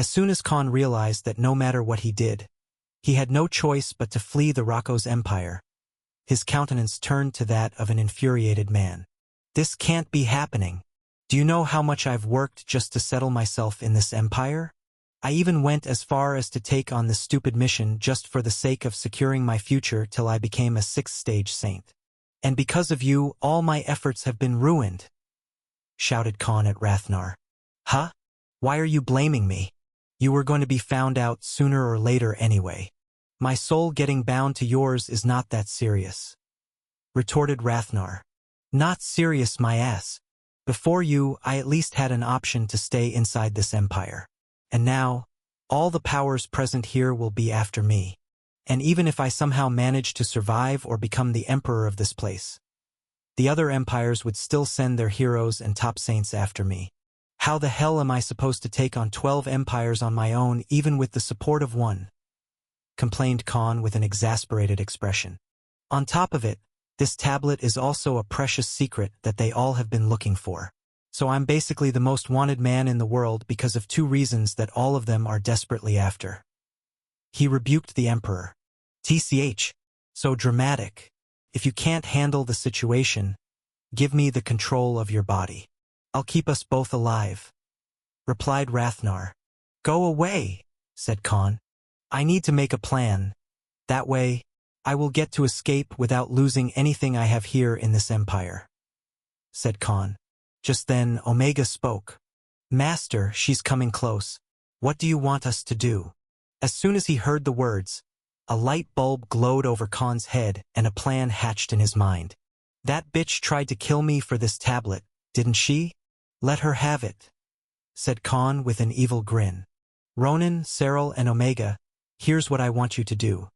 As soon as Khan realized that no matter what he did, he had no choice but to flee the Rocco's empire, his countenance turned to that of an infuriated man. This can't be happening. Do you know how much I've worked just to settle myself in this empire? I even went as far as to take on this stupid mission just for the sake of securing my future till I became a 6th-stage saint. And because of you, all my efforts have been ruined, shouted Khan at Rathnar. Huh? Why are you blaming me? You were going to be found out sooner or later anyway. My soul getting bound to yours is not that serious, retorted Rathnar. Not serious, my ass. Before you, I at least had an option to stay inside this empire. And now, all the powers present here will be after me. And even if I somehow manage to survive or become the emperor of this place, the other empires would still send their heroes and top saints after me. How the hell am I supposed to take on 12 empires on my own, even with the support of one? Complained Khan with an exasperated expression. On top of it, this tablet is also a precious secret that they all have been looking for. So I'm basically the most wanted man in the world because of 2 reasons that all of them are desperately after. He rebuked the emperor. TCH, so dramatic. If you can't handle the situation, give me the control of your body. I'll keep us both alive, replied Rathnar. Go away, said Khan. I need to make a plan. That way, I will get to escape without losing anything I have here in this empire, said Khan. Just then, Omega spoke. Master, she's coming close. What do you want us to do? As soon as he heard the words, a light bulb glowed over Khan's head and a plan hatched in his mind. That bitch tried to kill me for this tablet, didn't she? Let her have it, said Khan with an evil grin. Ronan, Cyril, and Omega, here's what I want you to do,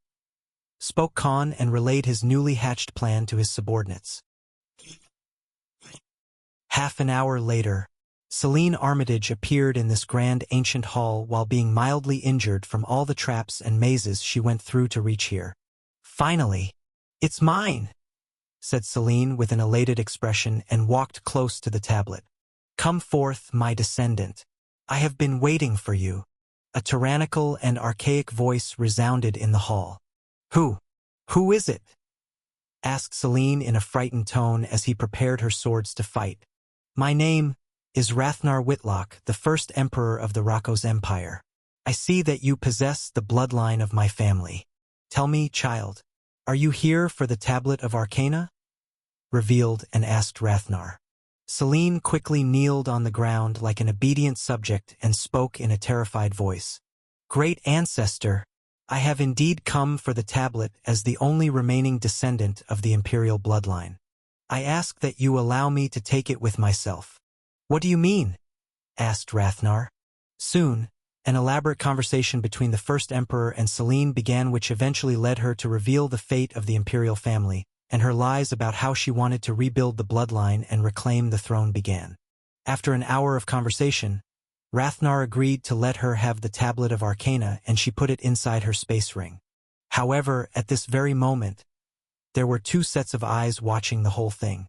spoke Khan and relayed his newly hatched plan to his subordinates. Half an hour later, Celine Armitage appeared in this grand ancient hall while being mildly injured from all the traps and mazes she went through to reach here. Finally, it's mine, said Celine with an elated expression and walked close to the tablet. Come forth, my descendant. I have been waiting for you. A tyrannical and archaic voice resounded in the hall. Who is it? Asked Celine in a frightened tone as he prepared her swords to fight. My name is Rathnar Whitlock, the 1st emperor of the Rocco's empire. I see that you possess the bloodline of my family. Tell me, child, are you here for the Tablet of Arcana? Revealed and asked Rathnar. Celine quickly kneeled on the ground like an obedient subject and spoke in a terrified voice. Great ancestor, I have indeed come for the tablet as the only remaining descendant of the imperial bloodline. I ask that you allow me to take it with myself. What do you mean? Asked Rathnar. Soon, an elaborate conversation between the 1st emperor and Celine began, which eventually led her to reveal the fate of the imperial family, and her lies about how she wanted to rebuild the bloodline and reclaim the throne began. After an hour of conversation, Rathnar agreed to let her have the Tablet of Arcana and she put it inside her space ring. However, at this very moment, there were 2 sets of eyes watching the whole thing.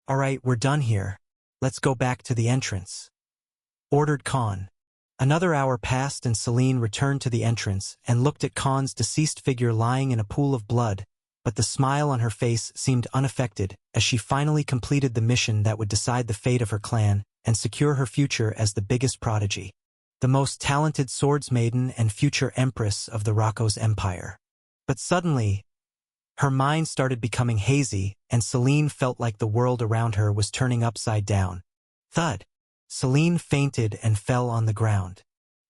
All right, we're done here. Let's go back to the entrance, ordered Khan. Another hour passed and Celine returned to the entrance and looked at Khan's deceased figure lying in a pool of blood, but the smile on her face seemed unaffected as she finally completed the mission that would decide the fate of her clan and secure her future as the biggest prodigy, the most talented swordsmaiden and future empress of the Rocco's empire. But suddenly, her mind started becoming hazy and Celine felt like the world around her was turning upside down. Thud! Celine fainted and fell on the ground.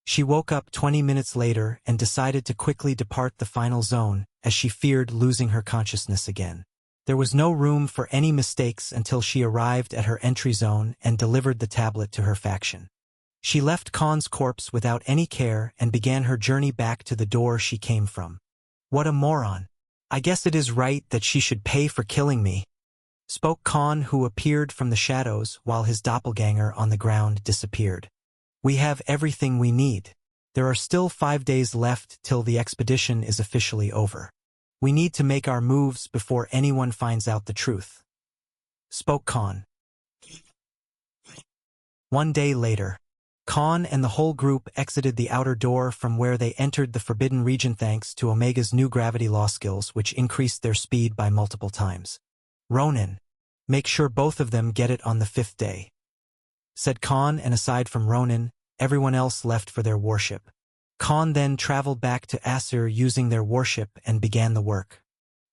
She woke up 20 minutes later and decided to quickly depart the final zone as she feared losing her consciousness again. There was no room for any mistakes until she arrived at her entry zone and delivered the tablet to her faction. She left Khan's corpse without any care and began her journey back to the door she came from. What a moron! I guess it is right that she should pay for killing me, spoke Khan, who appeared from the shadows while his doppelganger on the ground disappeared. We have everything we need. There are still 5 days left till the expedition is officially over. We need to make our moves before anyone finds out the truth, spoke Khan. 1 day later, Khan and the whole group exited the outer door from where they entered the Forbidden Region thanks to Omega's new gravity law skills, which increased their speed by multiple times. "Ronin, make sure both of them get it on the 5th day," said Khan, and aside from Ronin, everyone else left for their warship. Khan then traveled back to Asir using their warship and began the work.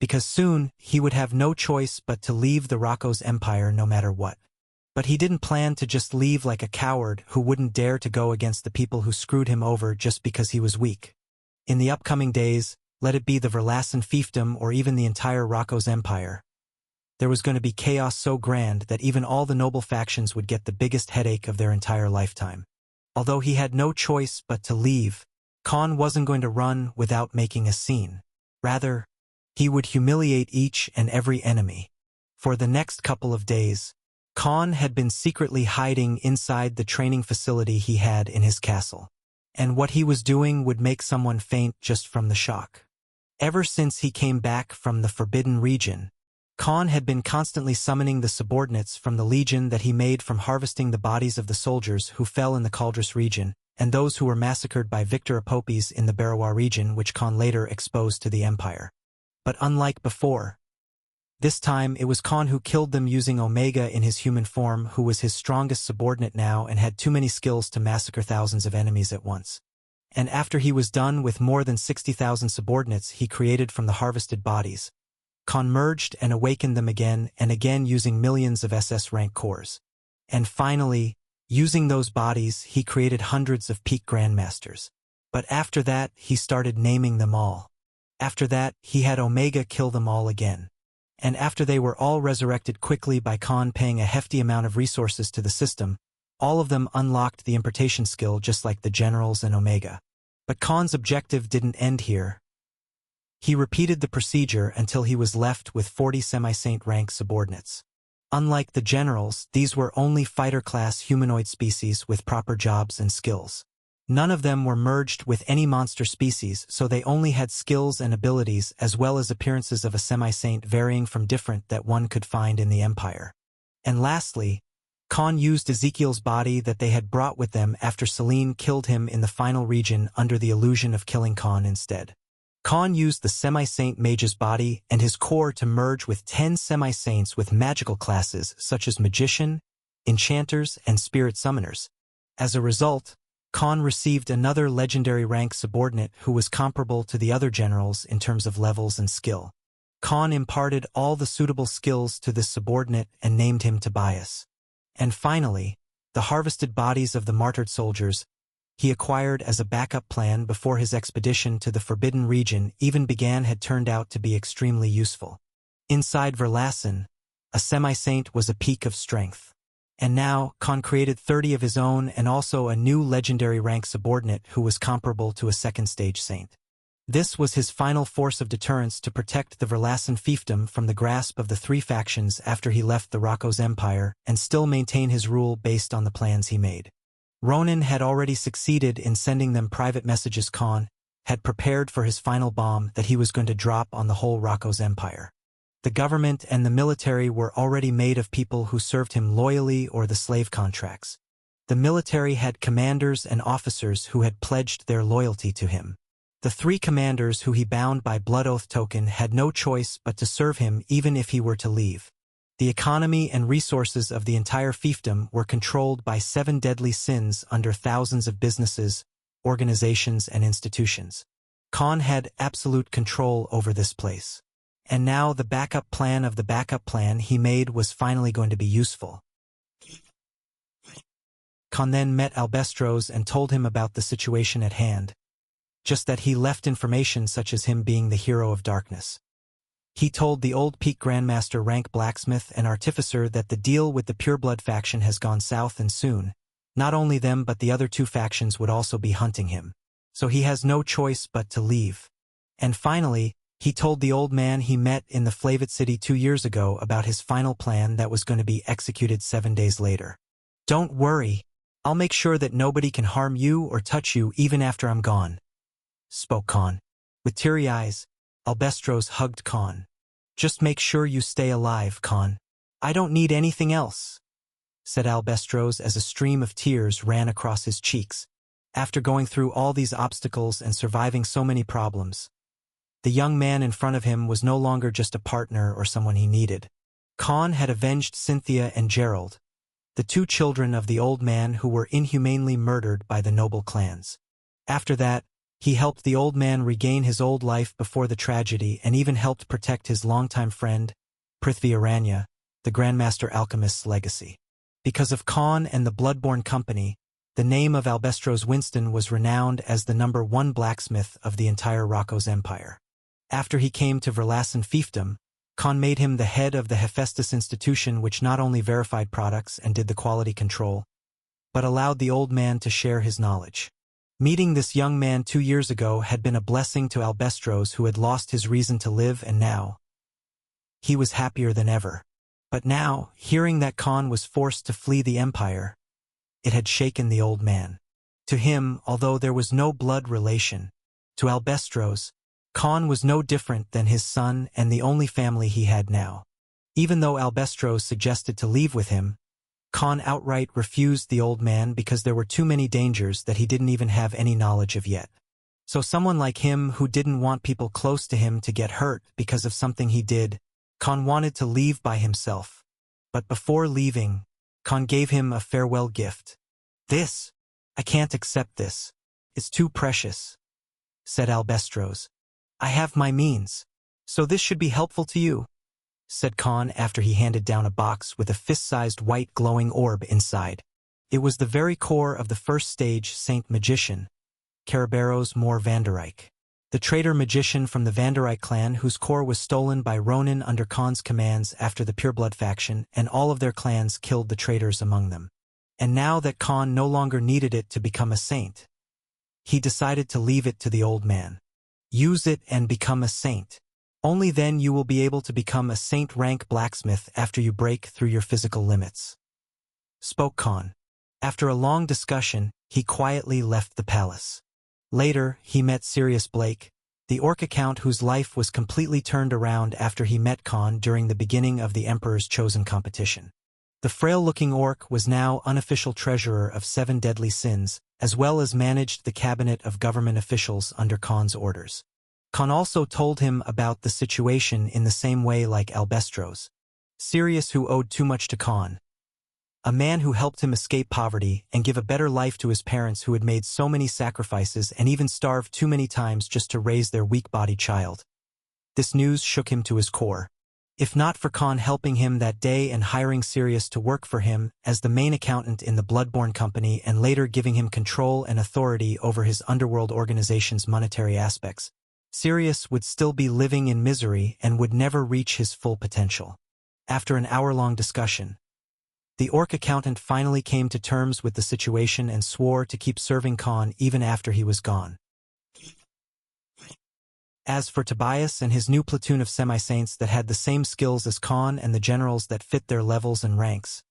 Because soon, he would have no choice but to leave the Rocco's empire no matter what. But he didn't plan to just leave like a coward who wouldn't dare to go against the people who screwed him over just because he was weak. In the upcoming days, let it be the Verlassen fiefdom or even the entire Rocco's empire, there was going to be chaos so grand that even all the noble factions would get the biggest headache of their entire lifetime. Although he had no choice but to leave, Khan wasn't going to run without making a scene. Rather, he would humiliate each and every enemy. For the next couple of days, Khan had been secretly hiding inside the training facility he had in his castle. And what he was doing would make someone faint just from the shock. Ever since he came back from the Forbidden Region, Khan had been constantly summoning the subordinates from the legion that he made from harvesting the bodies of the soldiers who fell in the Caldrus region, and those who were massacred by Victor Apopes in the Barawa region, which Khan later exposed to the Empire. But unlike before, this time it was Khan who killed them using Omega in his human form, who was his strongest subordinate now and had too many skills to massacre thousands of enemies at once. And after he was done with more than 60,000 subordinates he created from the harvested bodies, Khan merged and awakened them again and again using millions of SS rank cores. And finally, using those bodies he created hundreds of peak grandmasters. But after that he started naming them all. After that he had Omega kill them all again. And after they were all resurrected quickly by Khan paying a hefty amount of resources to the system, all of them unlocked the importation skill just like the generals and Omega. But Khan's objective didn't end here. He repeated the procedure until he was left with 40 semi-saint rank subordinates. Unlike the generals, these were only fighter-class humanoid species with proper jobs and skills. None of them were merged with any monster species, so they only had skills and abilities as well as appearances of a semi-saint varying from different that one could find in the Empire. And lastly, Khan used Ezekiel's body that they had brought with them after Selene killed him in the final region under the illusion of killing Khan instead. Khan used the semi-saint mage's body and his core to merge with 10 semi-saints with magical classes such as magician, enchanters, and spirit summoners. As a result, Khan received another legendary rank subordinate who was comparable to the other generals in terms of levels and skill. Khan imparted all the suitable skills to this subordinate and named him Tobias. And finally, the harvested bodies of the martyred soldiers he acquired as a backup plan before his expedition to the Forbidden Region even began had turned out to be extremely useful. Inside Verlassen, a semi-saint was a peak of strength. And now, Khan created 30 of his own and also a new legendary rank subordinate who was comparable to a second-stage saint. This was his final force of deterrence to protect the Verlassen fiefdom from the grasp of the three factions after he left the Rocco's empire and still maintain his rule based on the plans he made. Ronin had already succeeded in sending them private messages. Khan had prepared for his final bomb that he was going to drop on the whole Rocco's empire. The government and the military were already made of people who served him loyally or the slave contracts. The military had commanders and officers who had pledged their loyalty to him. The 3 commanders who he bound by blood oath token had no choice but to serve him even if he were to leave. The economy and resources of the entire fiefdom were controlled by 7 deadly sins under thousands of businesses, organizations, and institutions. Khan had absolute control over this place. And now the backup plan of the backup plan he made was finally going to be useful. Khan then met Albestros and told him about the situation at hand. Just that he left information such as him being the hero of darkness. He told the old peak grandmaster rank blacksmith and artificer that the deal with the pureblood faction has gone south and soon, not only them but the other 2 factions would also be hunting him. So he has no choice but to leave. And finally, he told the old man he met in the Flavit City 2 years ago about his final plan that was going to be executed 7 days later. "Don't worry, I'll make sure that nobody can harm you or touch you even after I'm gone," spoke Khan. With teary eyes, Albestros hugged Khan. "Just make sure you stay alive, Khan. I don't need anything else." said Albestros as a stream of tears ran across his cheeks. After going through all these obstacles and surviving so many problems, the young man in front of him was no longer just a partner or someone he needed. Khan had avenged Cynthia and Gerald, the two children of the old man who were inhumanely murdered by the noble clans. After that, he helped the old man regain his old life before the tragedy and even helped protect his longtime friend, Prithvi Aranya, the Grandmaster Alchemist's legacy. Because of Khan and the Bloodborne Company, the name of Albestros Winston was renowned as the #1 blacksmith of the entire Rocco's empire. After he came to Verlassen fiefdom, Khan made him the head of the Hephaestus institution, which not only verified products and did the quality control, but allowed the old man to share his knowledge. Meeting this young man 2 years ago had been a blessing to Albestros, who had lost his reason to live, and now he was happier than ever. But now, hearing that Khan was forced to flee the empire, it had shaken the old man. To him, although there was no blood relation, to Albestros, Khan was no different than his son and the only family he had now. Even though Albestros suggested to leave with him, Khan outright refused the old man because there were too many dangers that he didn't even have any knowledge of yet. So someone like him who didn't want people close to him to get hurt because of something he did, Khan wanted to leave by himself. But before leaving, Khan gave him a farewell gift. "This, I can't accept this. It's too precious," said Albestros. "I have my means, so this should be helpful to you," said Khan after he handed down a box with a fist-sized white glowing orb inside. It was the very core of the first stage Saint Magician, Caraberos Mor Vandereyck, the traitor magician from the Vandereyck clan whose core was stolen by Ronin under Khan's commands after the Pureblood faction and all of their clans killed the traitors among them. And now that Khan no longer needed it to become a saint, he decided to leave it to the old man. Use it and become a saint. Only then you will be able to become a saint-rank blacksmith after you break through your physical limits, spoke Khan. After a long discussion, he quietly left the palace. Later, he met Sirius Blake, the orc count whose life was completely turned around after he met Khan during the beginning of the Emperor's Chosen competition. The frail-looking orc was now unofficial treasurer of 7 deadly sins, as well as managed the cabinet of government officials under Khan's orders. Khan also told him about the situation in the same way like Albestros. Sirius, who owed too much to Khan, a man who helped him escape poverty and give a better life to his parents who had made so many sacrifices and even starved too many times just to raise their weak-bodied child. This news shook him to his core. If not for Khan helping him that day and hiring Sirius to work for him as the main accountant in the Bloodborne Company and later giving him control and authority over his underworld organization's monetary aspects, Sirius would still be living in misery and would never reach his full potential. After an hour-long discussion, the orc accountant finally came to terms with the situation and swore to keep serving Khan even after he was gone. As for Tobias and his new platoon of semi-saints that had the same skills as Khan and the generals that fit their levels and ranks,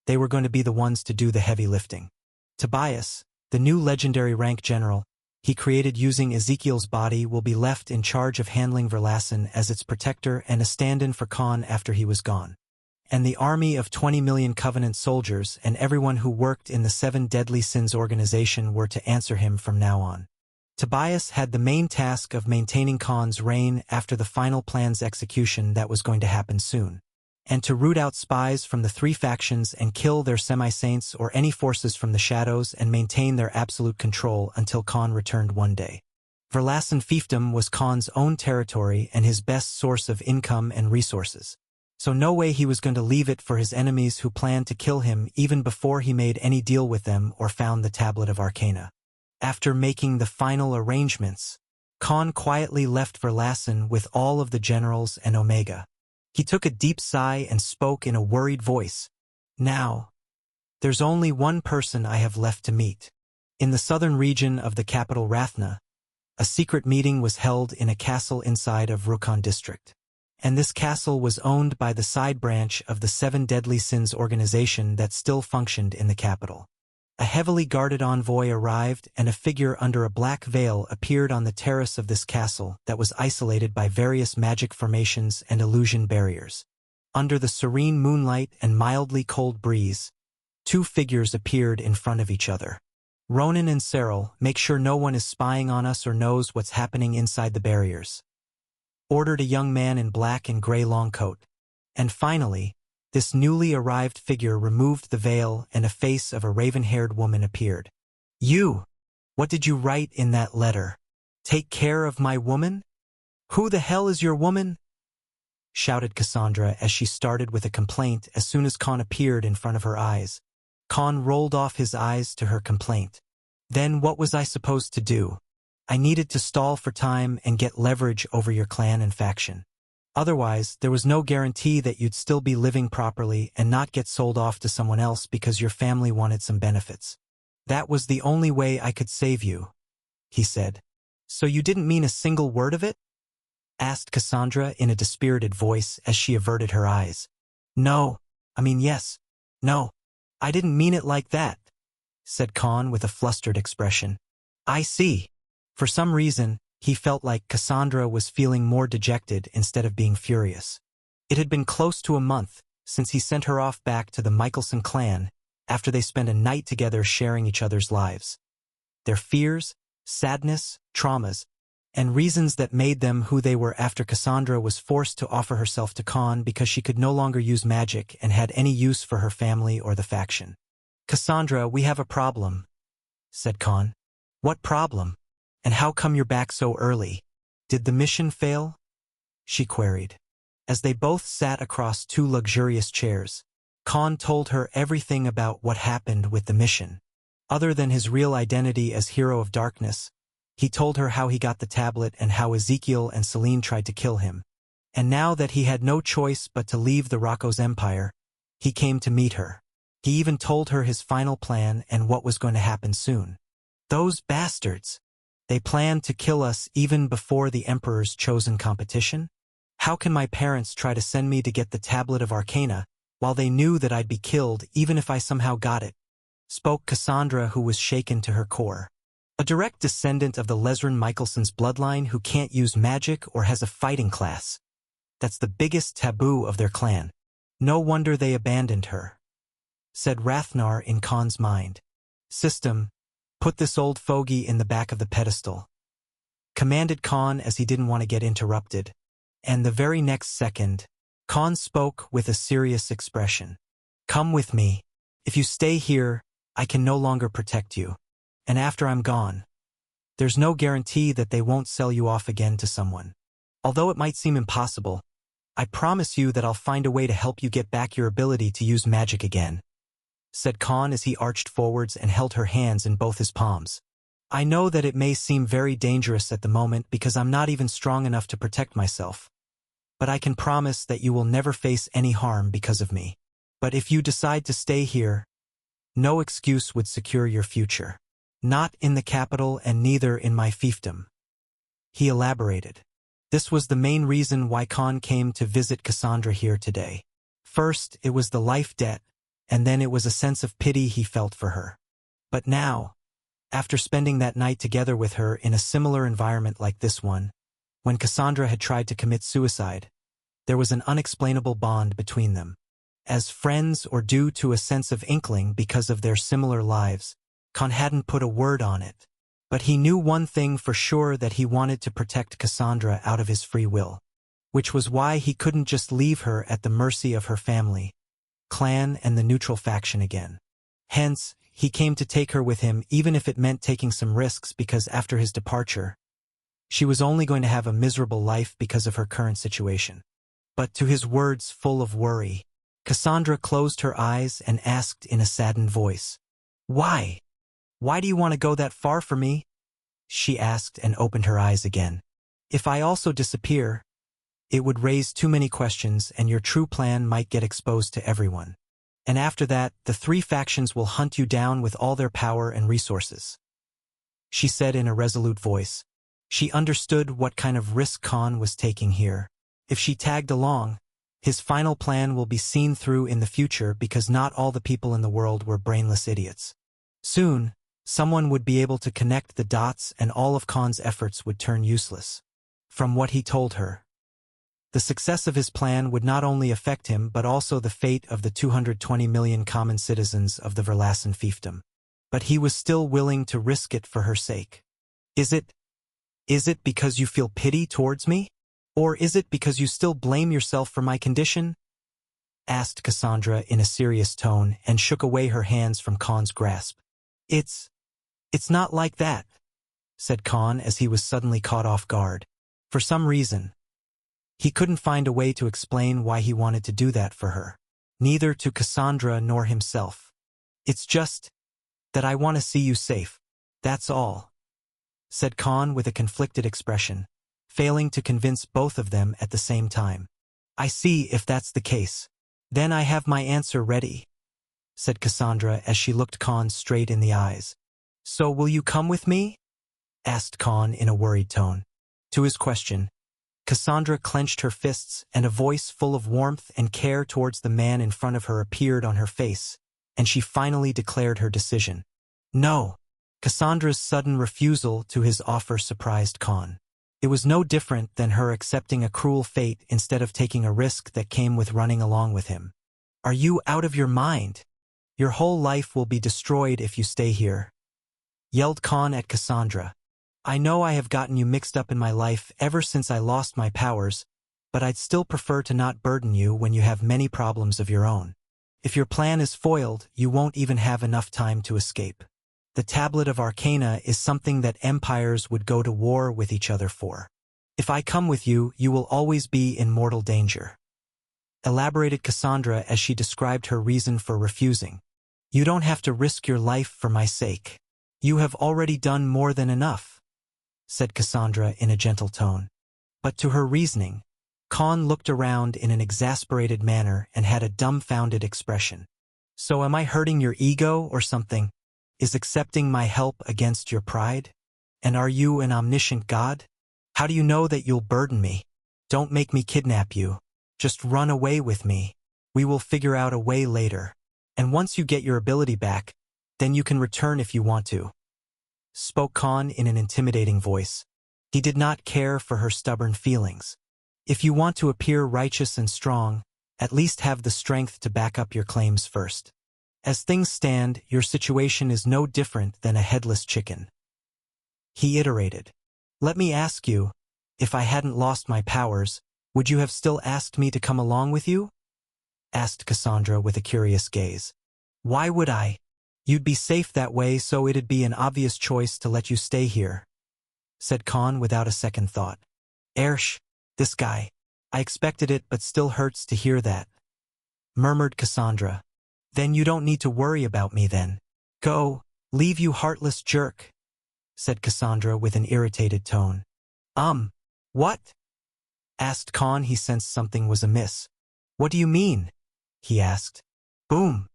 they were going to be the ones to do the heavy lifting. Tobias, the new legendary rank general he created using Ezekiel's body, will be left in charge of handling Verlassen as its protector and a stand-in for Khan after he was gone. And the army of 20 million Covenant soldiers and everyone who worked in the 7 Deadly Sins organization were to answer him from now on. Tobias had the main task of maintaining Khan's reign after the final plan's execution that was going to happen soon, and to root out spies from the 3 factions and kill their semi-saints or any forces from the shadows and maintain their absolute control until Khan returned one day. Verlassen fiefdom was Khan's own territory and his best source of income and resources, so no way he was going to leave it for his enemies who planned to kill him even before he made any deal with them or found the Tablet of Arcana. After making the final arrangements, Khan quietly left Verlassen with all of the generals and Omega. He took a deep sigh and spoke in a worried voice. "Now, there's only one person I have left to meet." In the southern region of the capital Rathna, a secret meeting was held in a castle inside of Rukon district. And this castle was owned by the side branch of the 7 Deadly Sins organization that still functioned in the capital. A heavily guarded envoy arrived and a figure under a black veil appeared on the terrace of this castle that was isolated by various magic formations and illusion barriers. Under the serene moonlight and mildly cold breeze, two figures appeared in front of each other. Ronan and Cyril, make sure no one is spying on us or knows what's happening inside the barriers, ordered a young man in black and gray long coat. And finally, this newly arrived figure removed the veil and a face of a raven-haired woman appeared. You! What did you write in that letter? Take care of my woman? Who the hell is your woman? Shouted Cassandra as she started with a complaint as soon as Khan appeared in front of her eyes. Khan rolled off his eyes to her complaint. Then what was I supposed to do? I needed to stall for time and get leverage over your clan and faction. Otherwise, there was no guarantee that you'd still be living properly and not get sold off to someone else because your family wanted some benefits. That was the only way I could save you, he said. So you didn't mean a single word of it? Asked Cassandra in a dispirited voice as she averted her eyes. No, yes, no, I didn't mean it like that, said Khan with a flustered expression. I see. For some reason, he felt like Cassandra was feeling more dejected instead of being furious. It had been close to a month since he sent her off back to the Michelson clan after they spent a night together sharing each other's lives. Their fears, sadness, traumas, and reasons that made them who they were after Cassandra was forced to offer herself to Khan because she could no longer use magic and had any use for her family or the faction. Cassandra, we have a problem, said Khan. What problem? And how come you're back so early? Did the mission fail? She queried. As they both sat across two luxurious chairs, Khan told her everything about what happened with the mission. Other than his real identity as Hero of Darkness, he told her how he got the tablet and how Ezekiel and Celine tried to kill him. And now that he had no choice but to leave the Rocco's empire, he came to meet her. He even told her his final plan and what was going to happen soon. Those bastards! They planned to kill us even before the Emperor's chosen competition? How can my parents try to send me to get the Tablet of Arcana while they knew that I'd be killed even if I somehow got it? Spoke Cassandra, who was shaken to her core. A direct descendant of the Lesren Michelson's bloodline who can't use magic or has a fighting class. That's the biggest taboo of their clan. No wonder they abandoned her, said Rathnar in Khan's mind. System, put this old fogey in the back of the pedestal, commanded Khan as he didn't want to get interrupted. And the very next second, Khan spoke with a serious expression. Come with me. If you stay here, I can no longer protect you. And after I'm gone, there's no guarantee that they won't sell you off again to someone. Although it might seem impossible, I promise you that I'll find a way to help you get back your ability to use magic again, said Khan as he arched forwards and held her hands in both his palms. I know that it may seem very dangerous at the moment because I'm not even strong enough to protect myself. But I can promise that you will never face any harm because of me. But if you decide to stay here, no excuse would secure your future. Not in the capital and neither in my fiefdom. He elaborated. This was the main reason why Khan came to visit Cassandra here today. First, it was the life debt, and then it was a sense of pity he felt for her. But now, after spending that night together with her in a similar environment like this one, when Cassandra had tried to commit suicide, there was an unexplainable bond between them. As friends or due to a sense of inkling because of their similar lives, Khan hadn't put a word on it. But he knew one thing for sure, that he wanted to protect Cassandra out of his free will. Which was why he couldn't just leave her at the mercy of her family, clan and the neutral faction again. Hence, he came to take her with him even if it meant taking some risks, because after his departure, she was only going to have a miserable life because of her current situation. But to his words full of worry, Cassandra closed her eyes and asked in a saddened voice, Why? Why do you want to go that far for me? She asked and opened her eyes again. If I also disappear, it would raise too many questions and your true plan might get exposed to everyone. And after that, the three factions will hunt you down with all their power and resources, she said in a resolute voice. She understood what kind of risk Khan was taking here. If she tagged along, his final plan will be seen through in the future because not all the people in the world were brainless idiots. Soon, someone would be able to connect the dots and all of Khan's efforts would turn useless. From what he told her, The success of his plan would not only affect him but also the fate of the 220 million common citizens of the Verlassen fiefdom. But he was still willing to risk it for her sake. Is it because you feel pity towards me? Or is it because you still blame yourself for my condition? Asked Cassandra in a serious tone and shook away her hands from Khan's grasp. It's not like that, said Khan as he was suddenly caught off guard. For some reason, he couldn't find a way to explain why he wanted to do that for her. Neither to Cassandra nor himself. It's just that I want to see you safe. That's all, said Khan with a conflicted expression, failing to convince both of them at the same time. I see if that's the case. Then I have my answer ready, said Cassandra as she looked Khan straight in the eyes. So will you come with me? Asked Khan in a worried tone. To his question, Cassandra clenched her fists and a voice full of warmth and care towards the man in front of her appeared on her face, and she finally declared her decision. No. Cassandra's sudden refusal to his offer surprised Khan. It was no different than her accepting a cruel fate instead of taking a risk that came with running along with him. Are you out of your mind? Your whole life will be destroyed if you stay here, yelled Khan at Cassandra. I know I have gotten you mixed up in my life ever since I lost my powers, but I'd still prefer to not burden you when you have many problems of your own. If your plan is foiled, you won't even have enough time to escape. The Tablet of Arcana is something that empires would go to war with each other for. If I come with you, you will always be in mortal danger, elaborated Cassandra as she described her reason for refusing. You don't have to risk your life for my sake. You have already done more than enough, said Cassandra in a gentle tone. But to her reasoning, Khan looked around in an exasperated manner and had a dumbfounded expression. So am I hurting your ego or something? Is accepting my help against your pride? And are you an omniscient God? How do you know that you'll burden me? Don't make me kidnap you. Just run away with me. We will figure out a way later. And once you get your ability back, then you can return if you want to, spoke Khan in an intimidating voice. He did not care for her stubborn feelings. If you want to appear righteous and strong, at least have the strength to back up your claims first. As things stand, your situation is no different than a headless chicken, he iterated. Let me ask you, if I hadn't lost my powers, would you have still asked me to come along with you? Asked Cassandra with a curious gaze. Why would I? You'd be safe that way, so it'd be an obvious choice to let you stay here, said Khan without a second thought. Ersh, this guy. I expected it but still hurts to hear that, murmured Cassandra. Then you don't need to worry about me then. Go, leave you heartless jerk, said Cassandra with an irritated tone. What? Asked Khan. He sensed something was amiss. What do you mean? He asked. Boom.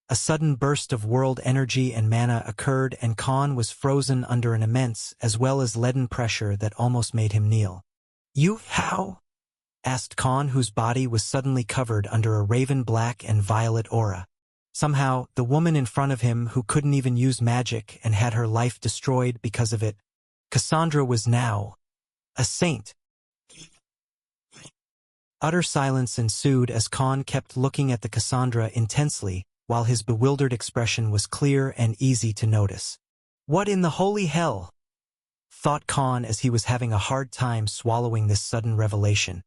A sudden burst of world energy and mana occurred and Khan was frozen under an immense as well as leaden pressure that almost made him kneel. You how? Asked Khan, whose body was suddenly covered under a raven black and violet aura. Somehow, the woman in front of him who couldn't even use magic and had her life destroyed because of it, Cassandra was now a saint. Utter silence ensued as Khan kept looking at the Cassandra intensely, while his bewildered expression was clear and easy to notice. What in the holy hell? Thought Khan as he was having a hard time swallowing this sudden revelation.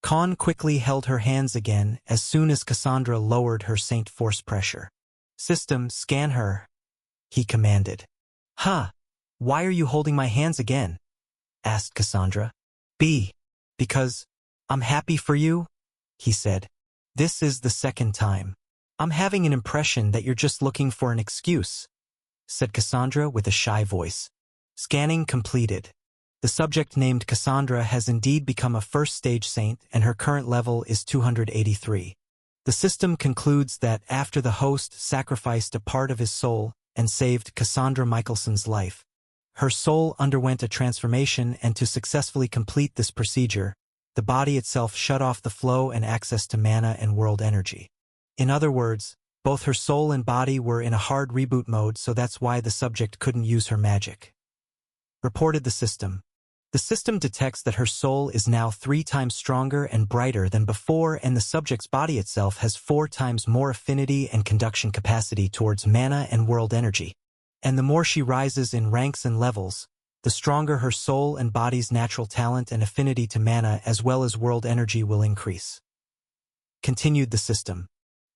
Khan quickly held her hands again as soon as Cassandra lowered her saint force pressure. System, scan her, he commanded. Huh? Why are you holding my hands again? Asked Cassandra. Because I'm happy for you, he said. This is the second time. I'm having an impression that you're just looking for an excuse, said Cassandra with a shy voice. Scanning completed. The subject named Cassandra has indeed become a first-stage saint and her current level is 283. The system concludes that after the host sacrificed a part of his soul and saved Cassandra Michelson's life, her soul underwent a transformation, and to successfully complete this procedure, the body itself shut off the flow and access to mana and world energy. In other words, both her soul and body were in a hard reboot mode, so that's why the subject couldn't use her magic, reported the system. The system detects that her soul is now 3 times stronger and brighter than before, and the subject's body itself has 4 times more affinity and conduction capacity towards mana and world energy. And the more she rises in ranks and levels, the stronger her soul and body's natural talent and affinity to mana as well as world energy will increase. Continued the system.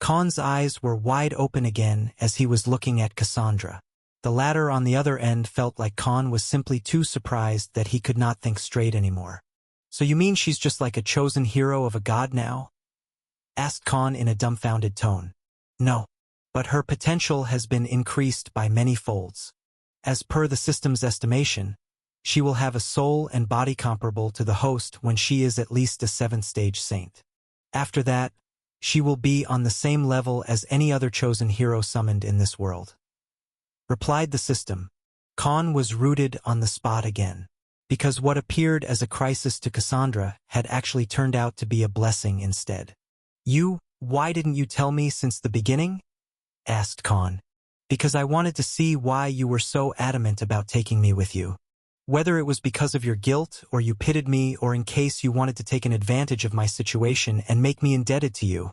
Khan's eyes were wide open again as he was looking at Cassandra. The latter on the other end felt like Khan was simply too surprised that he could not think straight anymore. "So you mean she's just like a chosen hero of a god now?" asked Khan in a dumbfounded tone. "No, but her potential has been increased by many folds. As per the system's estimation, she will have a soul and body comparable to the host when she is at least a 7th-stage saint. After that, she will be on the same level as any other chosen hero summoned in this world," replied the system. Khan was rooted on the spot again, because what appeared as a crisis to Cassandra had actually turned out to be a blessing instead. Why didn't you tell me since the beginning?" asked Khan. "Because I wanted to see why you were so adamant about taking me with you. Whether it was because of your guilt, or you pitied me, or in case you wanted to take an advantage of my situation and make me indebted to you,"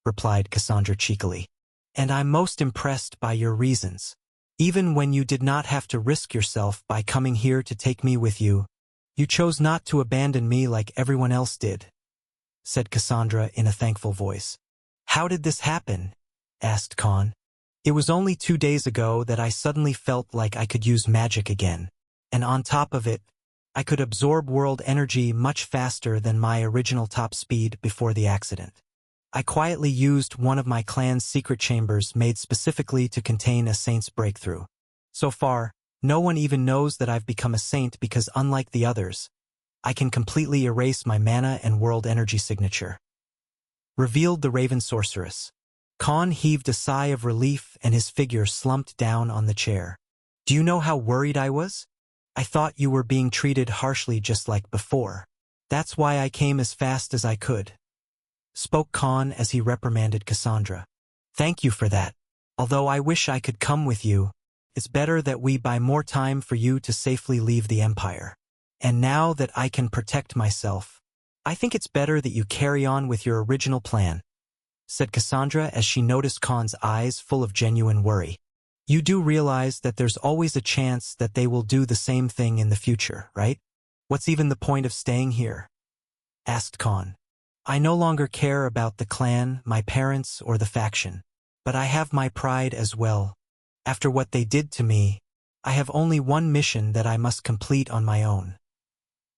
replied Cassandra cheekily. "And I'm most impressed by your reasons. Even when you did not have to risk yourself by coming here to take me with you, you chose not to abandon me like everyone else did," said Cassandra in a thankful voice. "How did this happen?" asked Khan. "It was only 2 days ago that I suddenly felt like I could use magic again, and on top of it, I could absorb world energy much faster than my original top speed before the accident. I quietly used one of my clan's secret chambers made specifically to contain a saint's breakthrough. So far, no one even knows that I've become a saint because unlike the others, I can completely erase my mana and world energy signature," revealed the Raven Sorceress. Khan heaved a sigh of relief and his figure slumped down on the chair. "Do you know how worried I was? I thought you were being treated harshly just like before. That's why I came as fast as I could," spoke Khan as he reprimanded Cassandra. "Thank you for that. Although I wish I could come with you, it's better that we buy more time for you to safely leave the Empire. And now that I can protect myself, I think it's better that you carry on with your original plan," said Cassandra as she noticed Khan's eyes full of genuine worry. "You do realize that there's always a chance that they will do the same thing in the future, right? What's even the point of staying here?" asked Khan. "I no longer care about the clan, my parents, or the faction. But I have my pride as well. After what they did to me, I have only one mission that I must complete on my own,"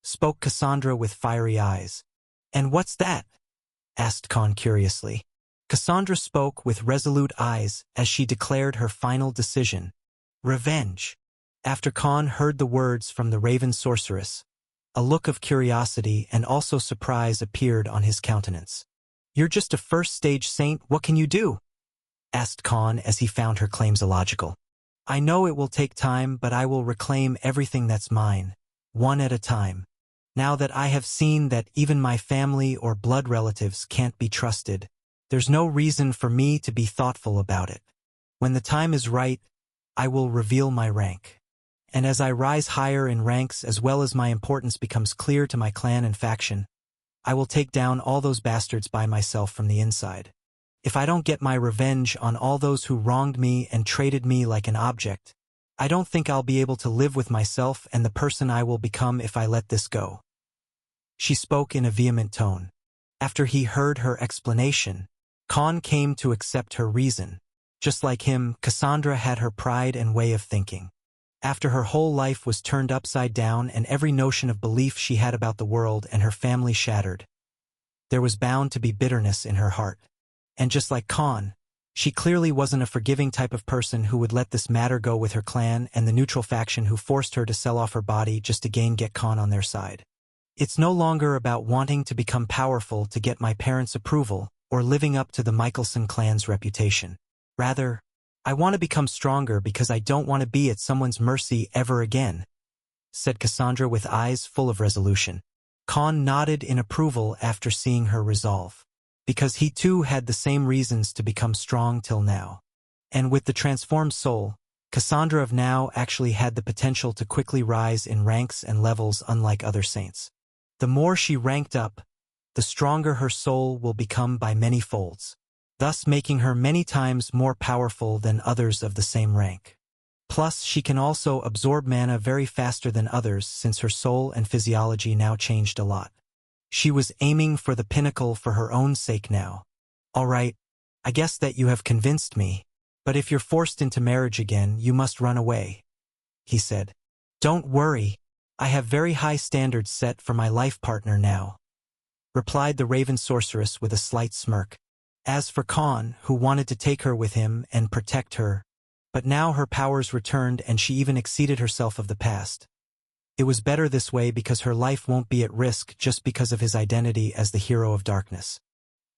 spoke Cassandra with fiery eyes. "And what's that?" asked Khan curiously. Cassandra spoke with resolute eyes as she declared her final decision: revenge. After Khan heard the words from the Raven Sorceress, a look of curiosity and also surprise appeared on his countenance. "You're just a 1st-stage saint, what can you do?" asked Khan as he found her claims illogical. "I know it will take time, but I will reclaim everything that's mine, one at a time. Now that I have seen that even my family or blood relatives can't be trusted, there's no reason for me to be thoughtful about it. When the time is right, I will reveal my rank. And as I rise higher in ranks as well as my importance becomes clear to my clan and faction, I will take down all those bastards by myself from the inside. If I don't get my revenge on all those who wronged me and treated me like an object, I don't think I'll be able to live with myself and the person I will become if I let this go." She spoke in a vehement tone. After he heard her explanation, Khan came to accept her reason. Just like him, Cassandra had her pride and way of thinking. After her whole life was turned upside down and every notion of belief she had about the world and her family shattered, there was bound to be bitterness in her heart. And just like Khan, she clearly wasn't a forgiving type of person who would let this matter go with her clan and the neutral faction who forced her to sell off her body just to get Khan on their side. "It's no longer about wanting to become powerful to get my parents' approval or living up to the Michelson clan's reputation. Rather, I want to become stronger because I don't want to be at someone's mercy ever again," said Cassandra with eyes full of resolution. Khan nodded in approval after seeing her resolve, because he too had the same reasons to become strong till now. And with the transformed soul, Cassandra of now actually had the potential to quickly rise in ranks and levels unlike other saints. The more she ranked up, the stronger her soul will become by many folds, thus making her many times more powerful than others of the same rank. Plus, she can also absorb mana very faster than others since her soul and physiology now changed a lot. She was aiming for the pinnacle for her own sake now. All right, I guess that you have convinced me, but if you're forced into marriage again, you must run away, he said. Don't worry, I have very high standards set for my life partner now, replied the Raven Sorceress with a slight smirk. As for Khan, who wanted to take her with him and protect her, but now her powers returned and she even exceeded herself of the past. It was better this way because her life won't be at risk just because of his identity as the hero of darkness.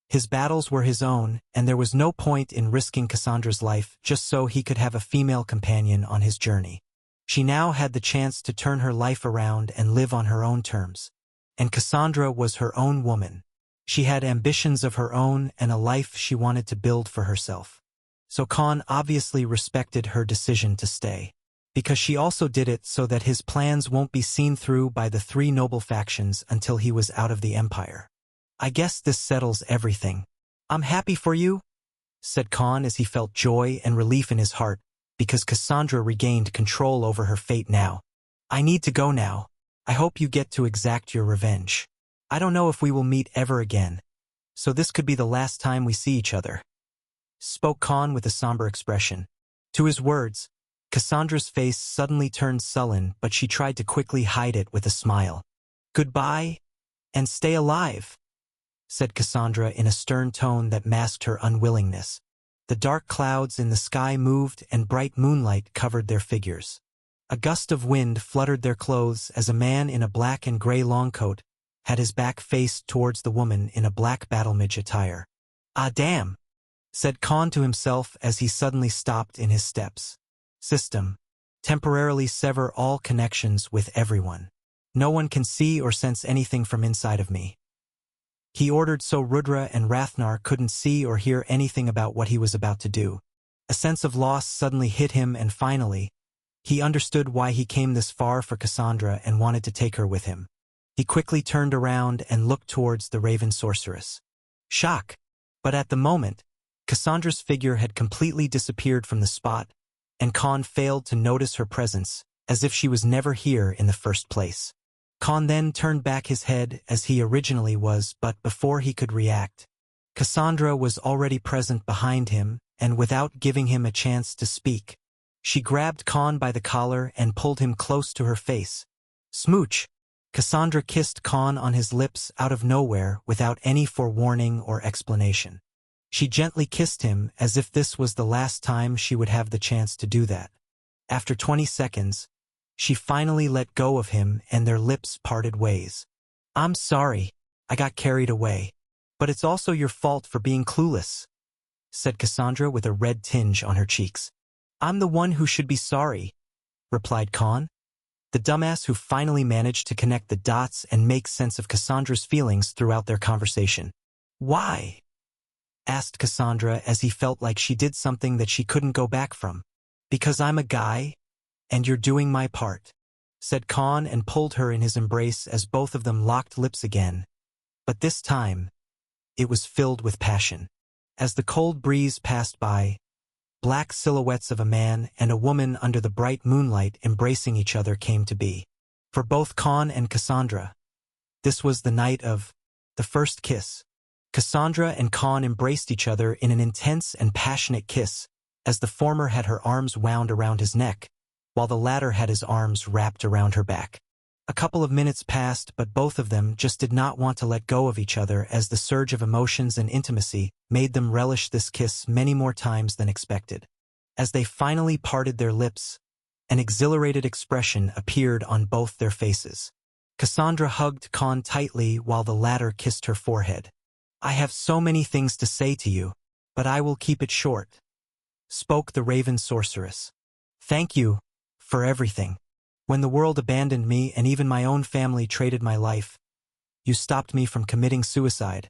His battles were his own, and there was no point in risking Cassandra's life just so he could have a female companion on his journey. She now had the chance to turn her life around and live on her own terms. And Cassandra was her own woman. She had ambitions of her own and a life she wanted to build for herself. So Khan obviously respected her decision to stay, because she also did it so that his plans won't be seen through by the three noble factions until he was out of the empire. I guess this settles everything. I'm happy for you, said Khan as he felt joy and relief in his heart, because Cassandra regained control over her fate now. I need to go now. I hope you get to exact your revenge. I don't know if we will meet ever again, so this could be the last time we see each other, spoke Khan with a somber expression. To his words, Cassandra's face suddenly turned sullen, but she tried to quickly hide it with a smile. Goodbye, and stay alive, said Cassandra in a stern tone that masked her unwillingness. The dark clouds in the sky moved and bright moonlight covered their figures. A gust of wind fluttered their clothes as a man in a black and gray long coat had his back faced towards the woman in a black battlemage attire. Ah damn, said Khan to himself as he suddenly stopped in his steps. System. Temporarily sever all connections with everyone. No one can see or sense anything from inside of me. He ordered so Rudra and Rathnar couldn't see or hear anything about what he was about to do. A sense of loss suddenly hit him and finally, he understood why he came this far for Cassandra and wanted to take her with him. He quickly turned around and looked towards the Raven Sorceress. Shock! But at the moment, Cassandra's figure had completely disappeared from the spot, and Khan failed to notice her presence, as if she was never here in the first place. Khan then turned back his head as he originally was, but before he could react, Cassandra was already present behind him, and without giving him a chance to speak, she grabbed Khan by the collar and pulled him close to her face. Smooch! Cassandra kissed Khan on his lips out of nowhere without any forewarning or explanation. She gently kissed him as if this was the last time she would have the chance to do that. After 20 seconds, she finally let go of him and their lips parted ways. I'm sorry, I got carried away. But it's also your fault for being clueless, said Cassandra with a red tinge on her cheeks. I'm the one who should be sorry, replied Khan, the dumbass who finally managed to connect the dots and make sense of Cassandra's feelings throughout their conversation. Why? Asked Cassandra as he felt like she did something that she couldn't go back from. Because I'm a guy, and you're doing my part, said Khan and pulled her in his embrace as both of them locked lips again. But this time, it was filled with passion. As the cold breeze passed by, black silhouettes of a man and a woman under the bright moonlight embracing each other came to be. For both Khan and Cassandra, this was the night of the first kiss. Cassandra and Khan embraced each other in an intense and passionate kiss, as the former had her arms wound around his neck, while the latter had his arms wrapped around her back. A couple of minutes passed, but both of them just did not want to let go of each other as the surge of emotions and intimacy made them relish this kiss many more times than expected. As they finally parted their lips, an exhilarated expression appeared on both their faces. Cassandra hugged Khan tightly while the latter kissed her forehead. I have so many things to say to you, but I will keep it short, spoke the Raven Sorceress. Thank you for everything. When the world abandoned me and even my own family traded my life, you stopped me from committing suicide.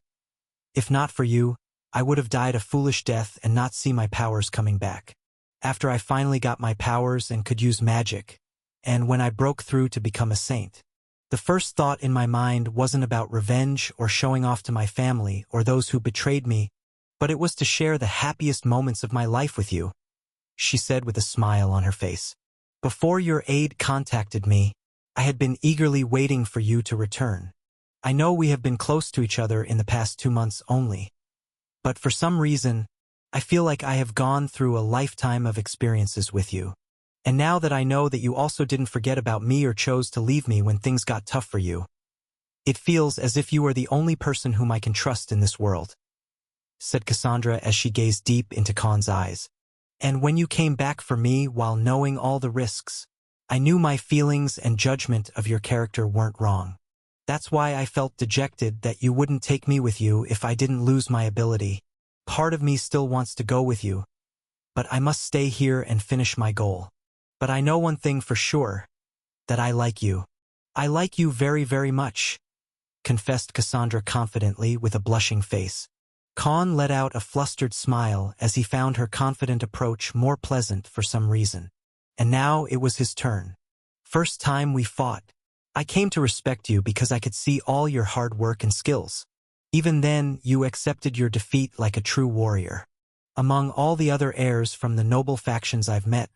If not for you, I would have died a foolish death and not see my powers coming back. after I finally got my powers and could use magic, and when I broke through to become a saint. The first thought in my mind wasn't about revenge or showing off to my family or those who betrayed me, but it was to share the happiest moments of my life with you," she said with a smile on her face. "Before your aide contacted me, I had been eagerly waiting for you to return. I know we have been close to each other in the past 2 months only, but for some reason, I feel like I have gone through a lifetime of experiences with you. And now that I know that you also didn't forget about me or chose to leave me when things got tough for you, it feels as if you are the only person whom I can trust in this world," said Cassandra as she gazed deep into Khan's eyes. "And when you came back for me while knowing all the risks, I knew my feelings and judgment of your character weren't wrong. That's why I felt dejected that you wouldn't take me with you if I didn't lose my ability. Part of me still wants to go with you, but I must stay here and finish my goal. But I know one thing for sure, that I like you. I like you very, very much," confessed Cassandra confidently with a blushing face. Khan let out a flustered smile as he found her confident approach more pleasant for some reason. And now it was his turn. "First time we fought, I came to respect you because I could see all your hard work and skills. Even then, you accepted your defeat like a true warrior. Among all the other heirs from the noble factions I've met,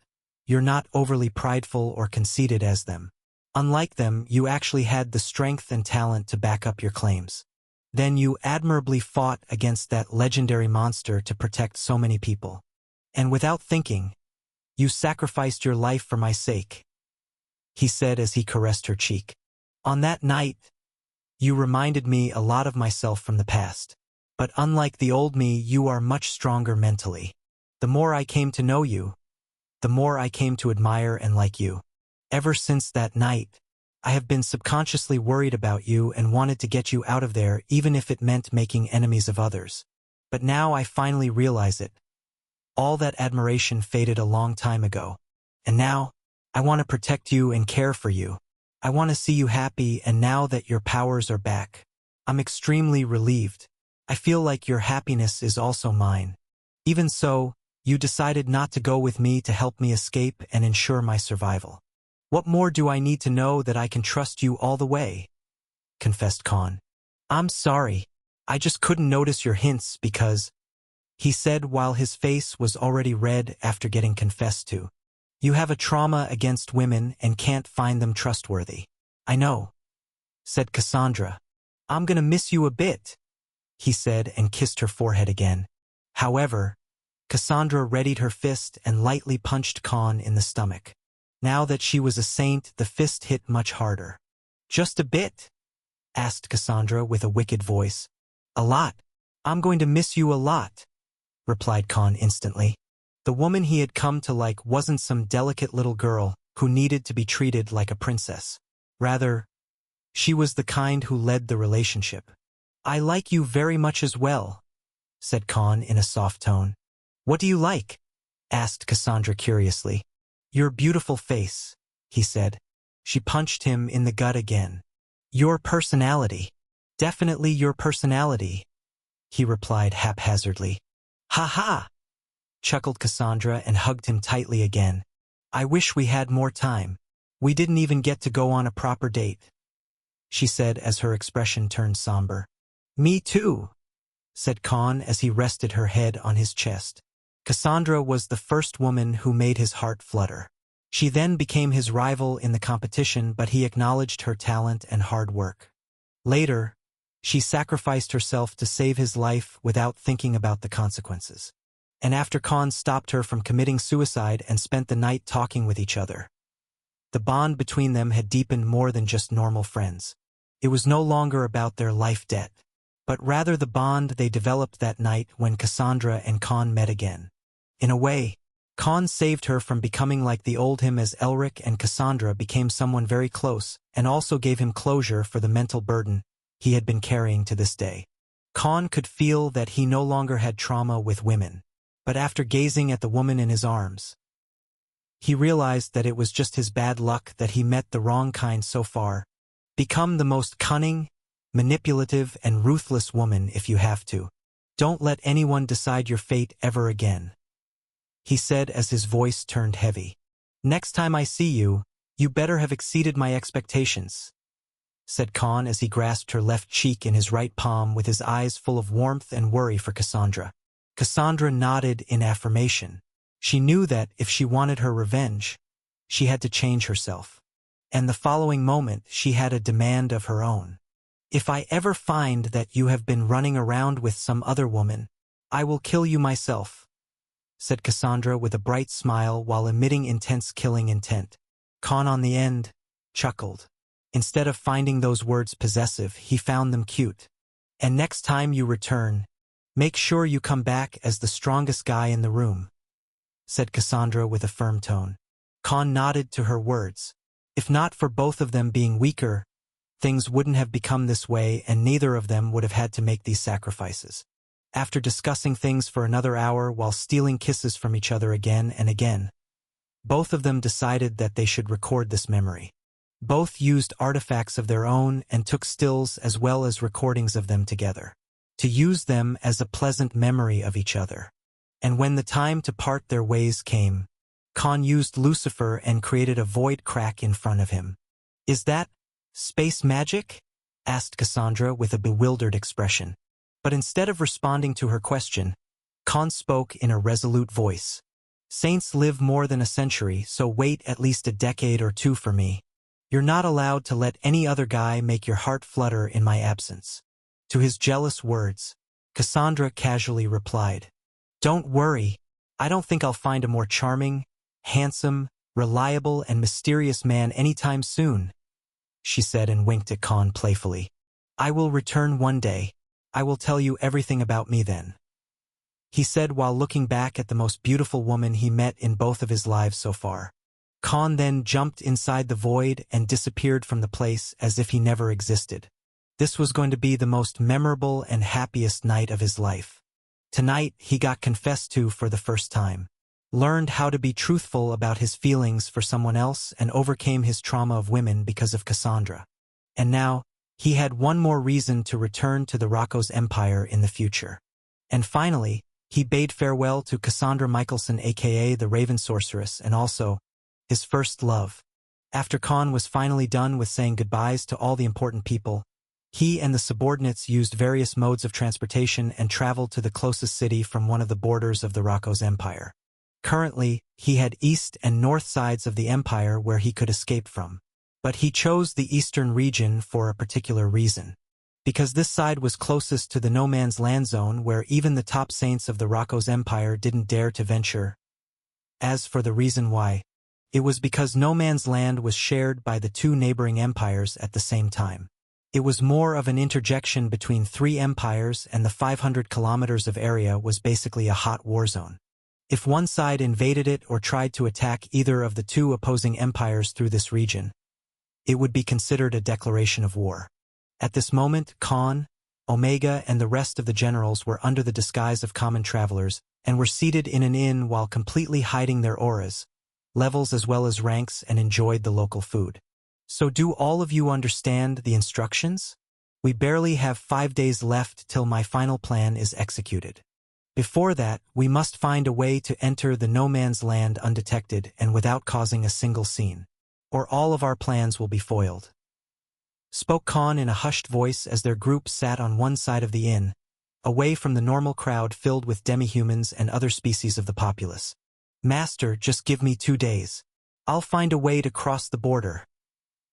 you're not overly prideful or conceited as them. Unlike them, you actually had the strength and talent to back up your claims. Then you admirably fought against that legendary monster to protect so many people. And without thinking, you sacrificed your life for my sake," he said as he caressed her cheek. "On that night, you reminded me a lot of myself from the past. But unlike the old me, you are much stronger mentally. The more I came to know you, the more I came to admire and like you. Ever since that night, I have been subconsciously worried about you and wanted to get you out of there even if it meant making enemies of others. But now I finally realize it. All that admiration faded a long time ago. And now, I want to protect you and care for you. I want to see you happy, and now that your powers are back, I'm extremely relieved. I feel like your happiness is also mine. Even so, you decided not to go with me to help me escape and ensure my survival. What more do I need to know that I can trust you all the way?" confessed Khan. "I'm sorry. I just couldn't notice your hints because," he said while his face was already red after getting confessed to. "You have a trauma against women and can't find them trustworthy." "I know," said Cassandra. "I'm gonna miss you a bit," he said and kissed her forehead again. However, Cassandra readied her fist and lightly punched Khan in the stomach. Now that she was a saint, the fist hit much harder. "Just a bit?" asked Cassandra with a wicked voice. "A lot. I'm going to miss you a lot," replied Khan instantly. The woman he had come to like wasn't some delicate little girl who needed to be treated like a princess. Rather, she was the kind who led the relationship. "I like you very much as well," said Khan in a soft tone. "What do you like?" asked Cassandra curiously. "Your beautiful face," he said. She punched him in the gut again. "Your personality. Definitely your personality," he replied haphazardly. "Ha ha!" chuckled Cassandra and hugged him tightly again. "I wish we had more time. We didn't even get to go on a proper date," she said as her expression turned somber. "Me too," said Khan as he rested her head on his chest. Cassandra was the first woman who made his heart flutter. She then became his rival in the competition, but he acknowledged her talent and hard work. Later, she sacrificed herself to save his life without thinking about the consequences. And after Khan stopped her from committing suicide and spent the night talking with each other, the bond between them had deepened more than just normal friends. It was no longer about their life debt, but rather the bond they developed that night when Cassandra and Khan met again. In a way, Khan saved her from becoming like the old him as Elric, and Cassandra became someone very close and also gave him closure for the mental burden he had been carrying to this day. Khan could feel that he no longer had trauma with women, but after gazing at the woman in his arms, he realized that it was just his bad luck that he met the wrong kind so far. Become the most cunning, manipulative, and ruthless woman if you have to. Don't let anyone decide your fate ever again, he said as his voice turned heavy. Next time I see you, you better have exceeded my expectations, said Khan as he grasped her left cheek in his right palm with his eyes full of warmth and worry for Cassandra. Cassandra nodded in affirmation. She knew that if she wanted her revenge, she had to change herself. And the following moment she had a demand of her own. If I ever find that you have been running around with some other woman, I will kill you myself, said Cassandra with a bright smile while emitting intense killing intent. Khan on the end chuckled. Instead of finding those words possessive, he found them cute. And next time you return, make sure you come back as the strongest guy in the room, said Cassandra with a firm tone. Khan nodded to her words. If not for both of them being weaker, things wouldn't have become this way and neither of them would have had to make these sacrifices. After discussing things for another hour while stealing kisses from each other again and again, both of them decided that they should record this memory. Both used artifacts of their own and took stills as well as recordings of them together, to use them as a pleasant memory of each other. And when the time to part their ways came, Khan used Lucifer and created a void crack in front of him. Is that space magic? Asked Cassandra with a bewildered expression. But instead of responding to her question, Khan spoke in a resolute voice. Saints live more than a century, so wait at least a decade or two for me. You're not allowed to let any other guy make your heart flutter in my absence. To his jealous words, Cassandra casually replied, Don't worry, I don't think I'll find a more charming, handsome, reliable, and mysterious man anytime soon, she said and winked at Khan playfully. I will return one day. I will tell you everything about me then, he said while looking back at the most beautiful woman he met in both of his lives so far. Khan then jumped inside the void and disappeared from the place as if he never existed. This was going to be the most memorable and happiest night of his life. Tonight, he got confessed to for the first time, learned how to be truthful about his feelings for someone else and overcame his trauma of women because of Cassandra. And now, he had one more reason to return to the Rocco's empire in the future. And finally, he bade farewell to Cassandra Michelson aka the Raven Sorceress and also his first love. After Khan was finally done with saying goodbyes to all the important people, he and the subordinates used various modes of transportation and traveled to the closest city from one of the borders of the Rocco's empire. Currently, he had east and north sides of the empire where he could escape from. But he chose the eastern region for a particular reason. Because this side was closest to the no man's land zone where even the top saints of the Rocco's empire didn't dare to venture. As for the reason why, it was because no man's land was shared by the two neighboring empires at the same time. It was more of an interjection between three empires and the 500 kilometers of area was basically a hot war zone. If one side invaded it or tried to attack either of the two opposing empires through this region, it would be considered a declaration of war. At this moment, Khan, Omega, and the rest of the generals were under the disguise of common travelers and were seated in an inn while completely hiding their auras, levels as well as ranks, and enjoyed the local food. So do all of you understand the instructions? We barely have 5 days left till my final plan is executed. Before that, we must find a way to enter the no man's land undetected and without causing a single scene, or all of our plans will be foiled. Spoke Khan in a hushed voice as their group sat on one side of the inn, away from the normal crowd filled with demi-humans and other species of the populace. Master, just give me 2 days. I'll find a way to cross the border,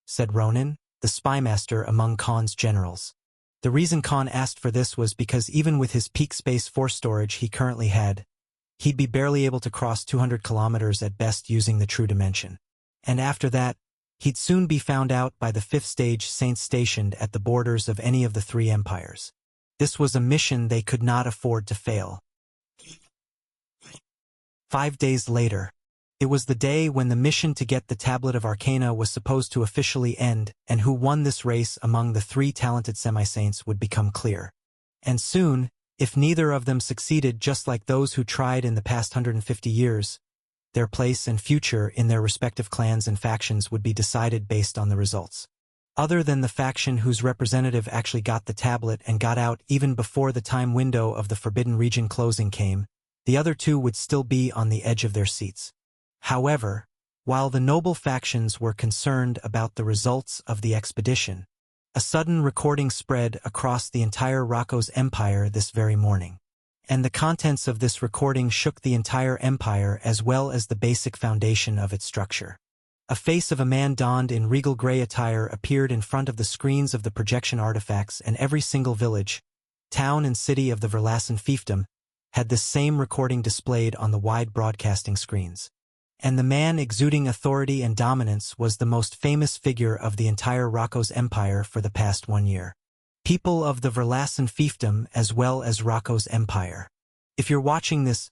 said Ronan, the spymaster among Khan's generals. The reason Khan asked for this was because even with his peak space force storage he currently had, he'd be barely able to cross 200 kilometers at best using the true dimension. And after that, he'd soon be found out by the 5th stage saints stationed at the borders of any of the 3 empires. This was a mission they could not afford to fail. 5 days later, it was the day when the mission to get the Tablet of Arcana was supposed to officially end, and who won this race among the 3 talented semi-saints would become clear. And soon, if neither of them succeeded just like those who tried in the past 150 years, their place and future in their respective clans and factions would be decided based on the results. Other than the faction whose representative actually got the tablet and got out even before the time window of the Forbidden Region closing came, the other two would still be on the edge of their seats. However, while the noble factions were concerned about the results of the expedition, a sudden recording spread across the entire Rocco's empire this very morning. And the contents of this recording shook the entire empire as well as the basic foundation of its structure. A face of a man donned in regal gray attire appeared in front of the screens of the projection artifacts, and every single village, town and city of the Verlassen fiefdom had this same recording displayed on the wide broadcasting screens. And the man exuding authority and dominance was the most famous figure of the entire Rocco's empire for the past 1 year. People of the Verlassen fiefdom as well as Rocco's empire. If you're watching this,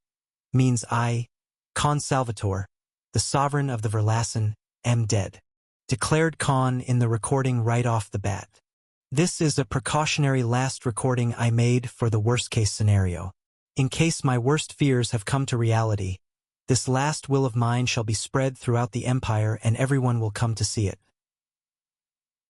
means I, Khan Salvatore, the sovereign of the Verlassen, am dead, declared Khan in the recording right off the bat. This is a precautionary last recording I made for the worst-case scenario. In case my worst fears have come to reality, this last will of mine shall be spread throughout the empire and everyone will come to see it.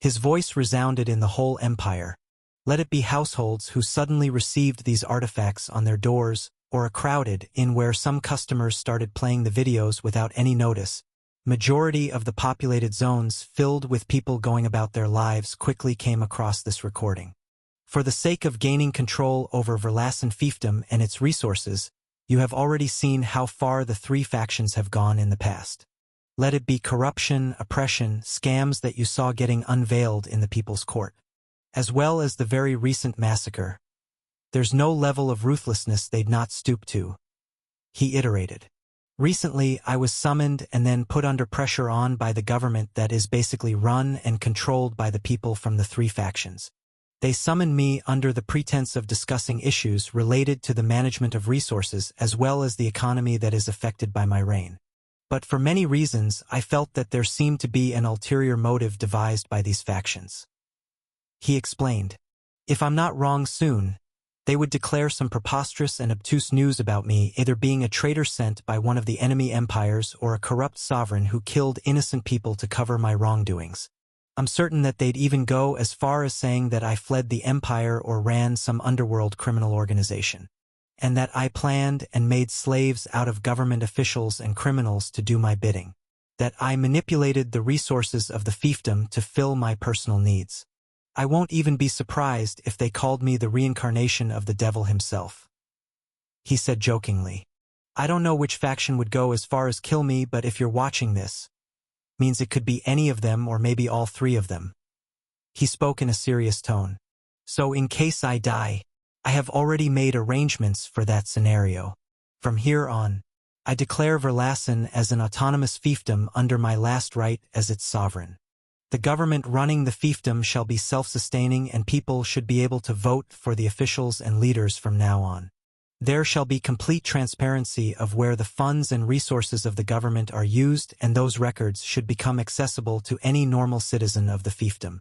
His voice resounded in the whole empire. Let it be households who suddenly received these artifacts on their doors, or a crowded in where some customers started playing the videos without any notice. Majority of the populated zones filled with people going about their lives quickly came across this recording. For the sake of gaining control over Verlassen fiefdom and its resources, you have already seen how far the three factions have gone in the past. Let it be corruption, oppression, scams that you saw getting unveiled in the People's Court, as well as the very recent massacre. There's no level of ruthlessness they'd not stoop to. He iterated. Recently, I was summoned and then put under pressure on by the government that is basically run and controlled by the people from the three factions. They summoned me under the pretense of discussing issues related to the management of resources as well as the economy that is affected by my reign. But for many reasons, I felt that there seemed to be an ulterior motive devised by these factions. He explained. If I'm not wrong soon, they would declare some preposterous and obtuse news about me either being a traitor sent by one of the enemy empires or a corrupt sovereign who killed innocent people to cover my wrongdoings. I'm certain that they'd even go as far as saying that I fled the empire or ran some underworld criminal organization, and that I planned and made slaves out of government officials and criminals to do my bidding, that I manipulated the resources of the fiefdom to fill my personal needs. I won't even be surprised if they called me the reincarnation of the devil himself. He said jokingly. I don't know which faction would go as far as kill me, but if you're watching this, means it could be any of them or maybe all three of them. He spoke in a serious tone. So in case I die, I have already made arrangements for that scenario. From here on, I declare Verlassen as an autonomous fiefdom under my last right as its sovereign. The government running the fiefdom shall be self-sustaining and people should be able to vote for the officials and leaders from now on. There shall be complete transparency of where the funds and resources of the government are used, and those records should become accessible to any normal citizen of the fiefdom.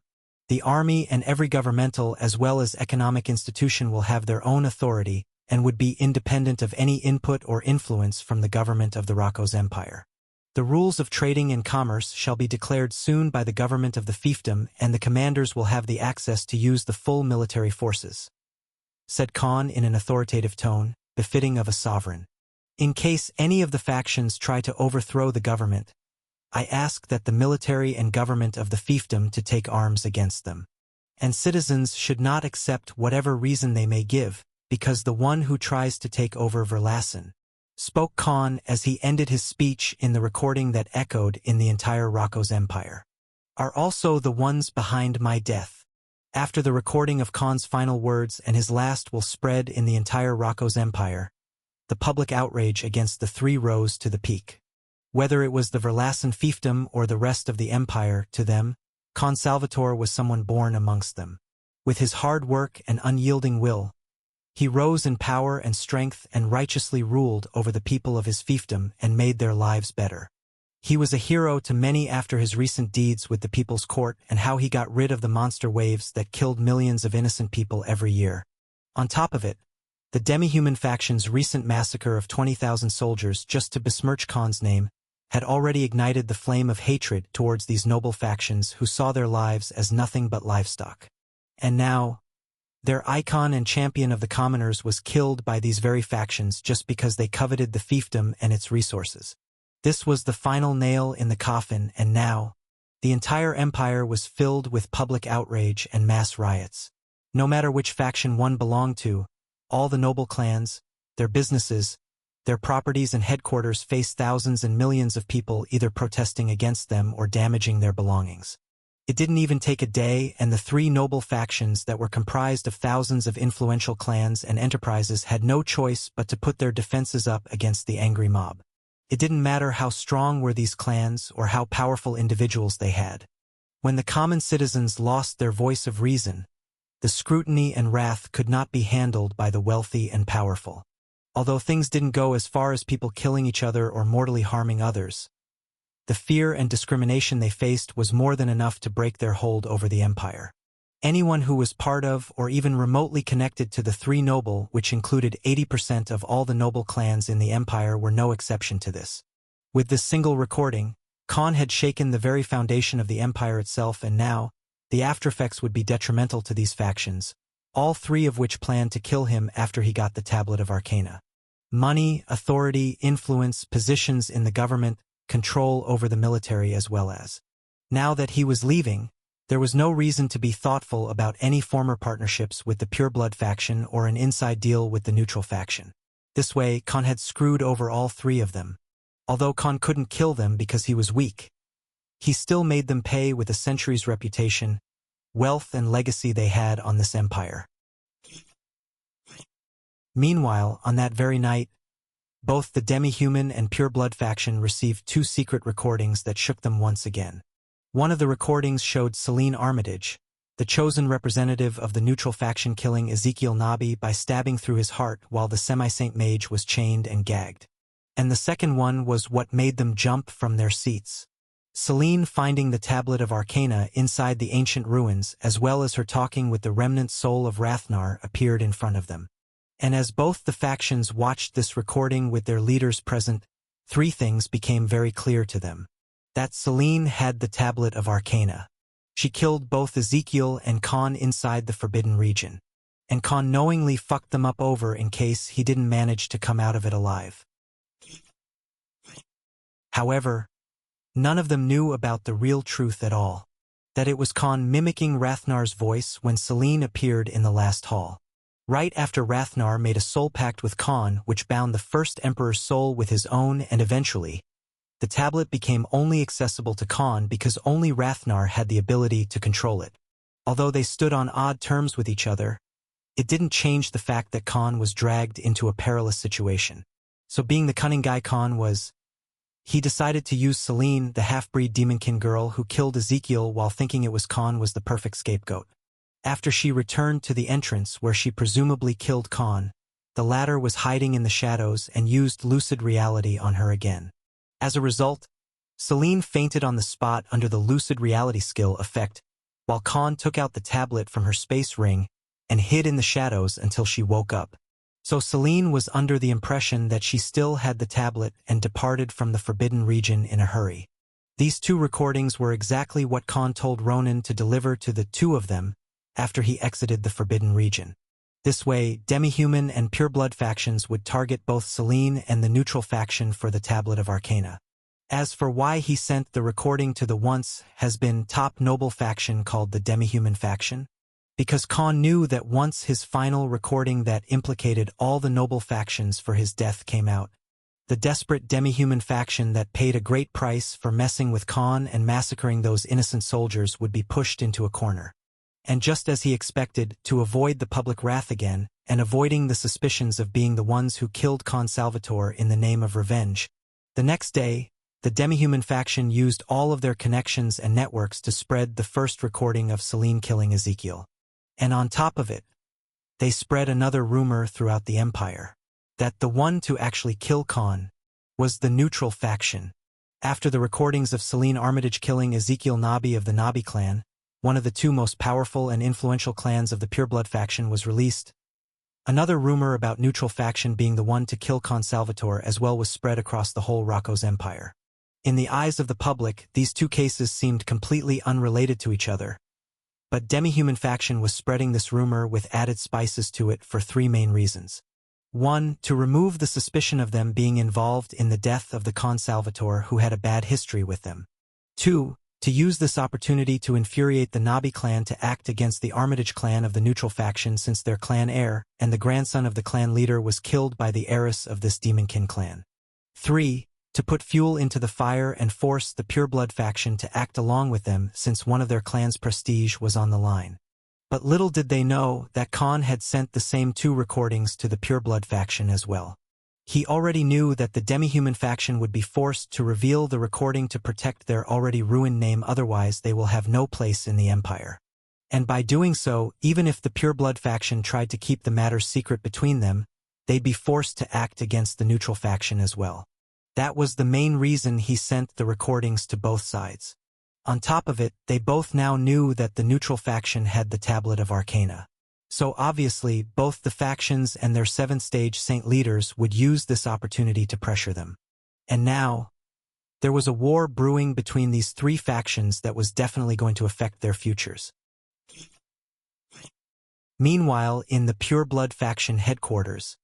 The army and every governmental as well as economic institution will have their own authority and would be independent of any input or influence from the government of the Rocco's empire. The rules of trading and commerce shall be declared soon by the government of the fiefdom, and the commanders will have the access to use the full military forces, said Khan in an authoritative tone, befitting of a sovereign. In case any of the factions try to overthrow the government, I ask that the military and government of the fiefdom to take arms against them. And citizens should not accept whatever reason they may give, because the one who tries to take over Verlassen, spoke Khan as he ended his speech in the recording that echoed in the entire Rocco's empire, are also the ones behind my death. After the recording of Khan's final words and his last will spread in the entire Rocco's empire, the public outrage against the three rose to the peak. Whether it was the Verlassen fiefdom or the rest of the empire, to them, Khan Salvatore was someone born amongst them. With his hard work and unyielding will, he rose in power and strength and righteously ruled over the people of his fiefdom and made their lives better. He was a hero to many after his recent deeds with the People's Court and how he got rid of the monster waves that killed millions of innocent people every year. On top of it, the demi-human faction's recent massacre of 20,000 soldiers just to besmirch Khan's name had already ignited the flame of hatred towards these noble factions who saw their lives as nothing but livestock. And now, Their icon and champion of the commoners was killed by these very factions just because they coveted the fiefdom and its resources. This was the final nail in the coffin, and now, the entire empire was filled with public outrage and mass riots. No matter which faction one belonged to, all the noble clans, their businesses, their properties and headquarters faced thousands and millions of people either protesting against them or damaging their belongings. It didn't even take a day, and the three noble factions that were comprised of thousands of influential clans and enterprises had no choice but to put their defenses up against the angry mob. It didn't matter how strong were these clans or how powerful individuals they had. When the common citizens lost their voice of reason, the scrutiny and wrath could not be handled by the wealthy and powerful. Although things didn't go as far as people killing each other or mortally harming others, the fear and discrimination they faced was more than enough to break their hold over the empire. Anyone who was part of or even remotely connected to the three noble, which included 80% of all the noble clans in the empire, were no exception to this. With this single recording, Khan had shaken the very foundation of the empire itself, and now, the aftereffects would be detrimental to these factions, all three of which planned to kill him after he got the Tablet of Arcana. Money, authority, influence, positions in the government, control over the military as well as. Now that he was leaving, there was no reason to be thoughtful about any former partnerships with the Pureblood faction or an inside deal with the neutral faction. This way, Khan had screwed over all three of them. Although Khan couldn't kill them because he was weak, he still made them pay with a century's reputation, wealth and legacy they had on this empire. Meanwhile, on that very night, both the demi-human and Pureblood faction received two secret recordings that shook them once again. One of the recordings showed Selene Armitage, the chosen representative of the neutral faction, killing Ezekiel Nabi by stabbing through his heart while the semi-saint mage was chained and gagged. And the second one was what made them jump from their seats. Selene finding the Tablet of Arcana inside the ancient ruins, as well as her talking with the remnant soul of Rathnar, appeared in front of them. And as both the factions watched this recording with their leaders present, three things became very clear to them. That Selene had the Tablet of Arcana. She killed both Ezekiel and Khan inside the Forbidden Region. And Khan knowingly fucked them up over in case he didn't manage to come out of it alive. However, none of them knew about the real truth at all. That it was Khan mimicking Rathnar's voice when Selene appeared in the last hall. Right after Rathnar made a soul pact with Khan, which bound the first emperor's soul with his own, and eventually, the tablet became only accessible to Khan because only Rathnar had the ability to control it. Although they stood on odd terms with each other, it didn't change the fact that Khan was dragged into a perilous situation. So being the cunning guy Khan was, he decided to use Selene, the half-breed demonkin girl who killed Ezekiel while thinking it was Khan, was the perfect scapegoat. After she returned to the entrance where she presumably killed Khan, the latter was hiding in the shadows and used lucid reality on her again. As a result, Selene fainted on the spot under the lucid reality skill effect, while Khan took out the tablet from her space ring and hid in the shadows until she woke up. So Selene was under the impression that she still had the tablet and departed from the Forbidden Region in a hurry. These two recordings were exactly what Khan told Ronan to deliver to the two of them after he exited the Forbidden Region. This way, demi-human and pureblood factions would target both Selene and the neutral faction for the Tablet of Arcana. As for why he sent the recording to the once has been top noble faction called the demi-human faction, because Khan knew that once his final recording that implicated all the noble factions for his death came out, the desperate demi-human faction that paid a great price for messing with Khan and massacring those innocent soldiers would be pushed into a corner. And just as he expected, to avoid the public wrath again, and avoiding the suspicions of being the ones who killed Khan Salvatore in the name of revenge, the next day, the demi-human faction used all of their connections and networks to spread the first recording of Selene killing Ezekiel. And on top of it, they spread another rumor throughout the empire, that the one to actually kill Khan was the neutral faction. After the recordings of Selene Armitage killing Ezekiel Nabi of the Nabi clan, one of the two most powerful and influential clans of the Pureblood faction, was released, another rumor about neutral faction being the one to kill Khan Salvatore as well was spread across the whole Rocco's empire. In the eyes of the public, these two cases seemed completely unrelated to each other, But demi-human faction was spreading this rumor with added spices to it for three main reasons. 1. To remove the suspicion of them being involved in the death of the Khan Salvatore, who had a bad history with them. 2. To use this opportunity to infuriate the Nabi clan to act against the Armitage clan of the neutral faction, since their clan heir and the grandson of the clan leader was killed by the heiress of this Demonkin clan. 3. To put fuel into the fire and force the Pureblood faction to act along with them, since one of their clan's prestige was on the line. But little did they know that Khan had sent the same 2 recordings to the Pureblood faction as well. He already knew that the demi-human faction would be forced to reveal the recording to protect their already ruined name, otherwise they will have no place in the Empire. And by doing so, even if the Pureblood faction tried to keep the matter secret between them, they'd be forced to act against the neutral faction as well. That was the main reason he sent the recordings to both sides. On top of it, they both now knew that the neutral faction had the Tablet of Arcana. So obviously, both the factions and their 7th-stage Saint leaders would use this opportunity to pressure them. And now, there was a war brewing between these 3 factions that was definitely going to affect their futures. Meanwhile, in the Pureblood faction headquarters,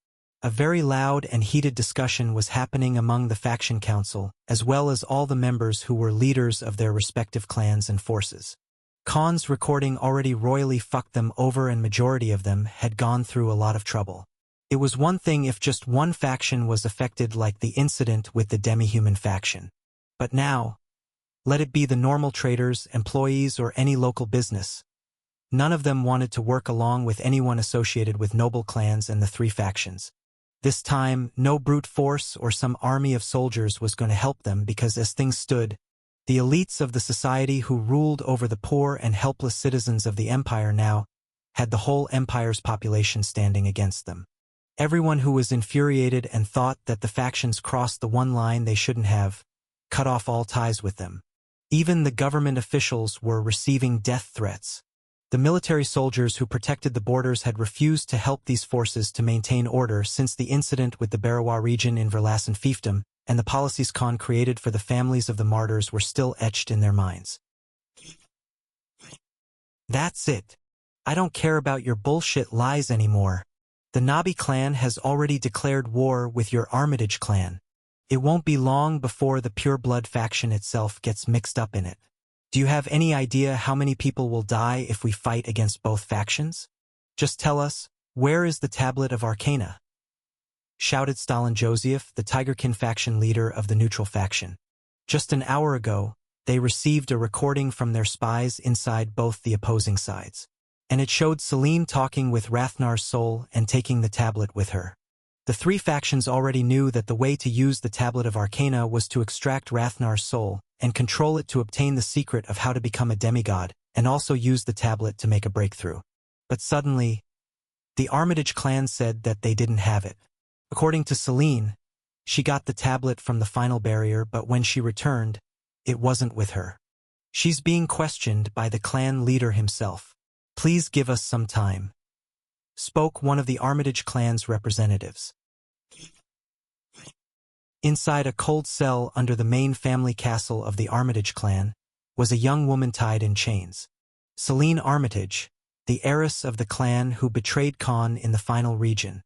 a very loud and heated discussion was happening among the faction council, as well as all the members who were leaders of their respective clans and forces. Khan's recording already royally fucked them over, and majority of them had gone through a lot of trouble. It was one thing if just one faction was affected, like the incident with the demi-human faction. But now, let it be the normal traders, employees, or any local business. None of them wanted to work along with anyone associated with noble clans and the 3 factions. This time, no brute force or some army of soldiers was going to help them, because as things stood, the elites of the society who ruled over the poor and helpless citizens of the Empire now had the whole Empire's population standing against them. Everyone who was infuriated and thought that the factions crossed the one line they shouldn't have, cut off all ties with them. Even the government officials were receiving death threats. The military soldiers who protected the borders had refused to help these forces to maintain order since the incident with the Barawa region in Verlassen fiefdom, and the policies Khan created for the families of the martyrs were still etched in their minds. That's it. I don't care about your bullshit lies anymore. The Nabi clan has already declared war with your Armitage clan. It won't be long before the Pureblood faction itself gets mixed up in it. Do you have any idea how many people will die if we fight against both factions? Just tell us, where is the Tablet of Arcana? Shouted Stalin Joseph, the Tigerkin faction leader of the neutral faction. Just an hour ago, they received a recording from their spies inside both the opposing sides. And it showed Celine talking with Rathnar's soul and taking the tablet with her. The 3 factions already knew that the way to use the Tablet of Arcana was to extract Rathnar's soul and control it to obtain the secret of how to become a demigod, and also use the tablet to make a breakthrough. But suddenly, the Armitage clan said that they didn't have it. According to Celine, she got the tablet from the final barrier, but when she returned, it wasn't with her. She's being questioned by the clan leader himself. Please give us some time, spoke one of the Armitage clan's representatives. Inside a cold cell under the main family castle of the Armitage clan was a young woman tied in chains. Celine Armitage, the heiress of the clan who betrayed Khan in the final region,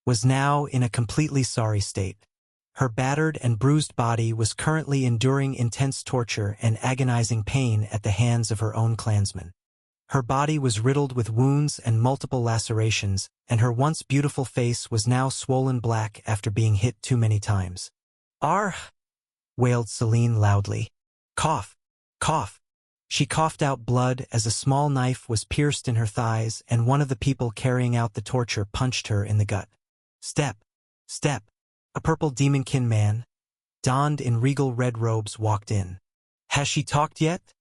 was now in a completely sorry state. Her battered and bruised body was currently enduring intense torture and agonizing pain at the hands of her own clansmen. Her body was riddled with wounds and multiple lacerations, and her once beautiful face was now swollen black after being hit too many times. "Argh!" wailed Celine loudly. "Cough! Cough!" She coughed out blood as a small knife was pierced in her thighs, and one of the people carrying out the torture punched her in the gut. "Step! Step!" A purple demonkin man, donned in regal red robes, walked in. "Has she talked yet?"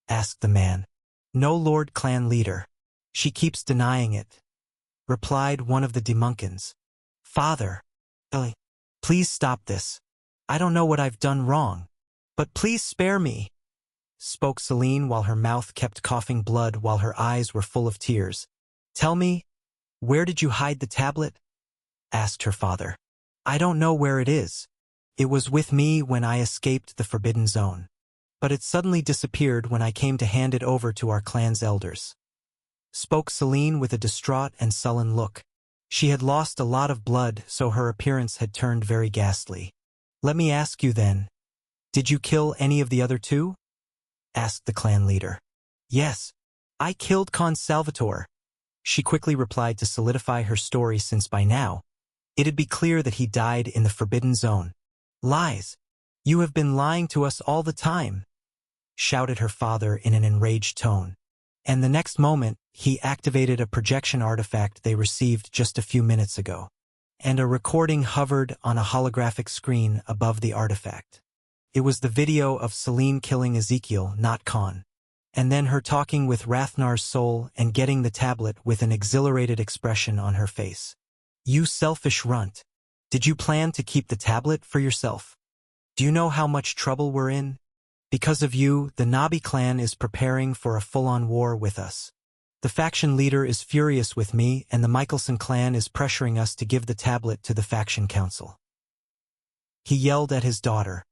asked the man. "No, Lord Clan Leader. She keeps denying it," replied one of the demonkins. "Father, please stop this. I don't know what I've done wrong, but please spare me," spoke Celine while her mouth kept coughing blood while her eyes were full of tears. "Tell me, where did you hide the tablet?" asked her father. "I don't know where it is. It was with me when I escaped the Forbidden Zone." but it suddenly disappeared when I came to hand it over to our clan's elders. Spoke Celine with a distraught and sullen look. She had lost a lot of blood, so her appearance had turned very ghastly. Let me ask you then, did you kill any of the other two? Asked the clan leader. Yes, I killed Con Salvatore. She quickly replied to solidify her story, since by now, it'd be clear that he died in the Forbidden Zone. Lies! You have been lying to us all the time, shouted her father in an enraged tone. And the next moment, he activated a projection artifact they received just a few minutes ago. And a recording hovered on a holographic screen above the artifact. It was the video of Celine killing Ezekiel, not Con. And then her talking with Rathnar's soul and getting the tablet with an exhilarated expression on her face. You selfish runt. Did you plan to keep the tablet for yourself? Do you know how much trouble we're in? Because of you, the Nabi clan is preparing for a full-on war with us. The faction leader is furious with me, and the Michelson clan is pressuring us to give the tablet to the faction council. He yelled at his daughter.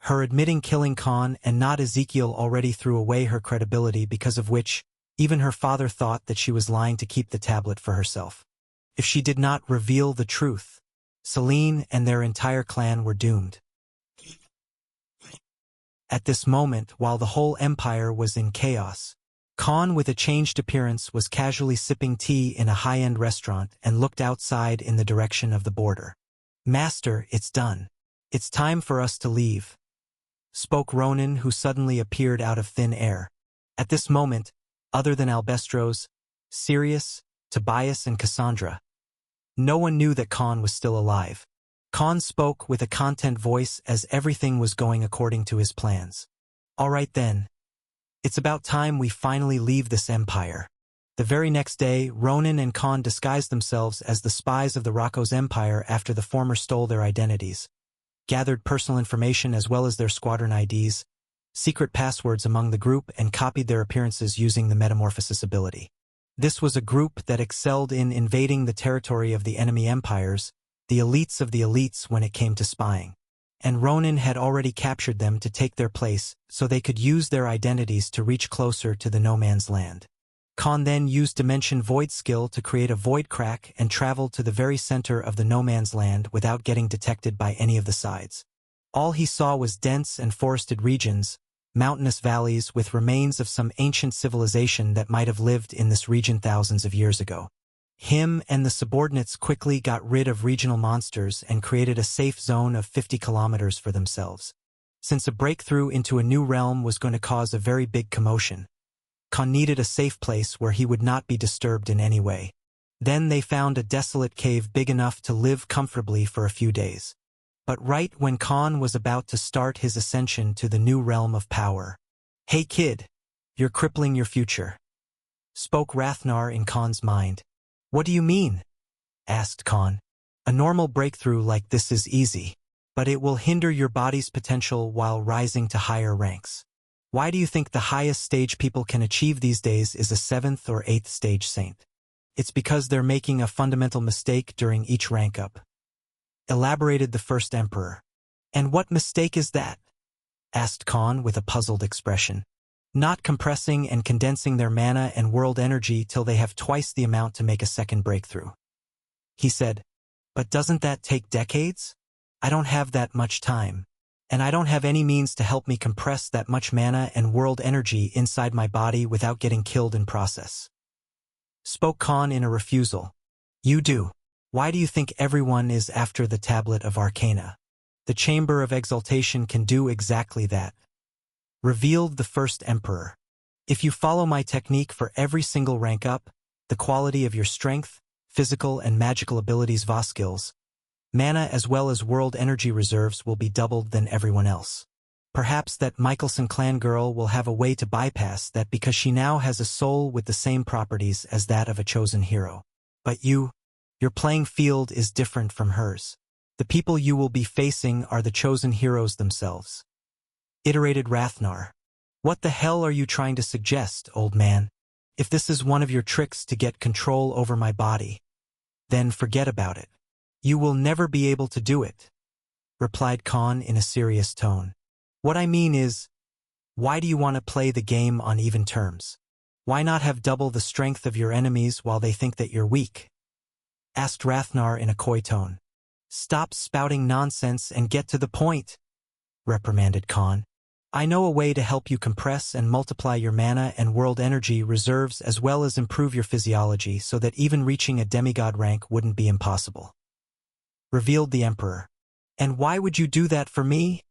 Her admitting killing Con and not Ezekiel already threw away her credibility, because of which even her father thought that she was lying to keep the tablet for herself. If she did not reveal the truth, Celine and their entire clan were doomed. At this moment, while the whole empire was in chaos, Con, with a changed appearance, was casually sipping tea in a high-end restaurant and looked outside in the direction of the border. Master, it's done. It's time for us to leave, spoke Ronan, who suddenly appeared out of thin air. At this moment, other than Albestros, Sirius, Tobias and Cassandra, no one knew that Con was still alive. Con spoke with a content voice as everything was going according to his plans. All right then. It's about time we finally leave this empire. The very next day, Ronan and Con disguised themselves as the spies of the Rocco's empire after the former stole their identities, gathered personal information as well as their squadron IDs, secret passwords among the group, and copied their appearances using the metamorphosis ability. This was a group that excelled in invading the territory of the enemy empires, the elites of the elites when it came to spying. And Ronan had already captured them to take their place so they could use their identities to reach closer to the no man's land. Con then used Dimension Void skill to create a void crack and traveled to the very center of the no man's land without getting detected by any of the sides. All he saw was dense and forested regions, mountainous valleys with remains of some ancient civilization that might have lived in this region thousands of years ago. Him and the subordinates quickly got rid of regional monsters and created a safe zone of 50 kilometers for themselves. Since a breakthrough into a new realm was going to cause a very big commotion, Con needed a safe place where he would not be disturbed in any way. Then they found a desolate cave big enough to live comfortably for a few days. But right when Con was about to start his ascension to the new realm of power, "Hey kid, you're crippling your future," spoke Rathnar in Con's mind. "What do you mean?" asked Con. "A normal breakthrough like this is easy, but it will hinder your body's potential while rising to higher ranks. Why do you think the highest stage people can achieve these days is a 7th or 8th stage saint? It's because they're making a fundamental mistake during each rank up," elaborated the first emperor. "And what mistake is that?" asked Con with a puzzled expression. "Not compressing and condensing their mana and world energy till they have twice the amount to make a second breakthrough," he said. "But doesn't that take decades? I don't have that much time, and I don't have any means to help me compress that much mana and world energy inside my body without getting killed in process," spoke Con in a refusal. "You do. Why do you think everyone is after the Tablet of Arcana? The Chamber of Exaltation can do exactly that," revealed the first emperor. "If you follow my technique for every single rank up, the quality of your strength, physical and magical abilities, VA skills, mana as well as world energy reserves will be doubled than everyone else. Perhaps that Michelson clan girl will have a way to bypass that because she now has a soul with the same properties as that of a chosen hero. But your playing field is different from hers. The people you will be facing are the chosen heroes themselves," iterated Rathnar. "What the hell are you trying to suggest, old man? If this is one of your tricks to get control over my body, then forget about it. You will never be able to do it," replied Con in a serious tone. "What I mean is, Why do you want to play the game on even terms? Why not have double the strength of your enemies while they think that you're weak? Asked Rathnar in a coy tone. Stop spouting nonsense and get to the point, reprimanded Khan. I know a way to help you compress and multiply your mana and world energy reserves as well as improve your physiology so that even reaching a demigod rank wouldn't be impossible. Revealed the Emperor. And why would you do that for me?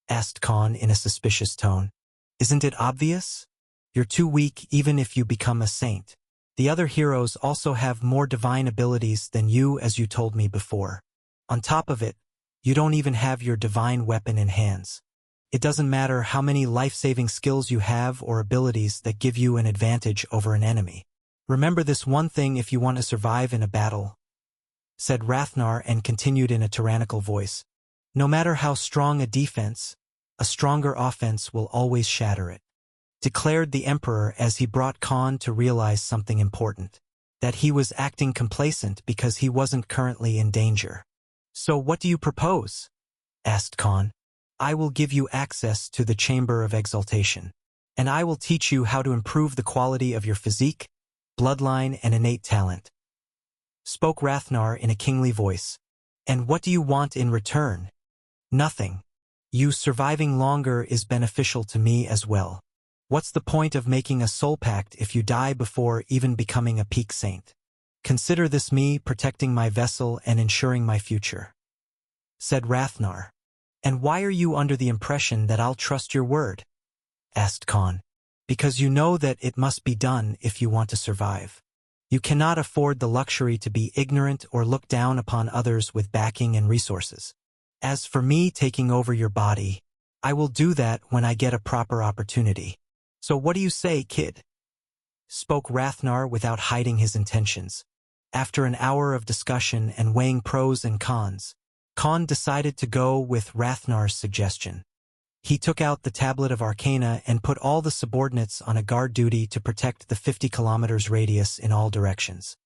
Asked Khan in a suspicious tone. Isn't it obvious? You're too weak even if you become a saint. The other heroes also have more divine abilities than you, as you told me before. On top of it, you don't even have your divine weapon in hands. It doesn't matter how many life-saving skills you have or abilities that give you an advantage over an enemy. Remember this one thing if you want to survive in a battle, said Rathnar and continued in a tyrannical voice. No matter how strong a defense, a stronger offense will always shatter it. Declared the Emperor as he brought Khan to realize something important, that he was acting complacent because he wasn't currently in danger. So what do you propose? Asked Khan. I will give you access to the Chamber of Exaltation, and I will teach you how to improve the quality of your physique, bloodline, and innate talent. Spoke Rathnar in a kingly voice. And what do you want in return? Nothing. You surviving longer is beneficial to me as well. What's the point of making a soul pact if you die before even becoming a peak saint? Consider this me protecting my vessel and ensuring my future, said Rathnar. And why are you under the impression that I'll trust your word? Asked Khan. Because you know that it must be done if you want to survive. You cannot afford the luxury to be ignorant or look down upon others with backing and resources. As for me taking over your body, I will do that when I get a proper opportunity. So what do you say, kid? Spoke Rathnar without hiding his intentions. After an hour of discussion and weighing pros and cons, Khan decided to go with Rathnar's suggestion. He took out the Tablet of Arcana and put all the subordinates on a guard duty to protect the 50 kilometers radius in all directions.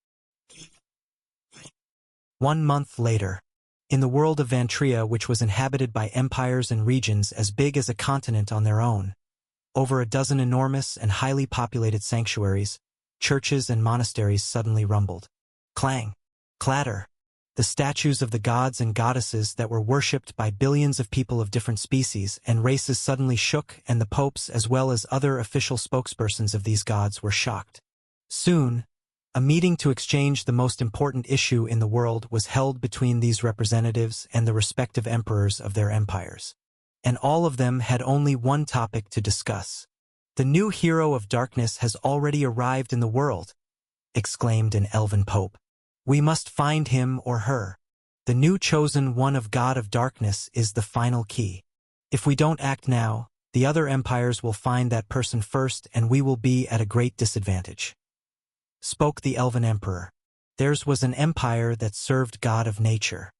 1 month later, in the world of Vantria, which was inhabited by empires and regions as big as a continent on their own, over a dozen enormous and highly populated sanctuaries, churches and monasteries suddenly rumbled. Clang, clatter. The statues of the gods and goddesses that were worshipped by billions of people of different species and races suddenly shook, and the popes as well as other official spokespersons of these gods were shocked. Soon, a meeting to exchange the most important issue in the world was held between these representatives and the respective emperors of their empires. And all of them had only one topic to discuss. The new hero of darkness has already arrived in the world, exclaimed an elven pope. We must find him or her. The new chosen one of God of Darkness is the final key. If we don't act now, the other empires will find that person first and we will be at a great disadvantage. Spoke the Elven Emperor. Theirs was an empire that served God of Nature.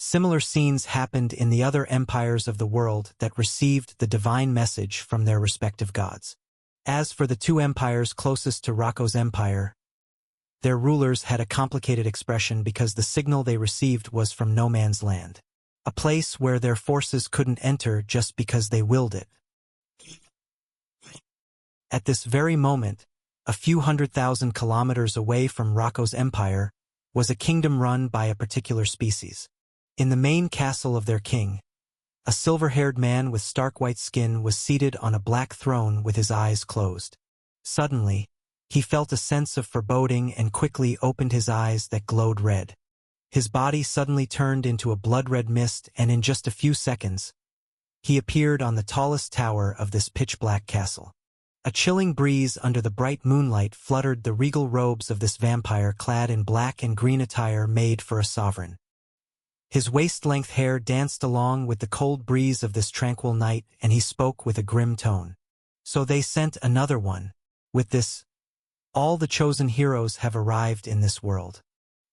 Similar scenes happened in the other empires of the world that received the divine message from their respective gods. As for the two empires closest to Rocco's empire, their rulers had a complicated expression because the signal they received was from no man's land, a place where their forces couldn't enter just because they willed it. At this very moment, a few 100,000 kilometers away from Rocco's empire, was a kingdom run by a particular species. In the main castle of their king, a silver-haired man with stark white skin was seated on a black throne with his eyes closed. Suddenly, he felt a sense of foreboding and quickly opened his eyes that glowed red. His body suddenly turned into a blood-red mist, and in just a few seconds, he appeared on the tallest tower of this pitch-black castle. A chilling breeze under the bright moonlight fluttered the regal robes of this vampire clad in black and green attire made for a sovereign. His waist-length hair danced along with the cold breeze of this tranquil night, and he spoke with a grim tone. So they sent another one. With this, all the chosen heroes have arrived in this world.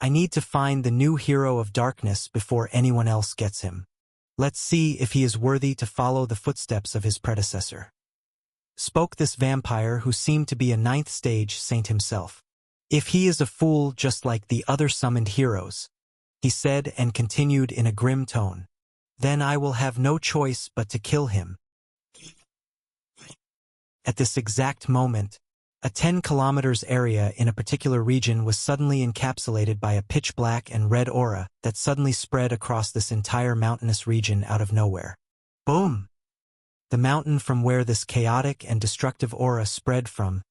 I need to find the new hero of darkness before anyone else gets him. Let's see if he is worthy to follow the footsteps of his predecessor. Spoke this vampire who seemed to be a ninth stage saint himself. If he is a fool just like the other summoned heroes, he said and continued in a grim tone, then I will have no choice but to kill him. At this exact moment, a 10 kilometers area in a particular region was suddenly encapsulated by a pitch-black and red aura that suddenly spread across this entire mountainous region out of nowhere. Boom! The mountain from where this chaotic and destructive aura spread from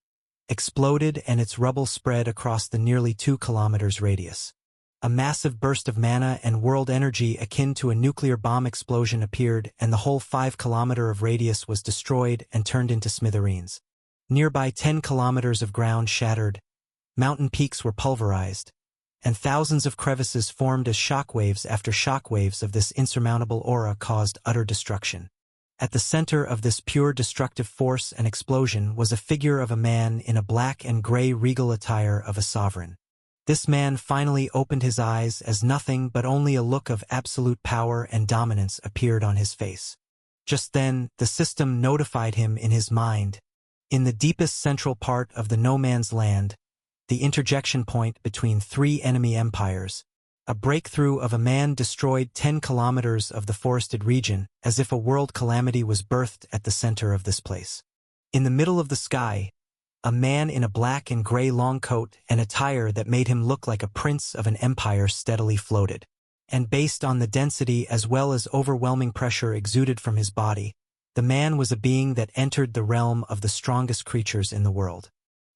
exploded, and its rubble spread across the nearly 2 kilometers radius. A massive burst of mana and world energy akin to a nuclear bomb explosion appeared, and the whole 5 kilometer of radius was destroyed and turned into smithereens. Nearby 10 kilometers of ground shattered, mountain peaks were pulverized, and thousands of crevices formed as shockwaves after shockwaves of this insurmountable aura caused utter destruction. At the center of this pure destructive force and explosion was a figure of a man in a black and gray regal attire of a sovereign. This man finally opened his eyes as nothing but only a look of absolute power and dominance appeared on his face. Just then, the system notified him in his mind. In the deepest central part of the no man's land, the interjection point between 3 enemy empires, a breakthrough of a man destroyed 10 kilometers of the forested region, as if a world calamity was birthed at the center of this place. In the middle of the sky, a man in a black and gray long coat and attire that made him look like a prince of an empire steadily floated. And based on the density as well as overwhelming pressure exuded from his body, the man was a being that entered the realm of the strongest creatures in the world.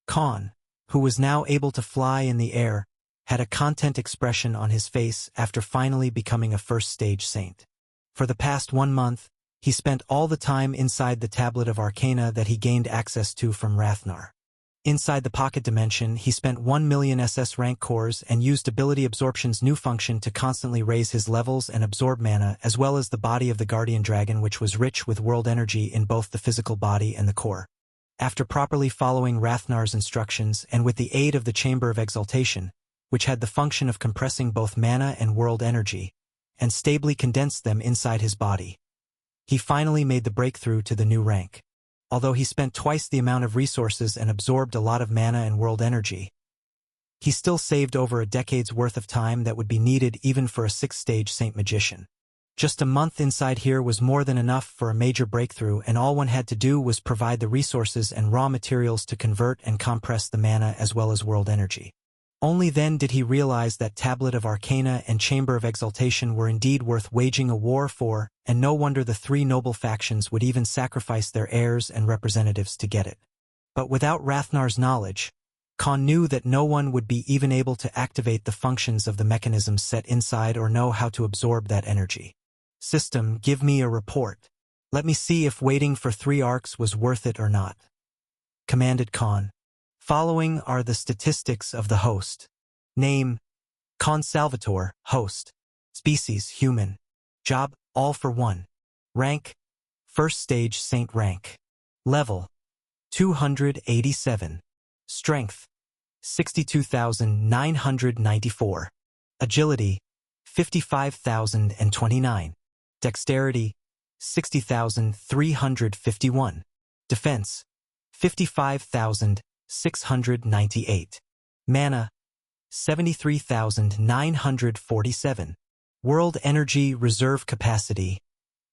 Khan, who was now able to fly in the air, had a content expression on his face after finally becoming a first-stage saint. For the past 1 month, he spent all the time inside the tablet of Arcana that he gained access to from Rathnar. Inside the pocket dimension, he spent 1 million SS rank cores and used Ability Absorption's new function to constantly raise his levels and absorb mana, as well as the body of the Guardian Dragon, which was rich with world energy in both the physical body and the core. After properly following Rathnar's instructions and with the aid of the Chamber of Exaltation, which had the function of compressing both mana and world energy, and stably condensed them inside his body, he finally made the breakthrough to the new rank. Although he spent twice the amount of resources and absorbed a lot of mana and world energy, he still saved over a decade's worth of time that would be needed even for a 6th-stage Saint Magician. Just a month inside here was more than enough for a major breakthrough, and all one had to do was provide the resources and raw materials to convert and compress the mana as well as world energy. Only then did he realize that Tablet of Arcana and Chamber of Exaltation were indeed worth waging a war for, and no wonder the 3 noble factions would even sacrifice their heirs and representatives to get it. But without Rathnar's knowledge, Khan knew that no one would be even able to activate the functions of the mechanisms set inside or know how to absorb that energy. System, give me a report. Let me see if waiting for 3 arcs was worth it or not, commanded Khan. Following are the statistics of the host. Name: Khan Salvatore, host. Species: human. Job: all for 1. Rank: first stage saint rank. Level: 287. Strength: 62,994. Agility: 55,029. Dexterity: 60,351. Defense: 55,698. Mana: 73,947. World energy reserve capacity: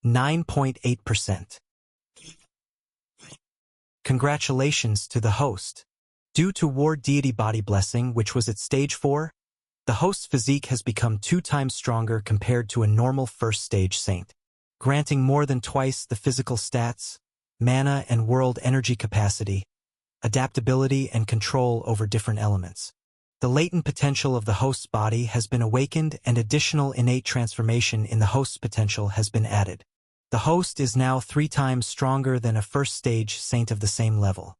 9.8%. Congratulations to the host. Due to War Deity Body Blessing, which was at stage 4, the host's physique has become 2 times stronger compared to a normal first-stage saint, granting more than twice the physical stats, mana and world energy capacity, adaptability and control over different elements. The latent potential of the host's body has been awakened, and additional innate transformation in the host's potential has been added. The host is now 3 times stronger than a first-stage saint of the same level.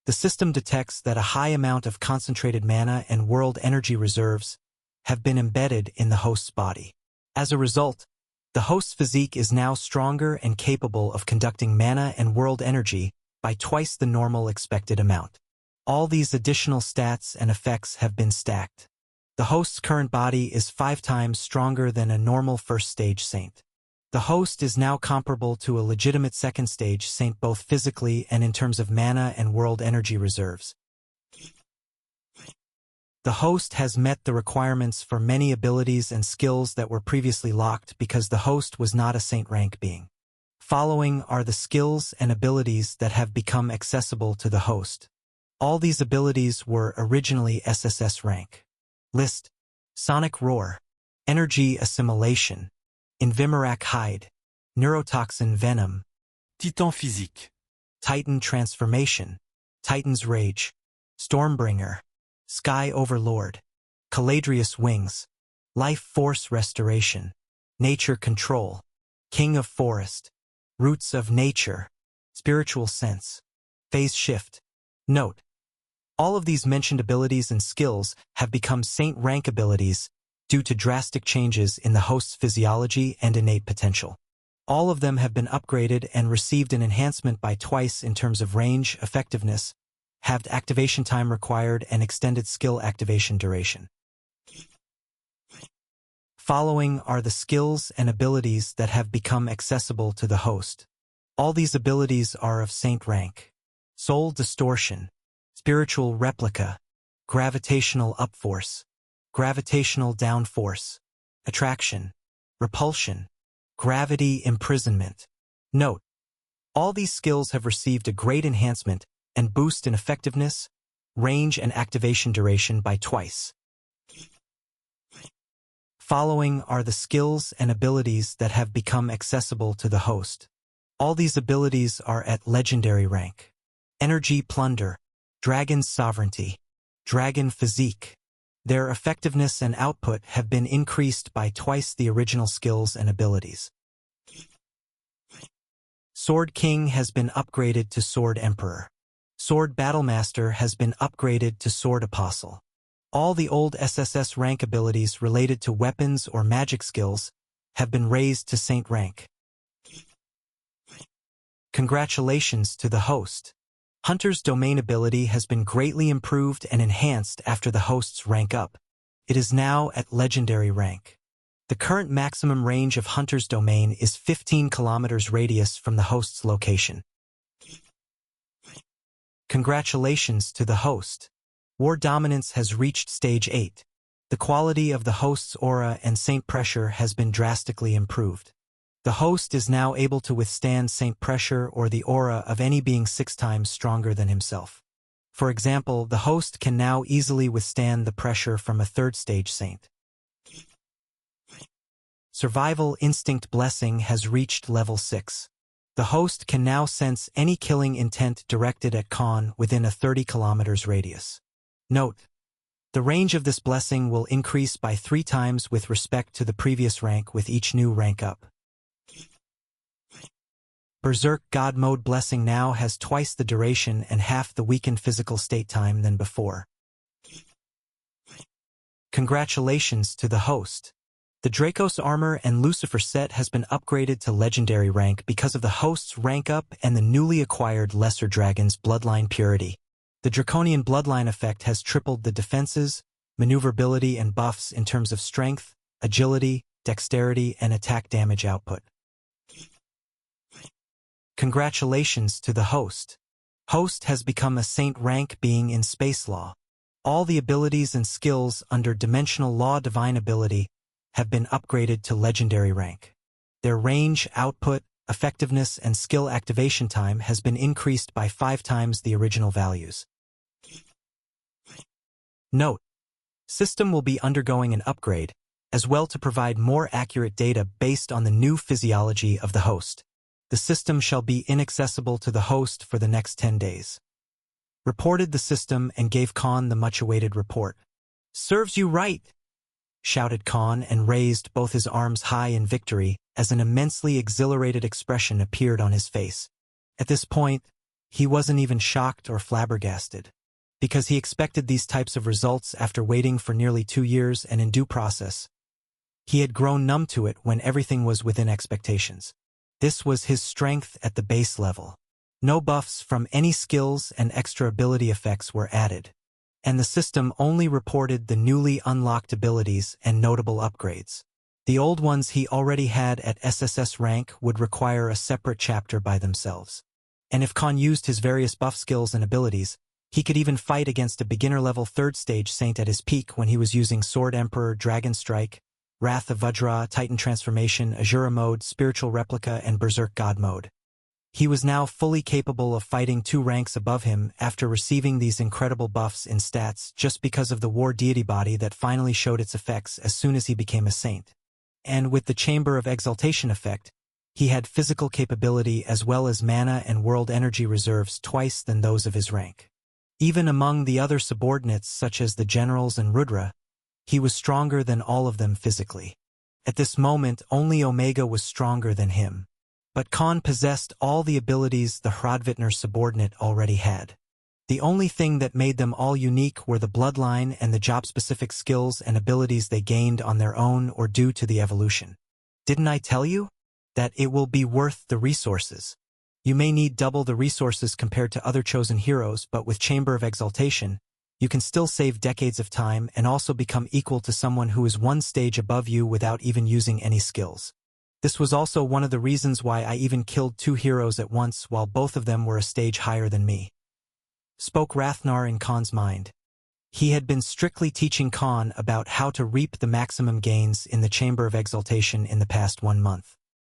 The system detects that a high amount of concentrated mana and world energy reserves have been embedded in the host's body. As a result, the host's physique is now stronger and capable of conducting mana and world energy by twice the normal expected amount. All these additional stats and effects have been stacked. The host's current body is 5 times stronger than a normal first-stage saint. The host is now comparable to a legitimate second-stage saint both physically and in terms of mana and world energy reserves. The host has met the requirements for many abilities and skills that were previously locked because the host was not a saint rank being. Following are the skills and abilities that have become accessible to the host. All these abilities were originally SSS rank. List: Sonic Roar, Energy Assimilation, Invimarak Hide, Neurotoxin Venom, Titan physique. Titan Transformation, Titan's Rage, Stormbringer, Sky Overlord, Caladrius Wings, Life Force Restoration, Nature Control, King of Forest, Roots of Nature, Spiritual Sense, Phase Shift. Note: all of these mentioned abilities and skills have become Saint rank abilities due to drastic changes in the host's physiology and innate potential. All of them have been upgraded and received an enhancement by twice in terms of range, effectiveness, halved activation time required, and extended skill activation duration. Following are the skills and abilities that have become accessible to the host. All these abilities are of Saint rank: Soul Distortion, Spiritual Replica, Gravitational Upforce, Gravitational Downforce, Attraction, Repulsion, Gravity Imprisonment. Note: all these skills have received a great enhancement and boost in effectiveness, range, and activation duration by twice. Following are the skills and abilities that have become accessible to the host. All these abilities are at legendary rank: Energy Plunder, Dragon's Sovereignty, Dragon Physique. Their effectiveness and output have been increased by twice the original skills and abilities. Sword King has been upgraded to Sword Emperor. Sword Battlemaster has been upgraded to Sword Apostle. All the old SSS rank abilities related to weapons or magic skills have been raised to Saint rank. Congratulations to the host. Hunter's Domain ability has been greatly improved and enhanced after the host's rank up. It is now at legendary rank. The current maximum range of Hunter's Domain is 15 kilometers radius from the host's location. Congratulations to the host. War Dominance has reached Stage 8. The quality of the host's aura and Saint Pressure has been drastically improved. The host is now able to withstand Saint Pressure or the aura of any being 6 times stronger than himself. For example, the host can now easily withstand the pressure from a 3rd stage Saint. Survival Instinct Blessing has reached level 6. The host can now sense any killing intent directed at Khan within a 30 kilometers radius. Note: the range of this blessing will increase by 3 times with respect to the previous rank with each new rank up. Berserk God Mode Blessing now has twice the duration and half the weakened physical state time than before. Congratulations to the host. The Dracos Armor and Lucifer set has been upgraded to legendary rank because of the host's rank up and the newly acquired Lesser Dragon's Bloodline Purity. The Draconian Bloodline effect has tripled the defenses, maneuverability, and buffs in terms of strength, agility, dexterity, and attack damage output. Congratulations to the host. Host has become a Saint rank being in Space Law. All the abilities and skills under Dimensional Law Divine Ability have been upgraded to legendary rank. Their range, output, effectiveness, and skill activation time has been increased by 5 times the original values. Note: system will be undergoing an upgrade, as well to provide more accurate data based on the new physiology of the host. The system shall be inaccessible to the host for the next 10 days. Reported the system and gave Khan the much-awaited report. "Serves you right," shouted Khan and raised both his arms high in victory as an immensely exhilarated expression appeared on his face. At this point, he wasn't even shocked or flabbergasted, because he expected these types of results after waiting for nearly 2 years and in due process. He had grown numb to it when everything was within expectations. This was his strength at the base level. No buffs from any skills and extra ability effects were added, and the system only reported the newly unlocked abilities and notable upgrades. The old ones he already had at SSS rank would require a separate chapter by themselves. And if Khan used his various buff skills and abilities, he could even fight against a beginner-level 3rd stage Saint at his peak when he was using Sword Emperor, Dragon Strike, Wrath of Vajra, Titan Transformation, Azura Mode, Spiritual Replica, and Berserk God Mode. He was now fully capable of fighting 2 ranks above him after receiving these incredible buffs in stats just because of the war deity body that finally showed its effects as soon as he became a saint. And with the Chamber of Exaltation effect, he had physical capability as well as mana and world energy reserves twice than those of his rank. Even among the other subordinates such as the generals and Rudra, he was stronger than all of them physically. At this moment, only Omega was stronger than him. But Khan possessed all the abilities the Hrodvitner subordinate already had. The only thing that made them all unique were the bloodline and the job-specific skills and abilities they gained on their own or due to the evolution. Didn't I tell you that it will be worth the resources? You may need double the resources compared to other chosen heroes, but with Chamber of Exaltation, you can still save decades of time and also become equal to someone who is 1 stage above you without even using any skills. This was also one of the reasons why I even killed 2 heroes at once while both of them were a stage higher than me. Spoke Rathnar in Khan's mind. He had been strictly teaching Khan about how to reap the maximum gains in the Chamber of Exaltation in the past 1 month.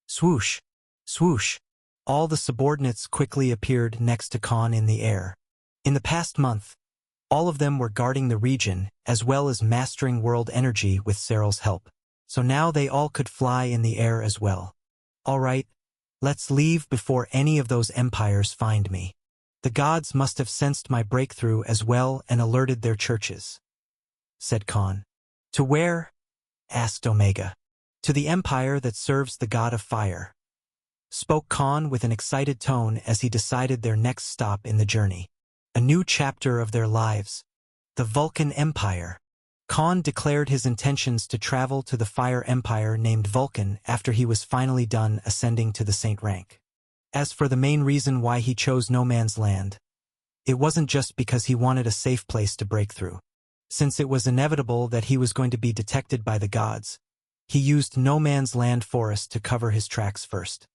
Swoosh! Swoosh! All the subordinates quickly appeared next to Khan in the air. In the past month, all of them were guarding the region as well as mastering world energy with Cyril's help. So now they all could fly in the air as well. All right, let's leave before any of those empires find me. The gods must have sensed my breakthrough as well and alerted their churches, said Khan. To where? Asked Omega. To the empire that serves the god of fire, spoke Khan with an excited tone as he decided their next stop in the journey. A new chapter of their lives. The Vulcan Empire. Khan declared his intentions to travel to the fire empire named Vulcan after he was finally done ascending to the saint rank. As for the main reason why he chose No Man's Land, it wasn't just because he wanted a safe place to break through. Since it was inevitable that he was going to be detected by the gods, he used No Man's Land forest to cover his tracks first.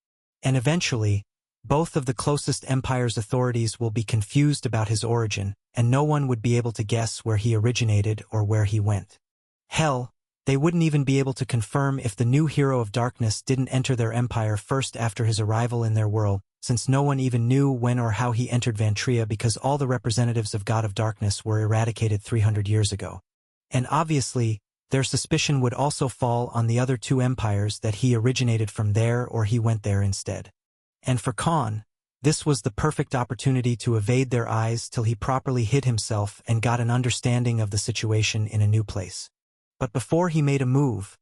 And eventually, both of the closest empire's authorities will be confused about his origin, and no one would be able to guess where he originated or where he went. Hell, they wouldn't even be able to confirm if the new hero of darkness didn't enter their empire first after his arrival in their world, since no one even knew when or how he entered Vantria because all the representatives of God of Darkness were eradicated 300 years ago. And obviously, their suspicion would also fall on the other 2 empires that he originated from there or he went there instead. And for Khan, this was the perfect opportunity to evade their eyes till he properly hid himself and got an understanding of the situation in a new place. But before he made a move,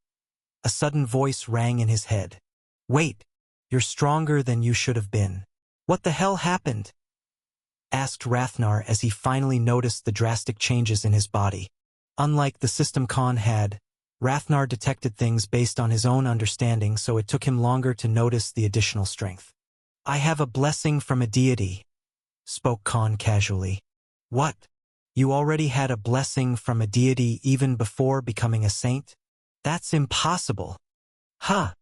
a sudden voice rang in his head. Wait, you're stronger than you should have been. What the hell happened? Asked Rathnar as he finally noticed the drastic changes in his body. Unlike the system Khan had, Rathnar detected things based on his own understanding, so it took him longer to notice the additional strength. I have a blessing from a deity, spoke Khan casually. What? You already had a blessing from a deity even before becoming a saint? That's impossible. Huh?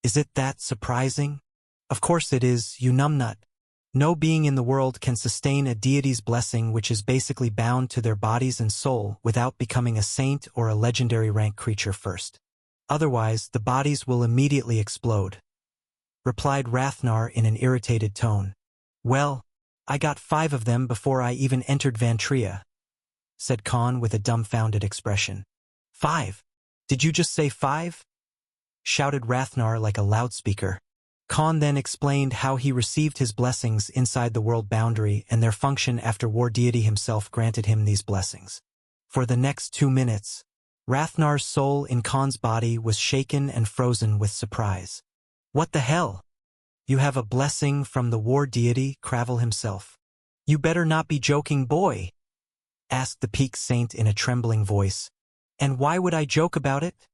Is it that surprising? Of course it is, you numbnut. No being in the world can sustain a deity's blessing, which is basically bound to their bodies and soul, without becoming a saint or a legendary rank creature first. Otherwise, the bodies will immediately explode, replied Rathnar in an irritated tone. Well, I got 5 of them before I even entered Vantria, said Khan with a dumbfounded expression. 5? Did you just say 5? Shouted Rathnar like a loudspeaker. Khan then explained how he received his blessings inside the world boundary and their function after War Deity himself granted him these blessings. For the next 2 minutes, Rathnar's soul in Khan's body was shaken and frozen with surprise. What the hell? You have a blessing from the War Deity, Cravel himself. You better not be joking, boy, asked the Peak Saint in a trembling voice. And why would I joke about it?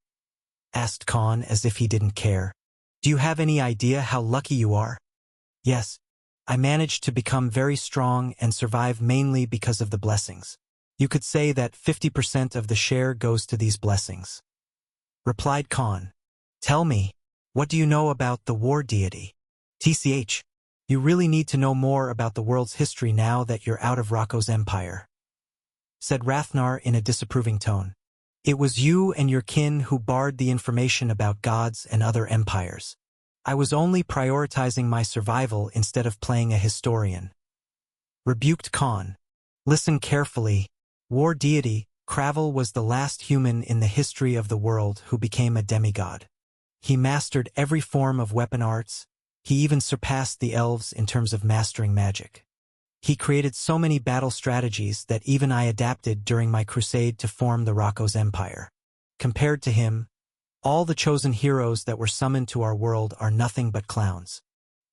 Asked Khan as if he didn't care. Do you have any idea how lucky you are? Yes, I managed to become very strong and survive mainly because of the blessings. You could say that 50% of the share goes to these blessings, replied Khan. Tell me, what do you know about the War Deity? TCH, you really need to know more about the world's history now that you're out of Rocco's empire, said Rathnar in a disapproving tone. It was you and your kin who barred the information about gods and other empires. I was only prioritizing my survival instead of playing a historian. Rebuked Khan. Listen carefully. War deity, Cravel was the last human in the history of the world who became a demigod. He mastered every form of weapon arts. He even surpassed the elves in terms of mastering magic. He created so many battle strategies that even I adapted during my crusade to form the Rocco's Empire. Compared to him, all the chosen heroes that were summoned to our world are nothing but clowns.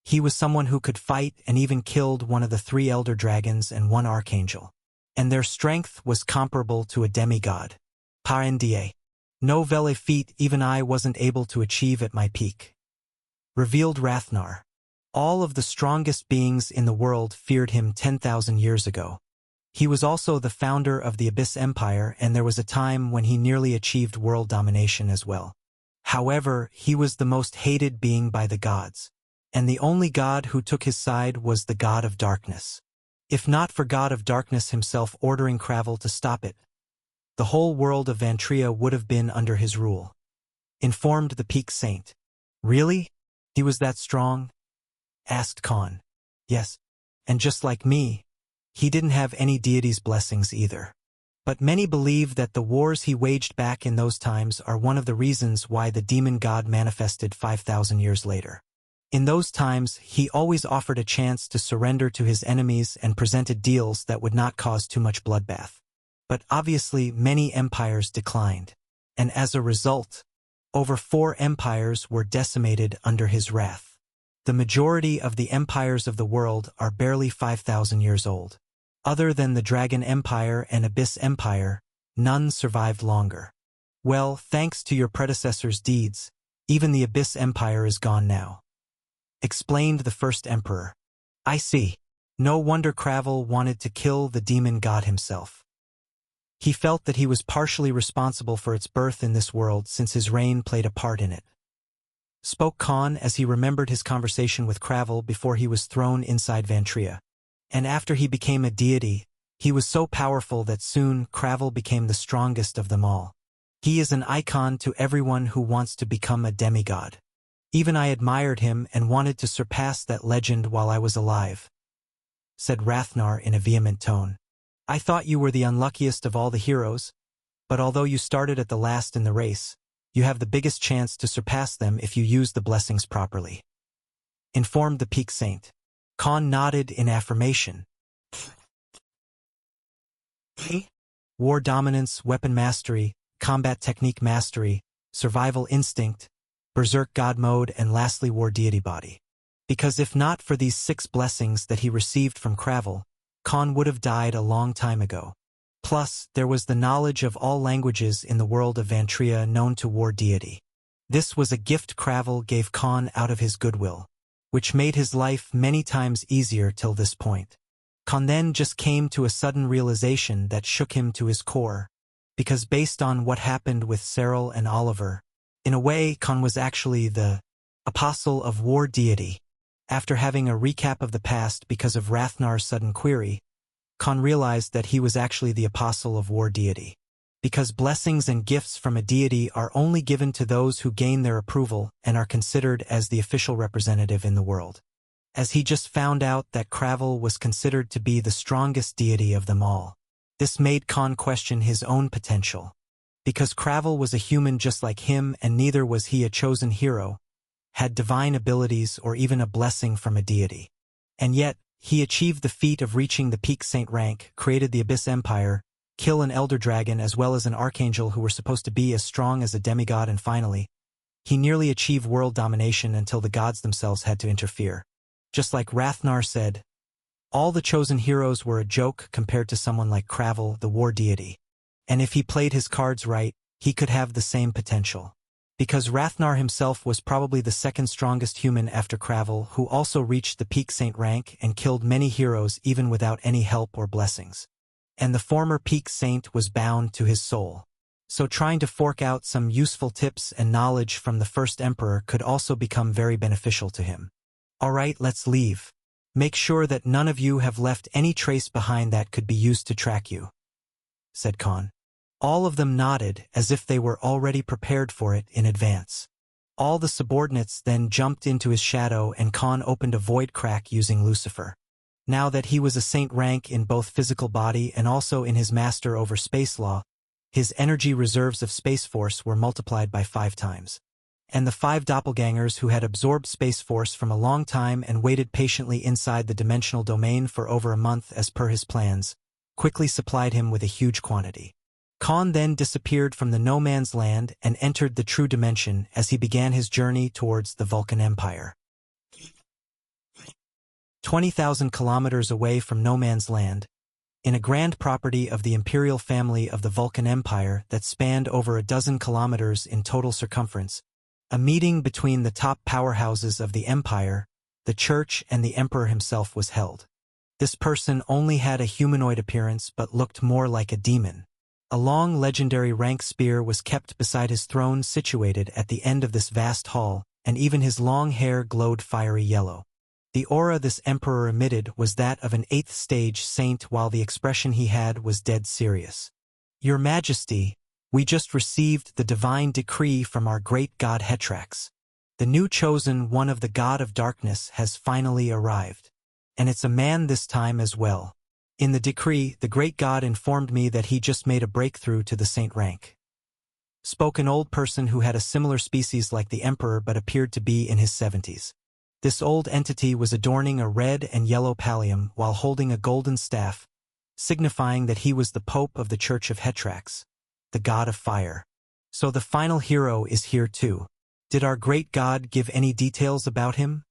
He was someone who could fight and even killed one of the 3 elder dragons and 1 archangel. And their strength was comparable to a demigod. Par NDA. No vele feat even I wasn't able to achieve at my peak. Revealed Rathnar. All of the strongest beings in the world feared him 10,000 years ago. He was also the founder of the Abyss Empire, and there was a time when he nearly achieved world domination as well. However, he was the most hated being by the gods, and the only god who took his side was the god of darkness. If not for God of Darkness himself ordering Cravel to stop it, the whole world of Vantria would have been under his rule. Informed the Peak Saint. Really? He was that strong? Asked Khan. Yes, and just like me, he didn't have any deity's blessings either. But many believe that the wars he waged back in those times are one of the reasons why the demon god manifested 5,000 years later. In those times, he always offered a chance to surrender to his enemies and presented deals that would not cause too much bloodbath. But obviously, many empires declined, and as a result, over 4 empires were decimated under his wrath. The majority of the empires of the world are barely 5,000 years old. Other than the Dragon Empire and Abyss Empire, none survived longer. Well, thanks to your predecessor's deeds, even the Abyss Empire is gone now. Explained the first emperor. I see. No wonder Cravel wanted to kill the demon god himself. He felt that he was partially responsible for its birth in this world since his reign played a part in it. Spoke Khan as he remembered his conversation with Cravel before he was thrown inside Vantria. And after he became a deity, he was so powerful that soon Cravel became the strongest of them all. He is an icon to everyone who wants to become a demigod. Even I admired him and wanted to surpass that legend while I was alive, said Rathnar in a vehement tone. I thought you were the unluckiest of all the heroes, but although you started at the last in the race, you have the biggest chance to surpass them if you use the blessings properly. Informed the Peak Saint. Khan nodded in affirmation. War dominance, weapon mastery, combat technique mastery, survival instinct, berserk god mode, and lastly war deity body. Because if not for these 6 blessings that he received from Cravel, Khan would have died a long time ago. Plus, there was the knowledge of all languages in the world of Vantria known to war deity. This was a gift Cravel gave Khan out of his goodwill, which made his life many times easier till this point. Khan then just came to a sudden realization that shook him to his core, because based on what happened with Cyril and Oliver, in a way Khan was actually the apostle of war deity. After having a recap of the past because of Rathnar's sudden query, Khan realized that he was actually the apostle of war deity. Because blessings and gifts from a deity are only given to those who gain their approval and are considered as the official representative in the world. As he just found out that Cravel was considered to be the strongest deity of them all, this made Khan question his own potential. Because Cravel was a human just like him and neither was he a chosen hero, had divine abilities or even a blessing from a deity. And yet, he achieved the feat of reaching the Peak Saint rank, created the Abyss Empire, kill an elder dragon as well as an archangel who were supposed to be as strong as a demigod, and finally, he nearly achieved world domination until the gods themselves had to interfere. Just like Rathnar said, all the chosen heroes were a joke compared to someone like Cravel, the war deity. And if he played his cards right, he could have the same potential. Because Rathnar himself was probably the second strongest human after Cravel, who also reached the Peak Saint rank and killed many heroes even without any help or blessings. And the former Peak Saint was bound to his soul. So trying to fork out some useful tips and knowledge from the first emperor could also become very beneficial to him. Alright, let's leave. Make sure that none of you have left any trace behind that could be used to track you, said Khan. All of them nodded as if they were already prepared for it in advance. All the subordinates then jumped into his shadow and Khan opened a void crack using Lucifer. Now that he was a saint rank in both physical body and also in his master over space law, his energy reserves of Space Force were multiplied by 5 times. And the 5 doppelgangers who had absorbed Space Force from a long time and waited patiently inside the dimensional domain for over a month as per his plans, quickly supplied him with a huge quantity. Khan then disappeared from the no man's land and entered the true dimension as he began his journey towards the Vulcan Empire. 20,000 kilometers away from no man's land, in a grand property of the imperial family of the Vulcan Empire that spanned over a dozen kilometers in total circumference, a meeting between the top powerhouses of the empire, the church and the emperor himself was held. This person only had a humanoid appearance but looked more like a demon. A long legendary rank spear was kept beside his throne situated at the end of this vast hall, and even his long hair glowed fiery yellow. The aura this emperor emitted was that of an 8th stage saint while the expression he had was dead serious. Your Majesty, we just received the divine decree from our great god Hetrax. The new chosen one of the god of darkness has finally arrived. And it's a man this time as well. In the decree, the great god informed me that he just made a breakthrough to the saint rank. Spoke an old person who had a similar species like the emperor but appeared to be in his 70s. This old entity was adorning a red and yellow pallium while holding a golden staff, signifying that he was the pope of the Church of Hetrax, the god of fire. So the final hero is here too. Did our great god give any details about him?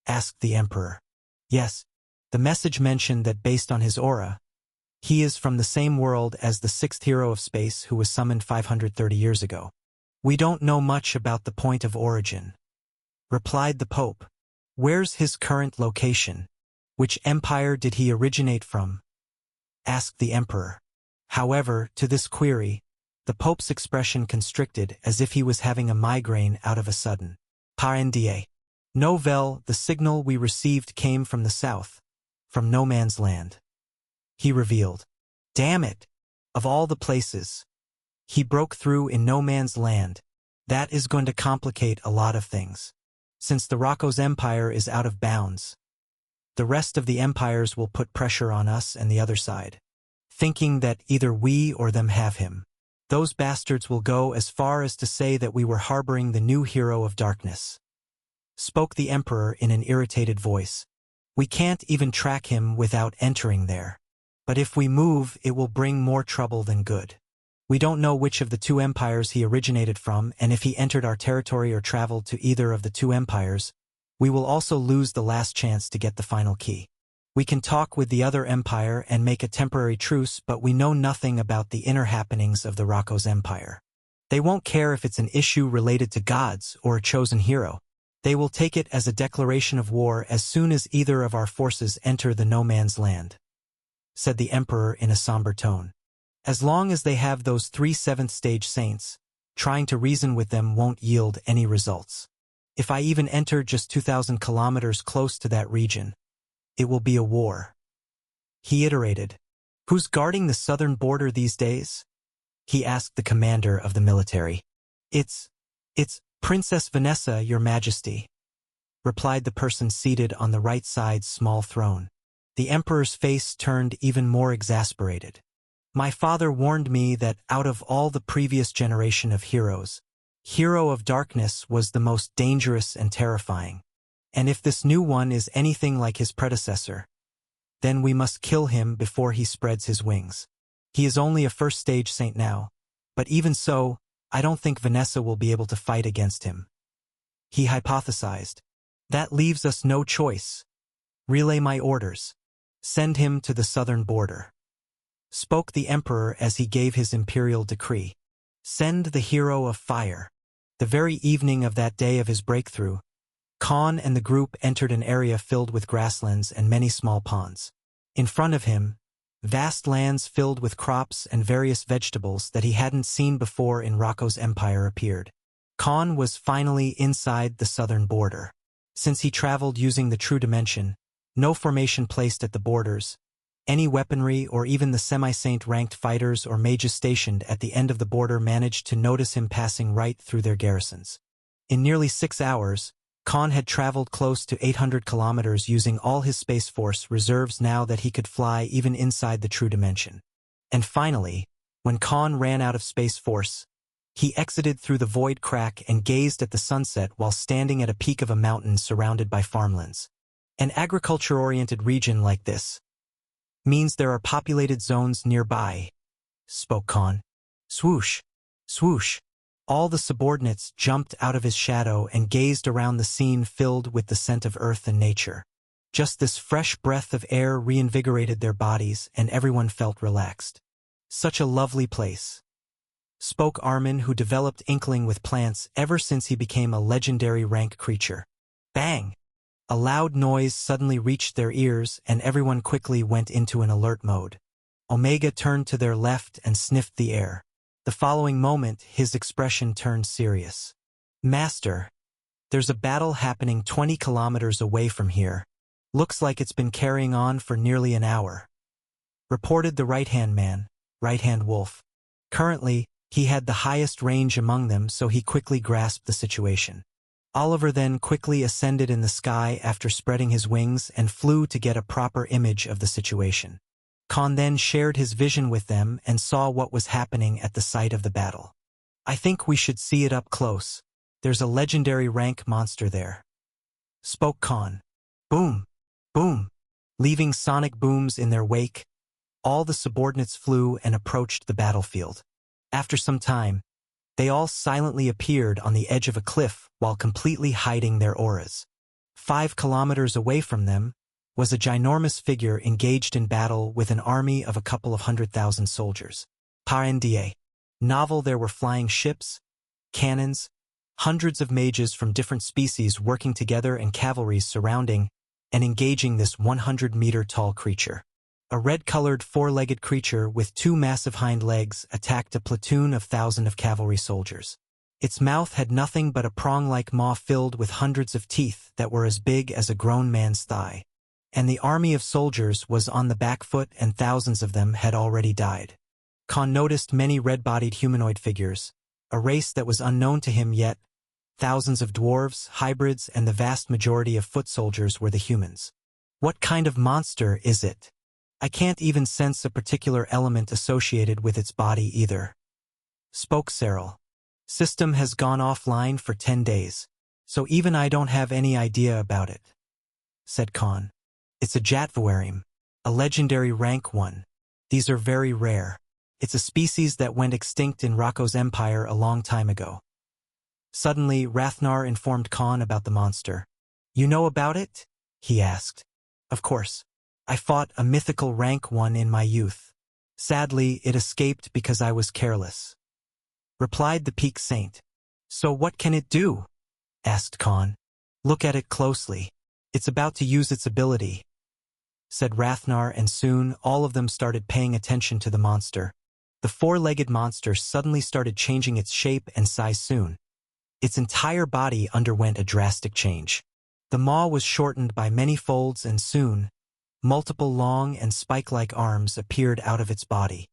Asked the emperor. Yes. The message mentioned that based on his aura, he is from the same world as the 6th hero of space who was summoned 530 years ago. We don't know much about the point of origin. Replied the Pope. Where's his current location? Which empire did he originate from? Asked the emperor. However, to this query, the Pope's expression constricted as if he was having a migraine out of a sudden. Par NDA. Novel, the signal we received came from the south. From no man's land. He revealed. Damn it! Of all the places. He broke through in no man's land. That is going to complicate a lot of things. Since the Rocco's empire is out of bounds, the rest of the empires will put pressure on us and the other side, thinking that either we or them have him. Those bastards will go as far as to say that we were harboring the new hero of darkness. Spoke the emperor in an irritated voice. We can't even track him without entering there. But if we move, it will bring more trouble than good. We don't know which of the 2 empires he originated from, and if he entered our territory or traveled to either of the 2 empires, we will also lose the last chance to get the final key. We can talk with the other empire and make a temporary truce, but we know nothing about the inner happenings of the Rocco's empire. They won't care if it's an issue related to gods or a chosen hero. They will take it as a declaration of war as soon as either of our forces enter the no man's land. Said the emperor in a somber tone. As long as they have those 3 7th stage saints, trying to reason with them won't yield any results. If I even enter just 2,000 kilometers close to that region, it will be a war. He iterated. Who's guarding the southern border these days? He asked the commander of the military. It's Princess Vanessa, Your Majesty, replied the person seated on the right side's small throne. The emperor's face turned even more exasperated. My father warned me that out of all the previous generation of heroes, Hero of Darkness was the most dangerous and terrifying. And if this new one is anything like his predecessor, then we must kill him before he spreads his wings. He is only a 1st stage saint now, but even so, I don't think Vanessa will be able to fight against him. He hypothesized. That leaves us no choice. Relay my orders. Send him to the southern border. Spoke the emperor as he gave his imperial decree. Send the hero of fire. The very evening of that day of his breakthrough, Khan and the group entered an area filled with grasslands and many small ponds. In front of him, vast lands filled with crops and various vegetables that he hadn't seen before in Rocco's empire appeared. Khan was finally inside the southern border. Since he traveled using the true dimension, no formation placed at the borders, Any weaponry or even the semi-saint ranked fighters or mages stationed at the end of the border managed to notice him passing right through their garrisons. In nearly 6 hours, Khan had traveled close to 800 kilometers using all his Space Force reserves now that he could fly even inside the true dimension. And finally, when Khan ran out of Space Force, he exited through the void crack and gazed at the sunset while standing at a peak of a mountain surrounded by farmlands. An agriculture-oriented region like this means there are populated zones nearby, spoke Khan. Swoosh, swoosh. All the subordinates jumped out of his shadow and gazed around the scene filled with the scent of earth and nature. Just this fresh breath of air reinvigorated their bodies and everyone felt relaxed. Such a lovely place, spoke Armin, who developed inkling with plants ever since he became a legendary rank creature. Bang! A loud noise suddenly reached their ears and everyone quickly went into an alert mode. Omega turned to their left and sniffed the air. The following moment, his expression turned serious. Master, there's a battle happening 20 kilometers away from here. Looks like it's been carrying on for nearly an hour, reported the right-hand man, right-hand wolf. Currently, he had the highest range among them, so he quickly grasped the situation. Oliver then quickly ascended in the sky after spreading his wings and flew to get a proper image of the situation. Khan then shared his vision with them and saw what was happening at the site of the battle. I think we should see it up close. There's a legendary rank monster there, spoke Khan. Boom, boom. Leaving sonic booms in their wake, all the subordinates flew and approached the battlefield. After some time, they all silently appeared on the edge of a cliff while completely hiding their auras. 5 kilometers away from them was a ginormous figure engaged in battle with an army of a couple of 100,000 soldiers. Par NDA. Novel, there were flying ships, cannons, hundreds of mages from different species working together and cavalry surrounding and engaging this 100-meter-tall creature. A red-colored 4-legged creature with 2 massive hind legs attacked a platoon of thousands of cavalry soldiers. Its mouth had nothing but a prong-like maw filled with hundreds of teeth that were as big as a grown man's thigh. And the army of soldiers was on the back foot and thousands of them had already died. Khan noticed many red-bodied humanoid figures, a race that was unknown to him yet. Thousands of dwarves, hybrids, and the vast majority of foot soldiers were the humans. What kind of monster is it? I can't even sense a particular element associated with its body either, spoke Cyril. System has gone offline for 10 days, so even I don't have any idea about it, said Khan. It's a Jatvarim, a legendary rank 1. These are very rare. It's a species that went extinct in Rocco's empire a long time ago. Suddenly, Rathnar informed Khan about the monster. You know about it? He asked. Of course. I fought a mythical rank 1 in my youth. Sadly, it escaped because I was careless, replied the Peak Saint. So what can it do? Asked Khan. Look at it closely. It's about to use its ability, said Rathnar, and soon all of them started paying attention to the monster. The 4-legged monster suddenly started changing its shape and size soon. Its entire body underwent a drastic change. The maw was shortened by many folds and soon, multiple long and spike-like arms appeared out of its body.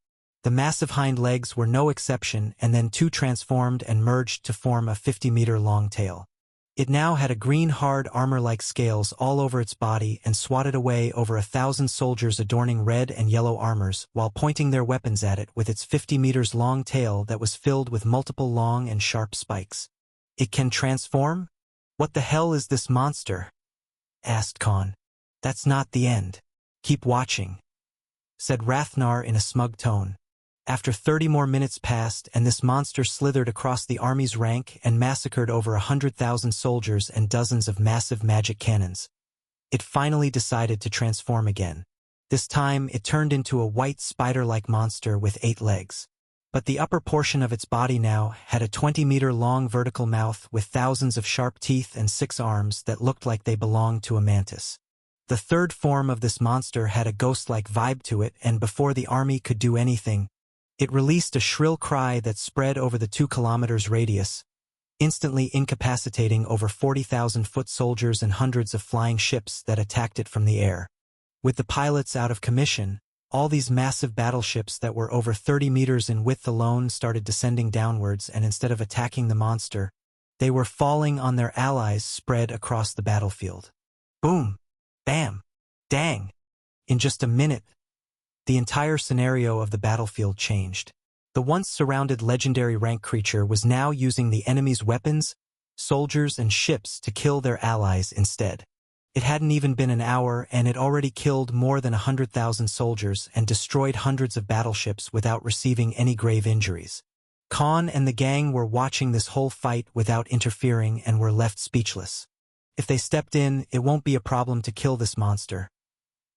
The massive hind legs were no exception, and then 2 transformed and merged to form a 50-meter-long tail. It now had a green hard armor-like scales all over its body and swatted away over 1,000 soldiers adorning red and yellow armors while pointing their weapons at it with its 50 meters long tail that was filled with multiple long and sharp spikes. It can transform? What the hell is this monster? Asked Khan. That's not the end. Keep watching, said Rathnar in a smug tone. After 30 more minutes passed and this monster slithered across the army's rank and massacred over 100,000 soldiers and dozens of massive magic cannons. It finally decided to transform again. This time it turned into a white spider-like monster with 8 legs. But the upper portion of its body now had a 20-meter-long vertical mouth with thousands of sharp teeth and 6 arms that looked like they belonged to a mantis. The third form of this monster had a ghost-like vibe to it, and before the army could do anything, it released a shrill cry that spread over the 2 kilometers radius, instantly incapacitating over 40,000 foot soldiers and hundreds of flying ships that attacked it from the air. With the pilots out of commission, all these massive battleships that were over 30 meters in width alone started descending downwards, and instead of attacking the monster, they were falling on their allies spread across the battlefield. Boom! Bam! Dang! In just a minute, the entire scenario of the battlefield changed. The once surrounded legendary rank creature was now using the enemy's weapons, soldiers, and ships to kill their allies instead. It hadn't even been an hour, and it already killed more than 100,000 soldiers and destroyed hundreds of battleships without receiving any grave injuries. Khan and the gang were watching this whole fight without interfering and were left speechless. If they stepped in, it won't be a problem to kill this monster.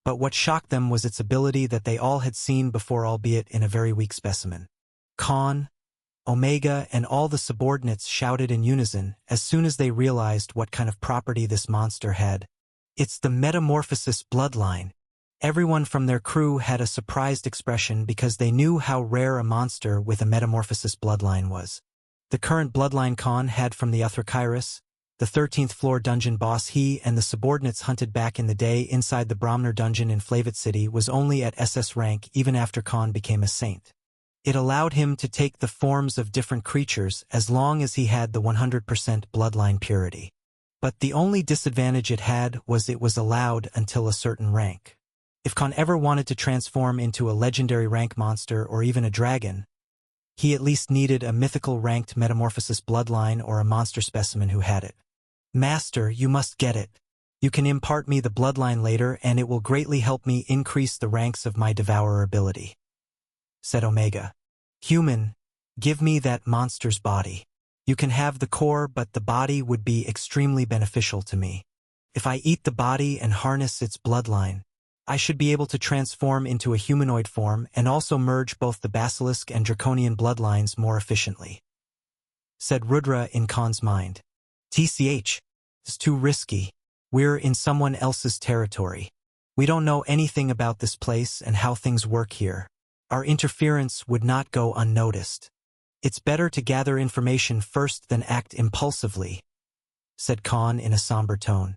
But what shocked them was its ability that they all had seen before, albeit in a very weak specimen. Khan, Omega, and all the subordinates shouted in unison as soon as they realized what kind of property this monster had. It's the Metamorphosis bloodline. Everyone from their crew had a surprised expression because they knew how rare a monster with a Metamorphosis bloodline was. The current bloodline Khan had from the Utherkairos, the 13th floor dungeon boss he and the subordinates hunted back in the day inside the Brahmner dungeon in Flavit City, was only at SS rank even after Khan became a saint. It allowed him to take the forms of different creatures as long as he had the 100% bloodline purity. But the only disadvantage it had was it was allowed until a certain rank. If Khan ever wanted to transform into a legendary rank monster or even a dragon, he at least needed a mythical ranked Metamorphosis bloodline or a monster specimen who had it. Master, you must get it. You can impart me the bloodline later, and it will greatly help me increase the ranks of my devourer ability, said Omega. Human, give me that monster's body. You can have the core, but the body would be extremely beneficial to me. If I eat the body and harness its bloodline, I should be able to transform into a humanoid form and also merge both the basilisk and draconian bloodlines more efficiently, said Rudra in Khan's mind. TCH, it's too risky. We're in someone else's territory. We don't know anything about this place and how things work here. Our interference would not go unnoticed. It's better to gather information first than act impulsively, said Khan in a somber tone.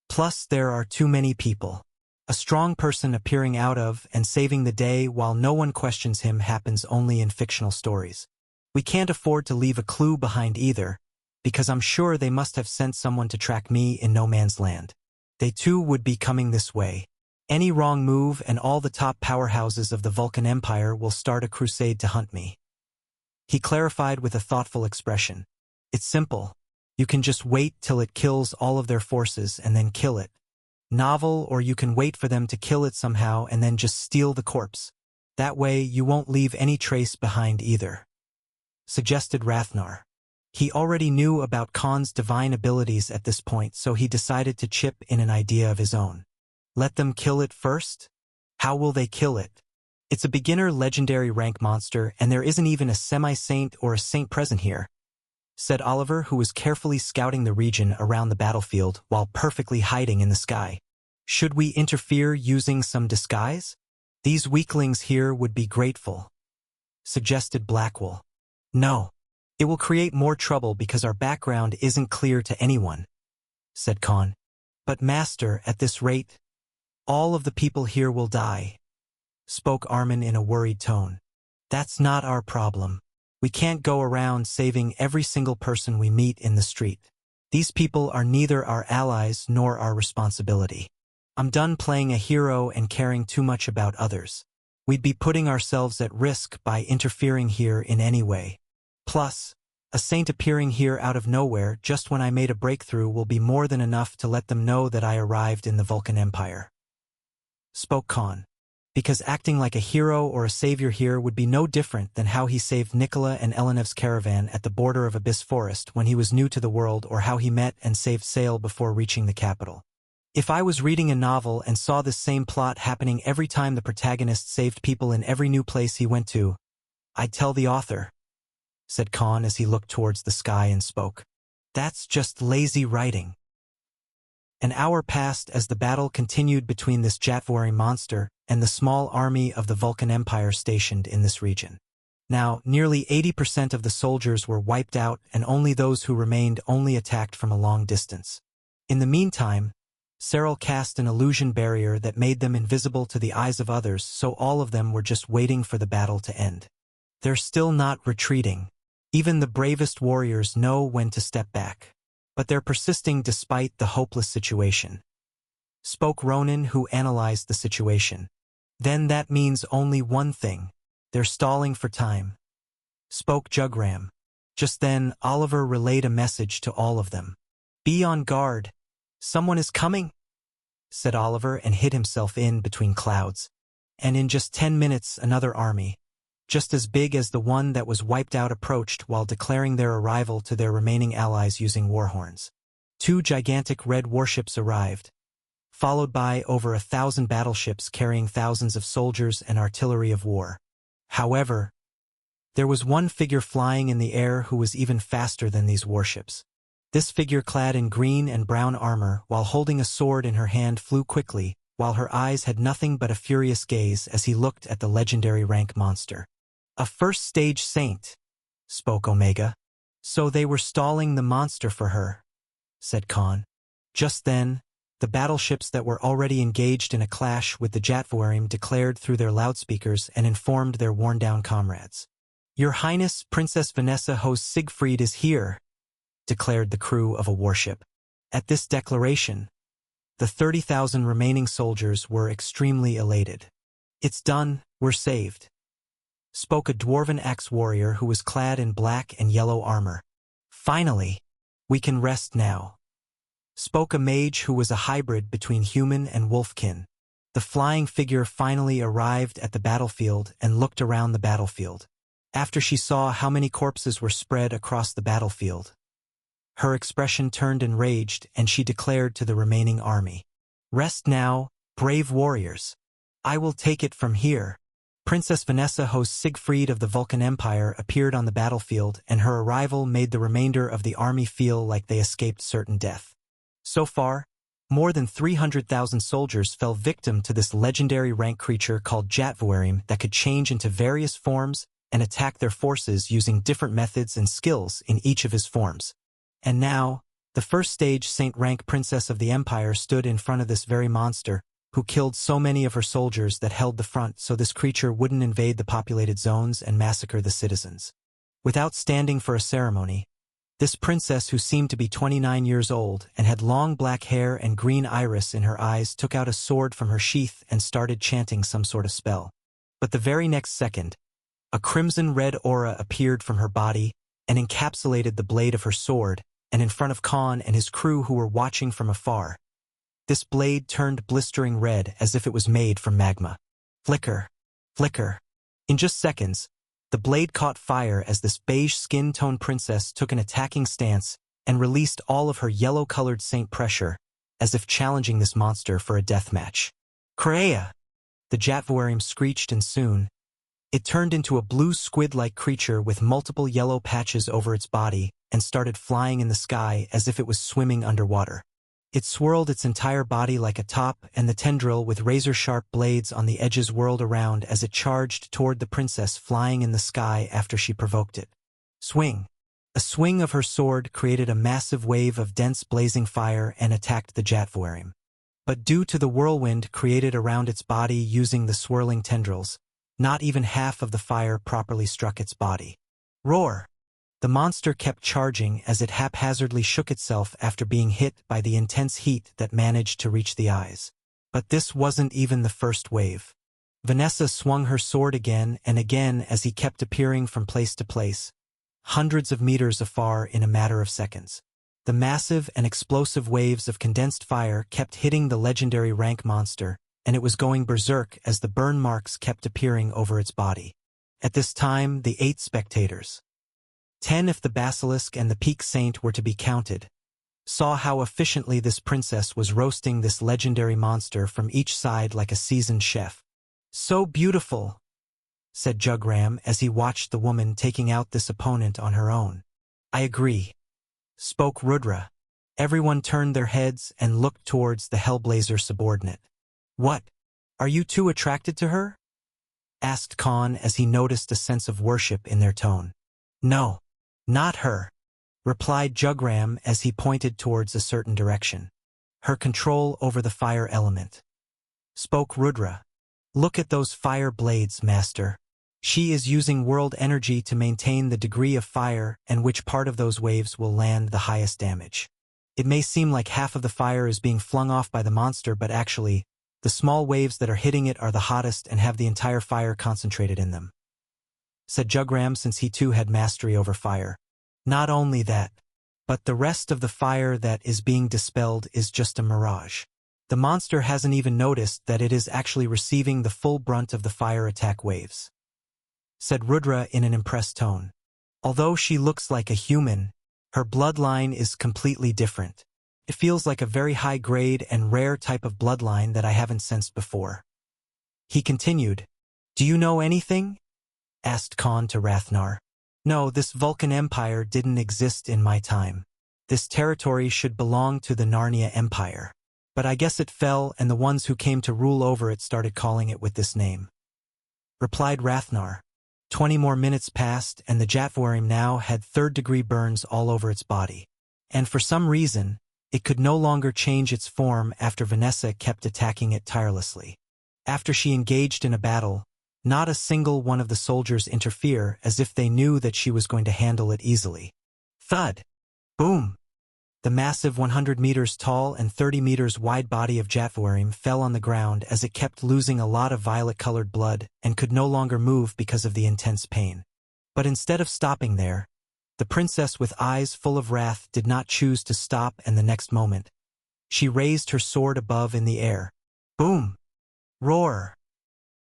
Plus, there are too many people. A strong person appearing out of and saving the day while no one questions him happens only in fictional stories. We can't afford to leave a clue behind either, because I'm sure they must have sent someone to track me in no man's land. They too would be coming this way. Any wrong move and all the top powerhouses of the Vulcan Empire will start a crusade to hunt me. He clarified with a thoughtful expression. It's simple. You can just wait till it kills all of their forces and then kill it. Novel, or you can wait for them to kill it somehow and then just steal the corpse. That way you won't leave any trace behind either, suggested Rathnar. He already knew about Khan's divine abilities at this point, so he decided to chip in an idea of his own. Let them kill it first? How will they kill it? It's a beginner legendary rank monster, and there isn't even a semi-saint or a saint present here, said Oliver, who was carefully scouting the region around the battlefield while perfectly hiding in the sky. Should we interfere using some disguise? These weaklings here would be grateful, suggested Blackwell. No. It will create more trouble because our background isn't clear to anyone, said Khan. But Master, at this rate, all of the people here will die, spoke Armin in a worried tone. That's not our problem. We can't go around saving every single person we meet in the street. These people are neither our allies nor our responsibility. I'm done playing a hero and caring too much about others. We'd be putting ourselves at risk by interfering here in any way. Plus, a saint appearing here out of nowhere just when I made a breakthrough will be more than enough to let them know that I arrived in the Vulcan Empire, spoke Khan. Because acting like a hero or a savior here would be no different than how he saved Nikola and Elenev's caravan at the border of Abyss Forest when he was new to the world, or how he met and saved Sail before reaching the capital. If I was reading a novel and saw this same plot happening every time the protagonist saved people in every new place he went to, I'd tell the author, said Khan as he looked towards the sky and spoke. That's just lazy writing. An hour passed as the battle continued between this Jatvari monster and the small army of the Vulcan Empire stationed in this region. Now, nearly 80% of the soldiers were wiped out, and only those who remained only attacked from a long distance. In the meantime, Cyril cast an illusion barrier that made them invisible to the eyes of others, so all of them were just waiting for the battle to end. They're still not retreating. Even the bravest warriors know when to step back. But they're persisting despite the hopeless situation. Spoke Ronan, who analyzed the situation. Then that means only one thing. They're stalling for time. Spoke Jugram. Just then, Oliver relayed a message to all of them. Be on guard. Someone is coming, said Oliver and hid himself in between clouds. And in just 10 minutes, another army, just as big as the one that was wiped out, approached while declaring their arrival to their remaining allies using war horns. 2 gigantic red warships arrived, followed by over 1,000 battleships carrying thousands of soldiers and artillery of war. However, there was one figure flying in the air who was even faster than these warships. This figure, clad in green and brown armor, while holding a sword in her hand, flew quickly, while her eyes had nothing but a furious gaze as he looked at the legendary rank monster. A first-stage saint, spoke Omega. So they were stalling the monster for her, said Khan. Just then, the battleships that were already engaged in a clash with the Jatvorim declared through their loudspeakers and informed their worn-down comrades. Your Highness, Princess Vanessa host Siegfried is here, declared the crew of a warship. At this declaration, the 30,000 remaining soldiers were extremely elated. It's done, we're saved, spoke a dwarven axe warrior who was clad in black and yellow armor. Finally, we can rest now, spoke a mage who was a hybrid between human and wolfkin. The flying figure finally arrived at the battlefield and looked around the battlefield. After she saw how many corpses were spread across the battlefield, her expression turned enraged, and she declared to the remaining army, Rest now, brave warriors. I will take it from here. Princess Vanessa host Siegfried of the Vulcan Empire appeared on the battlefield, and her arrival made the remainder of the army feel like they escaped certain death. So far, more than 300,000 soldiers fell victim to this legendary rank creature called Jatvorim that could change into various forms and attack their forces using different methods and skills in each of his forms. And now, the first-stage saint-rank princess of the empire stood in front of this very monster, who killed so many of her soldiers that held the front so this creature wouldn't invade the populated zones and massacre the citizens. Without standing for a ceremony, this princess, who seemed to be 29 years old and had long black hair and green iris in her eyes, took out a sword from her sheath and started chanting some sort of spell. But the very next second, a crimson-red aura appeared from her body and encapsulated the blade of her sword, and in front of Khan and his crew who were watching from afar. This blade turned blistering red as if it was made from magma. Flicker, flicker. In just seconds, the blade caught fire as this beige skin-tone princess took an attacking stance and released all of her yellow-colored saint pressure, as if challenging this monster for a death match. Kreia! The Jatvorim screeched, and soon, it turned into a blue squid-like creature with multiple yellow patches over its body and started flying in the sky as if it was swimming underwater. It swirled its entire body like a top, and the tendril with razor-sharp blades on the edges whirled around as it charged toward the princess flying in the sky after she provoked it. Swing! A swing of her sword created a massive wave of dense blazing fire and attacked the Jatvorim. But due to the whirlwind created around its body using the swirling tendrils, not even half of the fire properly struck its body. Roar! The monster kept charging as it haphazardly shook itself after being hit by the intense heat that managed to reach the eyes. But this wasn't even the first wave. Vanessa swung her sword again and again as he kept appearing from place to place, hundreds of meters afar in a matter of seconds. The massive and explosive waves of condensed fire kept hitting the legendary rank monster, and it was going berserk as the burn marks kept appearing over its body. At this time, the 8 spectators, 10 if the basilisk and the peak saint were to be counted, saw how efficiently this princess was roasting this legendary monster from each side like a seasoned chef. So beautiful, said Jugram as he watched the woman taking out this opponent on her own. I agree, spoke Rudra. Everyone turned their heads and looked towards the Hellblazer subordinate. What? Are you too attracted to her? Asked Khan as he noticed a sense of worship in their tone. No, not her, replied Jugram as he pointed towards a certain direction. her control over the fire element. Spoke Rudra. Look at those fire blades, Master. She is using world energy to maintain the degree of fire and which part of those waves will land the highest damage. It may seem like half of the fire is being flung off by the monster, but actually, the small waves that are hitting it are the hottest and have the entire fire concentrated in them, said Jugram, since he too had mastery over fire. Not only that, but the rest of the fire that is being dispelled is just a mirage. The monster hasn't even noticed that it is actually receiving the full brunt of the fire attack waves, said Rudra in an impressed tone. Although she looks like a human, her bloodline is completely different. It feels like a very high-grade and rare type of bloodline that I haven't sensed before. He continued, Do you know anything? Asked Khan to Rathnar. No, this Vulcan Empire didn't exist in my time. This territory should belong to the Narnia Empire. But I guess it fell, and the ones who came to rule over it started calling it with this name, replied Rathnar. 20 more minutes passed, and the Jatvorim now had third-degree burns all over its body. And for some reason, it could no longer change its form after Vanessa kept attacking it tirelessly. After she engaged in a battle, not a single one of the soldiers interfered, as if they knew that she was going to handle it easily. Thud! Boom! The massive 100 meters tall and 30 meters wide body of Jatvorim fell on the ground as it kept losing a lot of violet-colored blood and could no longer move because of the intense pain. But instead of stopping there, the princess with eyes full of wrath did not choose to stop, and the next moment, she raised her sword above in the air. Boom! Roar!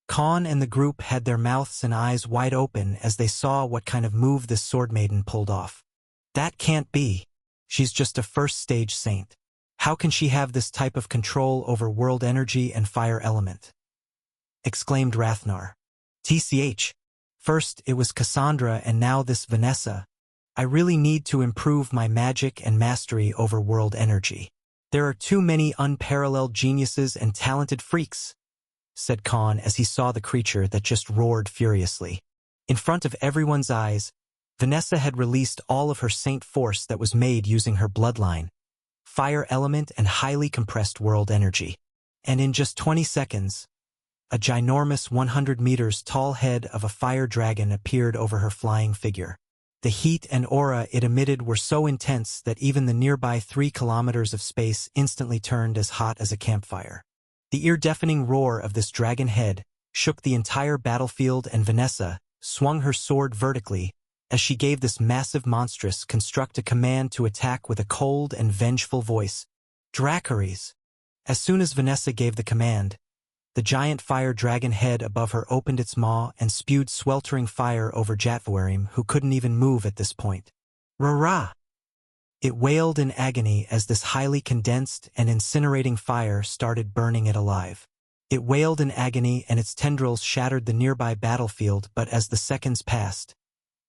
Khan and the group had their mouths and eyes wide open as they saw what kind of move this sword maiden pulled off. That can't be. She's just a first-stage saint. How can she have this type of control over world energy and fire element? Exclaimed Rathnar. TCH. First it was Cassandra and now this Vanessa. I really need to improve my magic and mastery over world energy. There are too many unparalleled geniuses and talented freaks, said Khan as he saw the creature that just roared furiously. In front of everyone's eyes, Vanessa had released all of her saint force that was made using her bloodline, fire element and highly compressed world energy. And in just 20 seconds, a ginormous 100 meters tall head of a fire dragon appeared over her flying figure. The heat and aura it emitted were so intense that even the nearby 3 kilometers of space instantly turned as hot as a campfire. The ear-deafening roar of this dragon head shook the entire battlefield, and Vanessa swung her sword vertically as she gave this massive monstrous construct a command to attack with a cold and vengeful voice. Dracaries! As soon as Vanessa gave the command, the giant fire dragon head above her opened its maw and spewed sweltering fire over Jatvorim, who couldn't even move at this point. Rah-rah! It wailed in agony as this highly condensed and incinerating fire started burning it alive. It wailed in agony and its tendrils shattered the nearby battlefield, but as the seconds passed,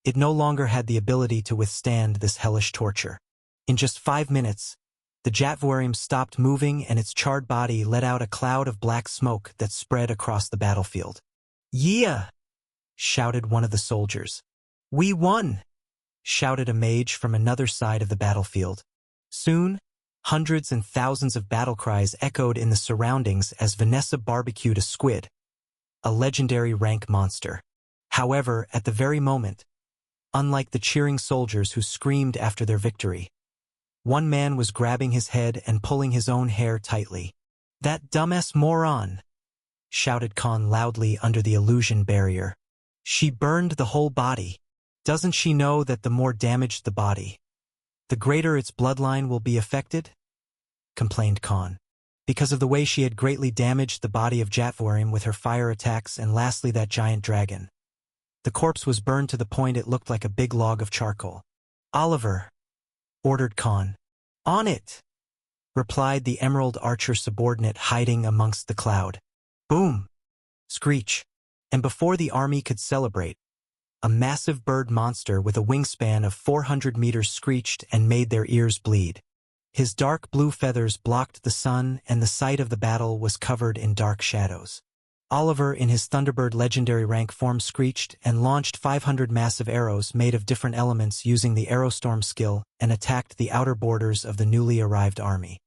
it no longer had the ability to withstand this hellish torture. In just 5 minutes, the Jatvorim stopped moving and its charred body let out a cloud of black smoke that spread across the battlefield. Yeah! Shouted one of the soldiers. We won! Shouted a mage from another side of the battlefield. Soon, hundreds and thousands of battle cries echoed in the surroundings as Vanessa barbecued a squid, a legendary rank monster. However, at the very moment, unlike the cheering soldiers who screamed after their victory, one man was grabbing his head and pulling his own hair tightly. That dumbass moron! Shouted Khan loudly under the illusion barrier. She burned the whole body. Doesn't she know that the more damaged the body, the greater its bloodline will be affected? Complained Khan. Because of the way she had greatly damaged the body of Jatvorim with her fire attacks, and lastly that giant dragon. The corpse was burned to the point it looked like a big log of charcoal. Oliver, ordered Khan. On it, replied the Emerald Archer subordinate hiding amongst the cloud. Boom! Screech! And before the army could celebrate, a massive bird monster with a wingspan of 400 meters screeched and made their ears bleed. His dark blue feathers blocked the sun, and the site of the battle was covered in dark shadows. Oliver, in his Thunderbird legendary rank form, screeched and launched 500 massive arrows made of different elements using the Aerostorm skill and attacked the outer borders of the newly arrived army.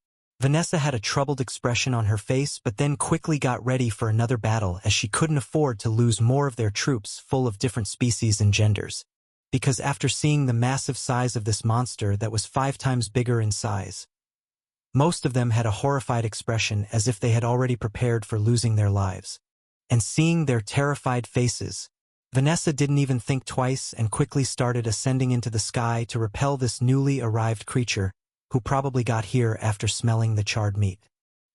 Vanessa had a troubled expression on her face but then quickly got ready for another battle as she couldn't afford to lose more of their troops full of different species and genders. Because after seeing the massive size of this monster that was 5 times bigger in size, most of them had a horrified expression as if they had already prepared for losing their lives. And seeing their terrified faces, Vanessa didn't even think twice and quickly started ascending into the sky to repel this newly arrived creature, who probably got here after smelling the charred meat.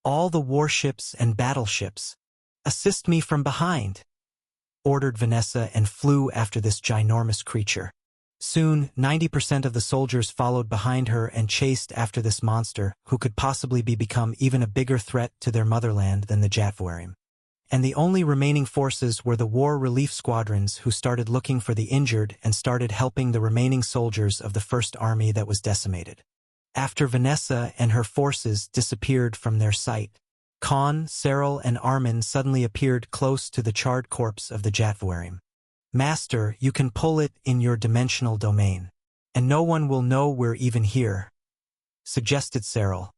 All the warships and battleships, assist me from behind, ordered Vanessa and flew after this ginormous creature. Soon, 90% of the soldiers followed behind her and chased after this monster, who could possibly become even a bigger threat to their motherland than the Jatwarim. And the only remaining forces were the war relief squadrons, who started looking for the injured and started helping the remaining soldiers of the First Army that was decimated. After Vanessa and her forces disappeared from their sight, Khan, Cyril, and Armin suddenly appeared close to the charred corpse of the Jatwarim. "Master, you can pull it in your dimensional domain, and no one will know we're even here," suggested Cyril.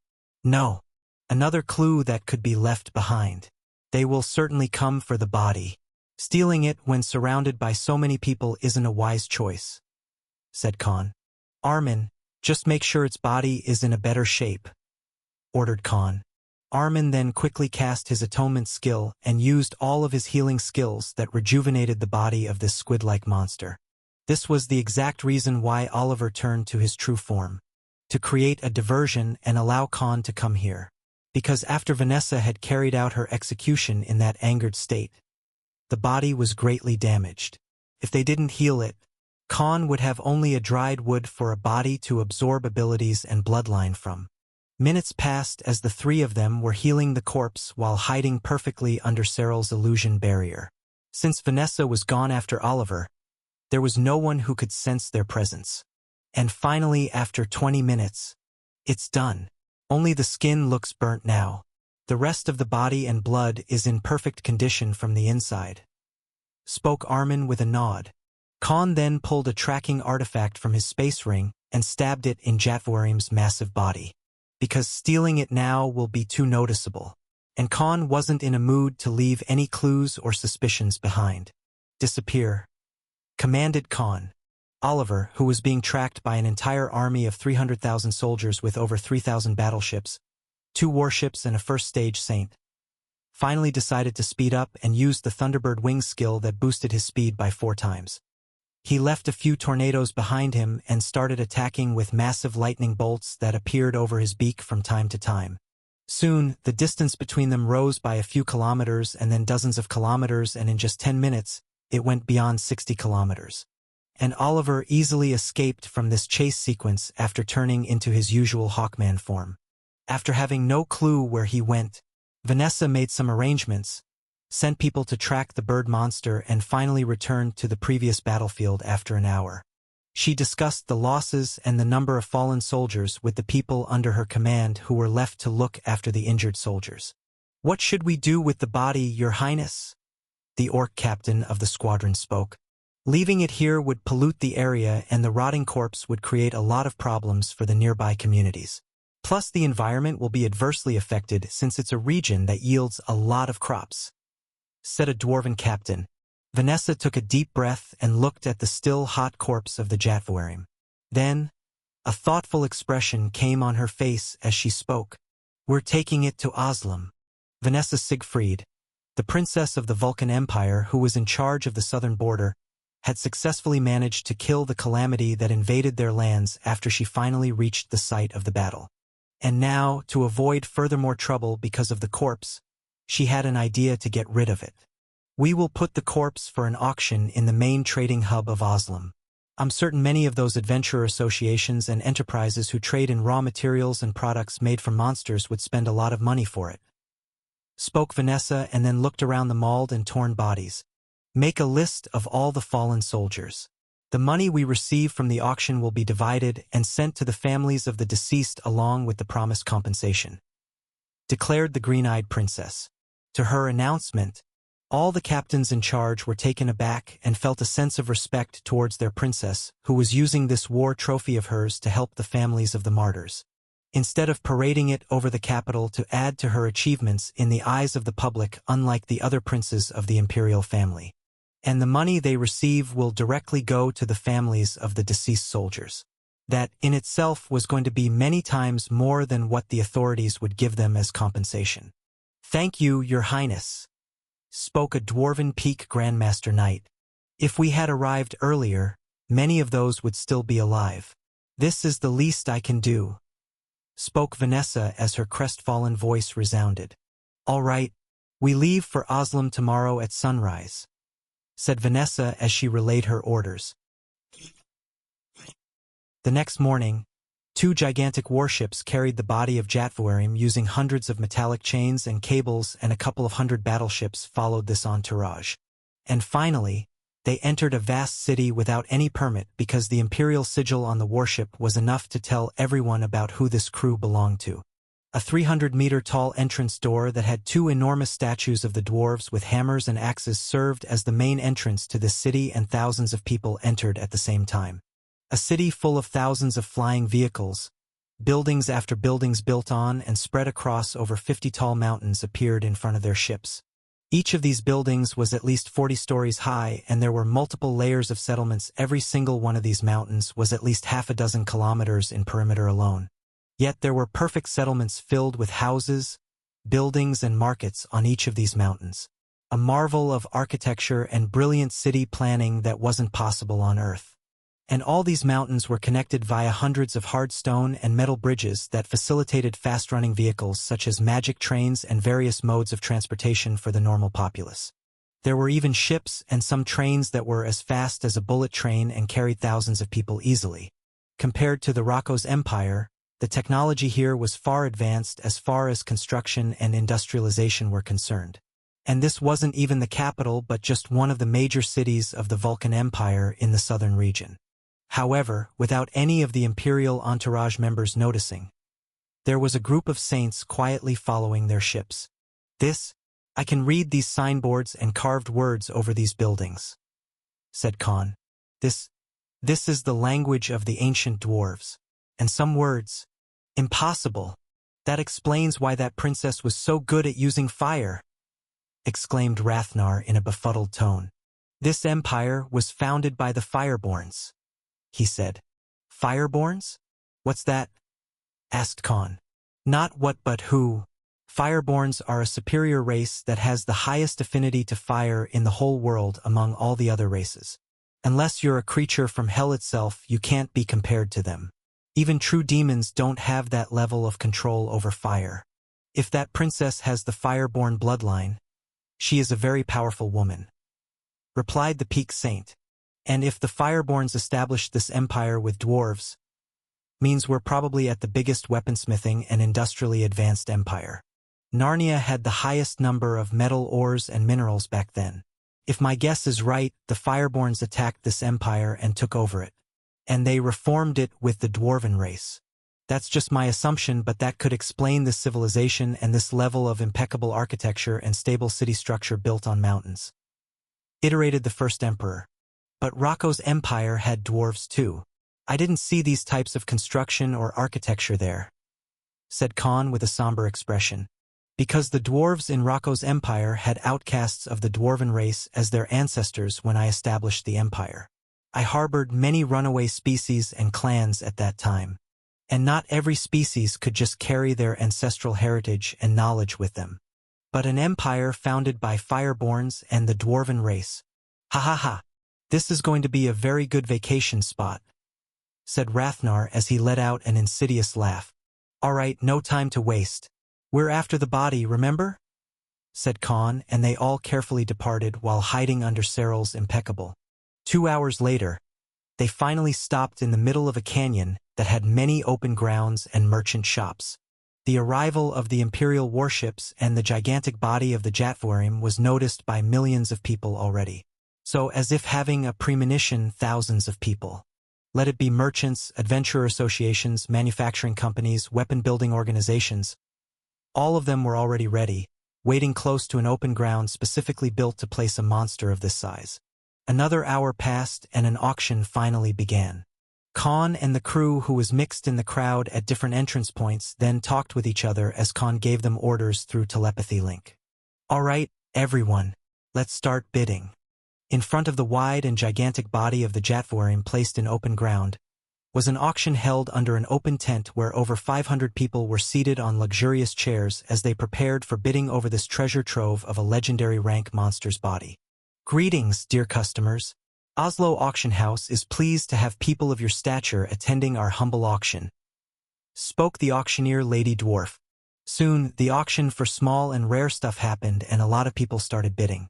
"No. Another clue that could be left behind. They will certainly come for the body. Stealing it when surrounded by so many people isn't a wise choice," said Khan. "Armin, just make sure its body is in a better shape," ordered Khan. Armin then quickly cast his atonement skill and used all of his healing skills that rejuvenated the body of this squid-like monster. This was the exact reason why Oliver turned to his true form, to create a diversion and allow Khan to come here. Because after Vanessa had carried out her execution in that angered state, the body was greatly damaged. If they didn't heal it, Khan would have only a dried wood for a body to absorb abilities and bloodline from. Minutes passed as the 3 of them were healing the corpse while hiding perfectly under Cyril's illusion barrier. Since Vanessa was gone after Oliver, there was no one who could sense their presence. And finally, after 20 minutes, it's done. Only the skin looks burnt now. The rest of the body and blood is in perfect condition from the inside," spoke Armin with a nod. Khan then pulled a tracking artifact from his space ring and stabbed it in Jatwarim's massive body. Because stealing it now will be too noticeable, and Khan wasn't in a mood to leave any clues or suspicions behind. "Disappear," commanded Khan. Oliver, who was being tracked by an entire army of 300,000 soldiers with over 3,000 battleships, 2 warships and a first-stage Saint, finally decided to speed up and used the Thunderbird wing skill that boosted his speed by 4 times. He left a few tornadoes behind him and started attacking with massive lightning bolts that appeared over his beak from time to time. Soon, the distance between them rose by a few kilometers and then dozens of kilometers, and in just 10 minutes, it went beyond 60 kilometers. And Oliver easily escaped from this chase sequence after turning into his usual Hawkman form. After having no clue where he went, Vanessa made some arrangements, sent people to track the bird monster, and finally returned to the previous battlefield after an hour. She discussed the losses and the number of fallen soldiers with the people under her command who were left to look after the injured soldiers. "What should we do with the body, Your Highness?" the orc captain of the squadron spoke. "Leaving it here would pollute the area, and the rotting corpse would create a lot of problems for the nearby communities. Plus, the environment will be adversely affected since it's a region that yields a lot of crops," said a dwarven captain. Vanessa took a deep breath and looked at the still hot corpse of the Jatwarim. Then, a thoughtful expression came on her face as she spoke. "We're taking it to Oslam." Vanessa Siegfried, the princess of the Vulcan Empire who was in charge of the southern border, had successfully managed to kill the calamity that invaded their lands after she finally reached the site of the battle. And now, to avoid furthermore trouble because of the corpse, she had an idea to get rid of it. "We will put the corpse for an auction in the main trading hub of Oslam. I'm certain many of those adventurer associations and enterprises who trade in raw materials and products made from monsters would spend a lot of money for it," spoke Vanessa, and then looked around the mauled and torn bodies. "Make a list of all the fallen soldiers. The money we receive from the auction will be divided and sent to the families of the deceased along with the promised compensation," declared the green-eyed princess. To her announcement, all the captains in charge were taken aback and felt a sense of respect towards their princess, who was using this war trophy of hers to help the families of the martyrs. instead of parading it over the capital to add to her achievements in the eyes of the public, unlike the other princes of the imperial family. And the money they receive will directly go to the families of the deceased soldiers. That, in itself, was going to be many times more than what the authorities would give them as compensation. "Thank you, Your Highness," spoke a dwarven peak Grandmaster Knight. "If we had arrived earlier, many of those would still be alive. This is the least I can do," spoke Vanessa as her crestfallen voice resounded. "All right, we leave for Oslam tomorrow at sunrise," said Vanessa as she relayed her orders. The next morning, 2 gigantic warships carried the body of Jatvorim using hundreds of metallic chains and cables, and a couple of hundred battleships followed this entourage. And finally, they entered a vast city without any permit because the imperial sigil on the warship was enough to tell everyone about who this crew belonged to. A 300-meter-tall entrance door that had 2 enormous statues of the dwarves with hammers and axes served as the main entrance to this city, and thousands of people entered at the same time. A city full of thousands of flying vehicles, buildings after buildings built on and spread across over 50 tall mountains appeared in front of their ships. Each of these buildings was at least 40 stories high, and there were multiple layers of settlements. Every single one of these mountains was at least half a dozen kilometers in perimeter alone. Yet there were perfect settlements filled with houses, buildings, and markets on each of these mountains. A marvel of architecture and brilliant city planning that wasn't possible on Earth. And all these mountains were connected via hundreds of hard stone and metal bridges that facilitated fast-running vehicles such as magic trains and various modes of transportation for the normal populace. There were even ships and some trains that were as fast as a bullet train and carried thousands of people easily. Compared to the Rocco's Empire, the technology here was far advanced as far as construction and industrialization were concerned. And this wasn't even the capital but just one of the major cities of the Vulcan Empire in the southern region. However, without any of the imperial entourage members noticing, there was a group of saints quietly following their ships. I can read these signboards and carved words over these buildings," said Khan. This is the language of the ancient dwarves. And some words. Impossible. That explains why that princess was so good at using fire," exclaimed Rathnar in a befuddled tone. "This empire was founded by the Fireborns," he said. "Fireborns? What's that?" asked Khan. "Not what but who. Fireborns are a superior race that has the highest affinity to fire in the whole world among all the other races. Unless you're a creature from hell itself, you can't be compared to them. Even true demons don't have that level of control over fire. If that princess has the Fireborn bloodline, she is a very powerful woman," replied the Peak Saint. "And if the Fireborns established this empire with dwarves, means we're probably at the biggest weaponsmithing and industrially advanced empire. Narnia had the highest number of metal ores and minerals back then. If my guess is right, the Fireborns attacked this empire and took over it. And they reformed it with the dwarven race. That's just my assumption, but that could explain this civilization and this level of impeccable architecture and stable city structure built on mountains," iterated the first emperor. "But Rocco's empire had dwarves too. I didn't see these types of construction or architecture there," said Khan with a somber expression. "Because the dwarves in Rocco's empire had outcasts of the dwarven race as their ancestors when I established the empire. I harbored many runaway species and clans at that time. And not every species could just carry their ancestral heritage and knowledge with them. But an empire founded by Fireborns and the dwarven race. Ha ha ha. This is going to be a very good vacation spot," said Rathnar as he let out an insidious laugh. "All right, no time to waste. We're after the body, remember?" said Khan, and they all carefully departed while hiding under Cyril's impeccable. 2 hours later, they finally stopped in the middle of a canyon that had many open grounds and merchant shops. The arrival of the imperial warships and the gigantic body of the Jatvorim was noticed by millions of people already. So, as if having a premonition, thousands of people. Let it be merchants, adventurer associations, manufacturing companies, weapon-building organizations. All of them were already ready, waiting close to an open ground specifically built to place a monster of this size. Another hour passed and an auction finally began. Khan and the crew, who was mixed in the crowd at different entrance points, then talked with each other as Khan gave them orders through telepathy link. All right, everyone, let's start bidding. In front of the wide and gigantic body of the Jatvorim placed in open ground, was an auction held under an open tent where over 500 people were seated on luxurious chairs as they prepared for bidding over this treasure trove of a legendary rank monster's body. Greetings, dear customers. Oslo Auction House is pleased to have people of your stature attending our humble auction, spoke the auctioneer Lady Dwarf. Soon, the auction for small and rare stuff happened and a lot of people started bidding.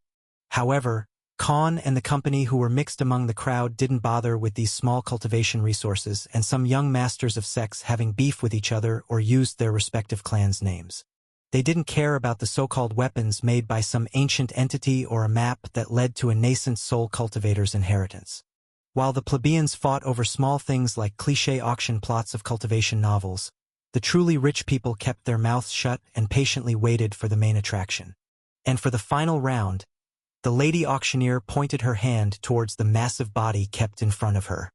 However, Khan and the company who were mixed among the crowd didn't bother with these small cultivation resources and some young masters of sex having beef with each other or used their respective clans' names. They didn't care about the so-called weapons made by some ancient entity or a map that led to a nascent soul cultivator's inheritance. While the plebeians fought over small things like cliché auction plots of cultivation novels, the truly rich people kept their mouths shut and patiently waited for the main attraction. And for the final round, the lady auctioneer pointed her hand towards the massive body kept in front of her.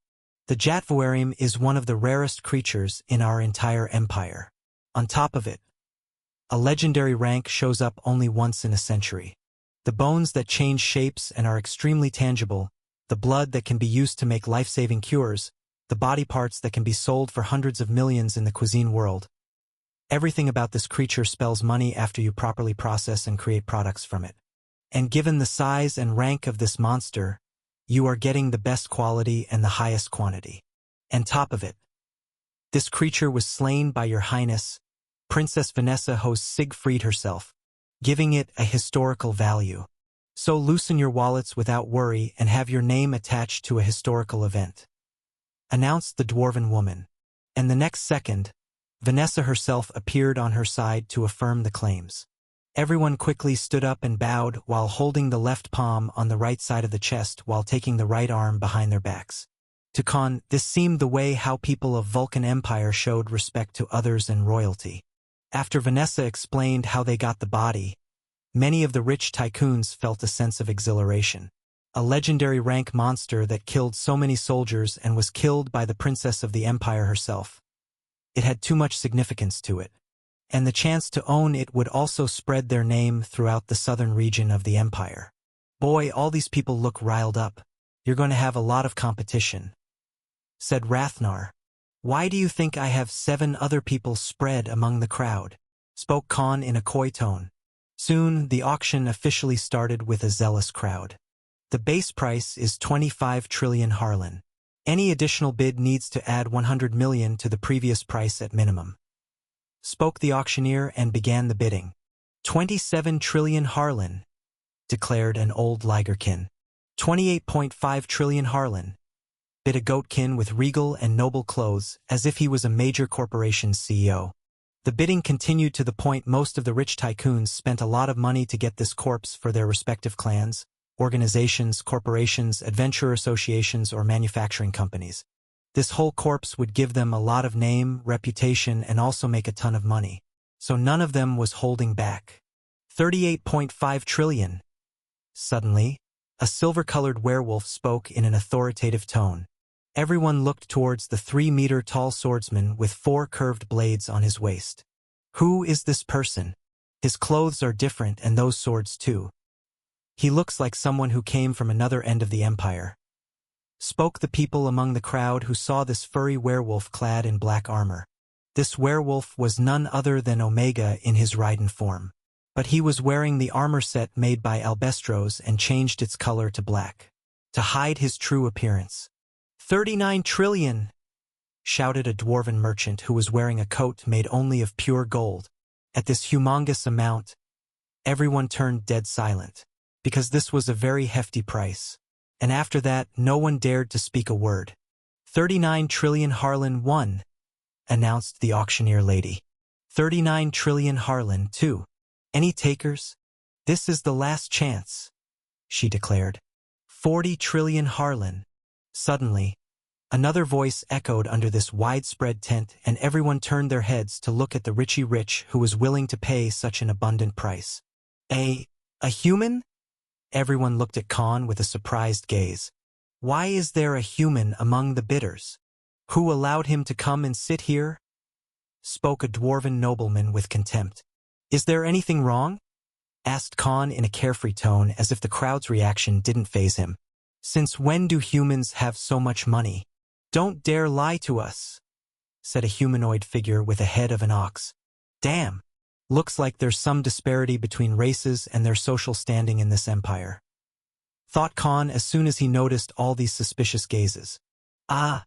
The Jatvorim is one of the rarest creatures in our entire empire. On top of it, a legendary rank shows up only once in a century. The bones that change shapes and are extremely tangible, the blood that can be used to make life-saving cures, the body parts that can be sold for hundreds of millions in the cuisine world. Everything about this creature spells money after you properly process and create products from it. And given the size and rank of this monster, you are getting the best quality and the highest quantity. And top of it, this creature was slain by Your Highness, Princess Vanessa hosts Siegfried herself, giving it a historical value. So loosen your wallets without worry and have your name attached to a historical event, announced the dwarven woman. And the next second, Vanessa herself appeared on her side to affirm the claims. Everyone quickly stood up and bowed while holding the left palm on the right side of the chest while taking the right arm behind their backs. To Khan, this seemed the way how people of Vulcan Empire showed respect to others and royalty. After Vanessa explained how they got the body, many of the rich tycoons felt a sense of exhilaration. A legendary rank monster that killed so many soldiers and was killed by the princess of the empire herself. It had too much significance to it. And the chance to own it would also spread their name throughout the southern region of the empire. Boy, all these people look riled up. You're going to have a lot of competition, said Rathnar. Why do you think I have 7 other people spread among the crowd? Spoke Khan in a coy tone. Soon, the auction officially started with a zealous crowd. The base price is 25 trillion Harlan. Any additional bid needs to add 100 million to the previous price at minimum, spoke the auctioneer and began the bidding. 27 trillion Harlan, declared an old Ligerkin. 28.5 trillion Harlan, bid a goatkin with regal and noble clothes as if he was a major corporation's CEO. The bidding continued to the point most of the rich tycoons spent a lot of money to get this corpse for their respective clans, organizations, corporations, adventure associations, or manufacturing companies. This whole corpse would give them a lot of name, reputation, and also make a ton of money. So none of them was holding back. 38.5 trillion. Suddenly, a silver-colored werewolf spoke in an authoritative tone. Everyone looked towards the 3-meter-tall swordsman with 4 curved blades on his waist. Who is this person? His clothes are different and those swords too. He looks like someone who came from another end of the empire, spoke the people among the crowd who saw this furry werewolf clad in black armor. This werewolf was none other than Omega in his Raiden form. But he was wearing the armor set made by Albestros and changed its color to black, to hide his true appearance. 39 trillion, shouted a dwarven merchant who was wearing a coat made only of pure gold. At this humongous amount, everyone turned dead silent, because this was a very hefty price. And after that, no one dared to speak a word. 39 trillion Harlan won, announced the auctioneer lady. 39 trillion Harlan, too. Any takers? This is the last chance, she declared. 40 trillion Harlan. Suddenly, another voice echoed under this widespread tent, and everyone turned their heads to look at the Richie Rich who was willing to pay such an abundant price. A human? Everyone looked at Khan with a surprised gaze. Why is there a human among the bidders? Who allowed him to come and sit here? Spoke a dwarven nobleman with contempt. Is there anything wrong? Asked Khan in a carefree tone as if the crowd's reaction didn't faze him. Since when do humans have so much money? Don't dare lie to us, said a humanoid figure with a head of an ox. Damn, looks like there's some disparity between races and their social standing in this empire, thought Khan as soon as he noticed all these suspicious gazes. Ah,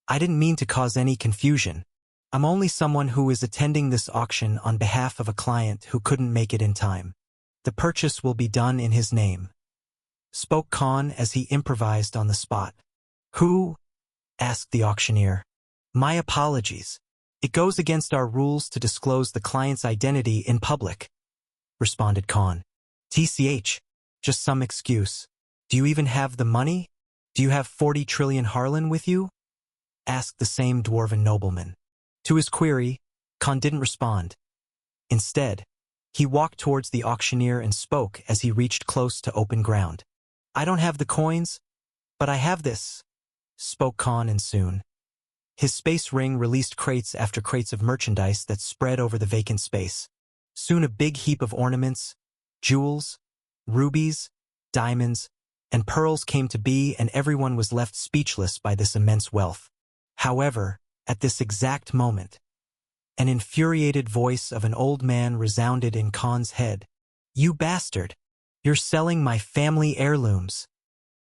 I didn't mean to cause any confusion. I'm only someone who is attending this auction on behalf of a client who couldn't make it in time. The purchase will be done in his name, spoke Khan as he improvised on the spot. Who? Asked the auctioneer. My apologies. It goes against our rules to disclose the client's identity in public, responded Khan. TCH, just some excuse. Do you even have the money? Do you have 40 trillion Harlan with you? Asked the same dwarven nobleman. To his query, Khan didn't respond. Instead, he walked towards the auctioneer and spoke as he reached close to open ground. I don't have the coins, but I have this, spoke Khan, and soon his space ring released crates after crates of merchandise that spread over the vacant space. Soon a big heap of ornaments, jewels, rubies, diamonds, and pearls came to be, and everyone was left speechless by this immense wealth. However, at this exact moment, an infuriated voice of an old man resounded in Khan's head. You bastard! You're selling my family heirlooms.